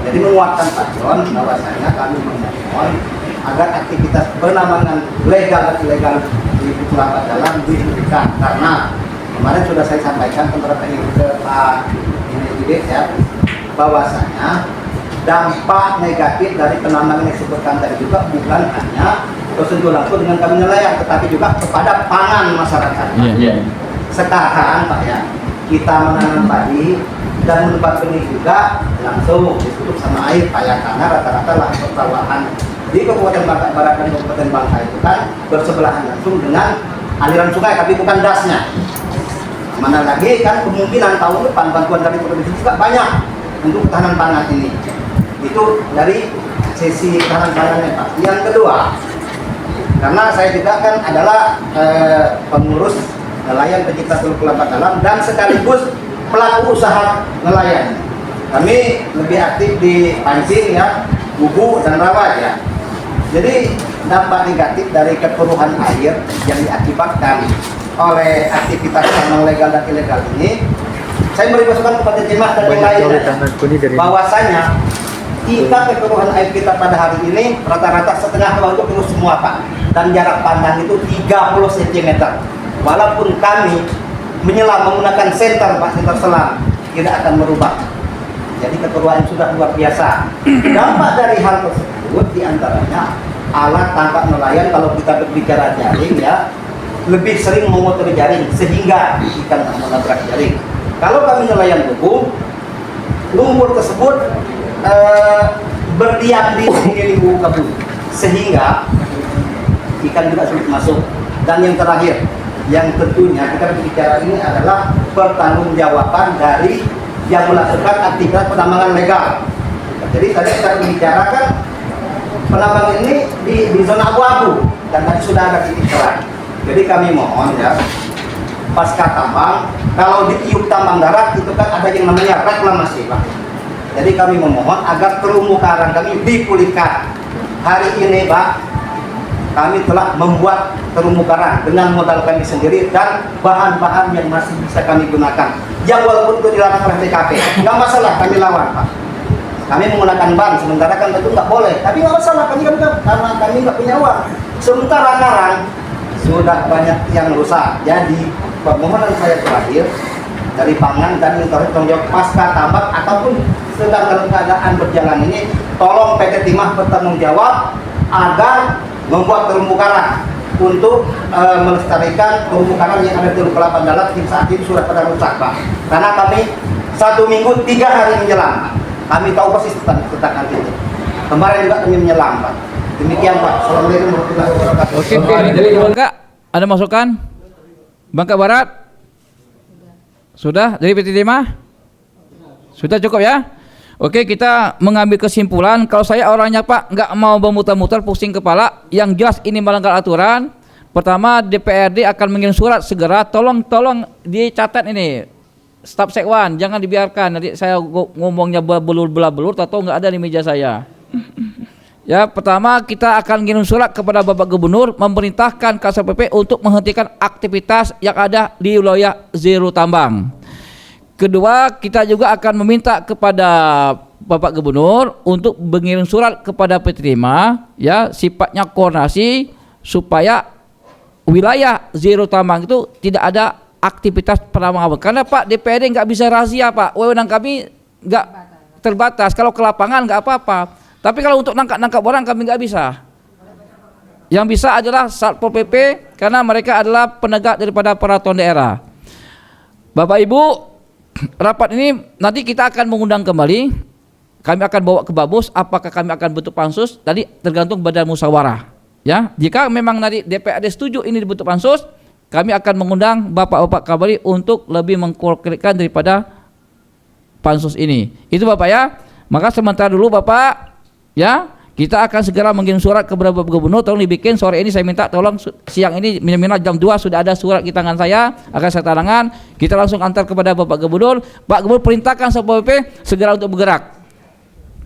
[SPEAKER 14] Jadi menguatkan Pak John bahwasanya kami memohon agar aktivitas penambangan legal dan ilegal di Teluk Kelabat Dalam dihentikan, karena kemarin sudah saya sampaikan ke Pak Dirjen ya, bahwasanya dampak negatif dari penambangan yang disebutkan tadi juga bukan hanya tersentuh langsung dengan kami nelayan, tetapi juga kepada pangan masyarakat. Sekarang Pak ya, kita menanam padi dan menempat benih juga langsung ditutup sama air Pak ya, karena rata-rata lahan persawahan di Kabupaten Bangka Barat dan Kabupaten Bangka itu kan bersebelahan langsung dengan aliran sungai, tapi bukan dasnya. Mana lagi kan kemungkinan tahun depan bantuan dari provinsi juga banyak untuk ketahanan pangan ini. Itu dari sisi ketahanan pangannya Pak. Yang kedua, karena saya juga kan adalah pengurus nelayan pencipta Teluk Kelabat Dalam dan sekaligus
[SPEAKER 18] pelaku usaha nelayan. Kami lebih aktif di pancing ya, bubu dan rawa ya. Jadi dampak negatif dari kekeruhan air yang diakibatkan oleh aktivitas tambang legal dan ilegal ini, saya meribukan kepada timah dan yang lainnya bahwasanya tingkat kekeruhan air kita pada hari ini rata-rata setengah tahun itu keruh semua Pak, dan jarak pandang itu 30 cm. Walaupun kami menyelam menggunakan senter Pak, senter selam, tidak akan merubah. Jadi kekeruhan sudah luar biasa. Dampak dari hal tersebut diantaranya alat tangkap nelayan, kalau kita berbicara jaring ya, lebih sering memutar jaring sehingga ikan menabrak jaring. Kalau kami nelayan bubu, lumpur tersebut berdiam di sini bubu kabut, sehingga ikan juga sulit masuk. Dan yang terakhir, yang tentunya kita berbicara ini adalah pertanggungjawaban dari yang melakukan aktivitas penambangan legal. Jadi tadi kita membicarakan penambang ini di zona abu-abu dan tadi sudah ada titik terang. Jadi kami mohon ya, pasca tambang, kalau di tiup tambang darat itu kan ada yang namanya reklamasi Pak. Jadi kami memohon agar terumbu karang kami dipulihkan. Hari ini Pak, kami telah membuat terumbu karang dengan modal kami sendiri dan bahan-bahan yang masih bisa kami gunakan. Yang walaupun itu dilarang oleh TKP, nggak masalah, kami lawan Pak. Kami menggunakan ban, sementara kan tentu nggak boleh. Tapi nggak masalah, kami kan karena kami nggak punya uang. Sementara karang sudah banyak yang rusak. Jadi permohonan saya terakhir dari pangan dan tanggung jawab pasca tambang ataupun sedang dalam keadaan berjalan ini, tolong PT Timah bertanggung jawab agar membuat terumbu karang untuk melestarikan terumbu karang yang ada di Teluk Kelapa Dalam yang saat ini sudah pada rusak Pak. Karena kami 1 minggu 3 hari menyelam, kami tahu persis tentang hal itu. Kemarin juga kami menyelam Pak. Demikian Pak. Assalamualaikum warahmatullahi wabarakatuh.
[SPEAKER 1] Oke, dari Bangka ada masukan? Bangka Barat? Sudah? Dari PT Timah? Sudah cukup ya? Oke, kita mengambil kesimpulan. Kalau saya orangnya Pak nggak mau memutar-mutar pusing kepala, yang jelas ini melanggar aturan. Pertama, DPRD akan mengirim surat segera, tolong dicatat ini staf sekwan, jangan dibiarkan nanti saya ngomongnya belur-belur atau nggak ada di meja saya. Ya, pertama kita akan ngirim surat kepada Bapak Gubernur memerintahkan KSPP untuk menghentikan aktivitas yang ada di wilayah zero tambang. Kedua, kita juga akan meminta kepada Bapak Gubernur untuk mengirim surat kepada PT Timah ya, sifatnya koordinasi supaya wilayah zero tambang itu tidak ada aktivitas penambangan. Karena Pak DPRD nggak bisa razia Pak, wewenang kami nggak terbatas. Kalau ke lapangan nggak apa-apa. Tapi kalau untuk nangkap orang kami nggak bisa. Yang bisa adalah Satpol PP karena mereka adalah penegak daripada peraturan daerah. Bapak Ibu, rapat ini nanti kita akan mengundang kembali. Kami akan bawa ke Babus. Apakah kami akan bentuk pansus? Tadi tergantung badan musyawarah. Ya, jika memang nanti DPRD setuju ini dibentuk pansus, kami akan mengundang bapak-bapak kembali untuk lebih mengkonkretkan daripada pansus ini. Itu Bapak ya. Maka sementara dulu Bapak. Ya, kita akan segera mengirim surat kepada Bapak Gubernur, tolong dibikin sore ini. Saya minta tolong siang ini minimal jam 2 sudah ada surat di tangan saya, akan saya tangan. Kita langsung antar kepada Bapak Gubernur. Pak Gubernur perintahkan Satpol PP segera untuk bergerak.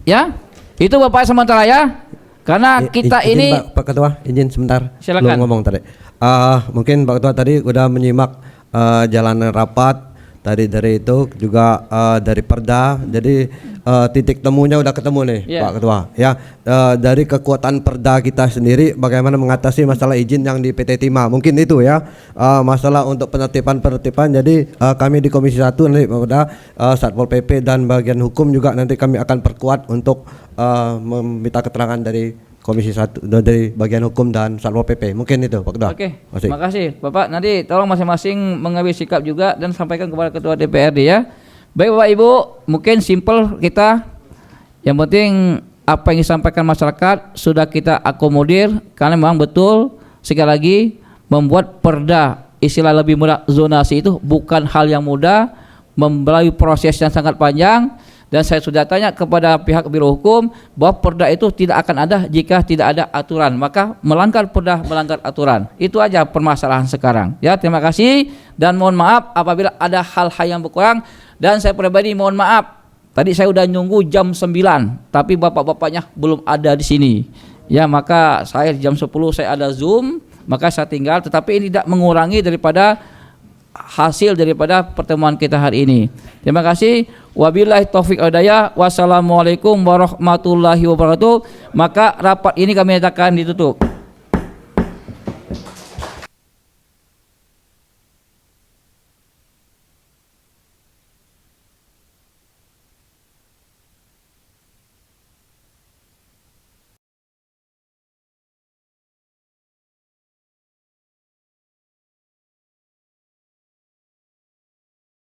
[SPEAKER 1] Ya, itu Bapak sementara ya. Karena kita
[SPEAKER 19] izin,
[SPEAKER 1] ini
[SPEAKER 19] Pak Ketua, izin sebentar.
[SPEAKER 1] Silakan.
[SPEAKER 19] Belum ngomong tadi. Mungkin Pak Ketua tadi udah menyimak jalanan rapat. Tadi dari itu juga dari Perda, jadi titik temunya udah ketemu nih Pak Ketua. Ya, dari kekuatan Perda kita sendiri, bagaimana mengatasi masalah izin yang di PT Timah, mungkin itu ya, masalah untuk penertiban. Jadi kami di Komisi 1 nanti pada Satpol PP dan bagian hukum juga nanti kami akan perkuat untuk meminta keterangan dari Komisi 1 dari bagian hukum dan Satpol PP. Mungkin itu Pak Ketua.
[SPEAKER 1] Oke, terima kasih Bapak. Nanti tolong masing-masing mengambil sikap juga dan sampaikan kepada Ketua DPRD ya. Baik Bapak Ibu, mungkin simple kita. Yang penting apa yang disampaikan masyarakat sudah kita akomodir karena memang betul sekali lagi membuat perda istilah lebih mudah zonasi itu bukan hal yang mudah, melalui proses yang sangat panjang. Dan saya sudah tanya kepada pihak Biro Hukum bahwa perda itu tidak akan ada jika tidak ada aturan. Maka melanggar perda melanggar aturan. Itu aja permasalahan sekarang. Ya, terima kasih dan mohon maaf apabila ada hal-hal yang berkurang, dan saya pribadi mohon maaf. Tadi saya udah nunggu jam 9, tapi bapak-bapaknya belum ada di sini. Ya, maka saya jam 10 saya ada Zoom, maka saya tinggal, tetapi ini tidak mengurangi daripada hasil daripada pertemuan kita hari ini. Terima kasih. Wabillahi taufik wal hidayah. Wassalamualaikum warahmatullahi wabarakatuh. Maka rapat ini kami nyatakan ditutup.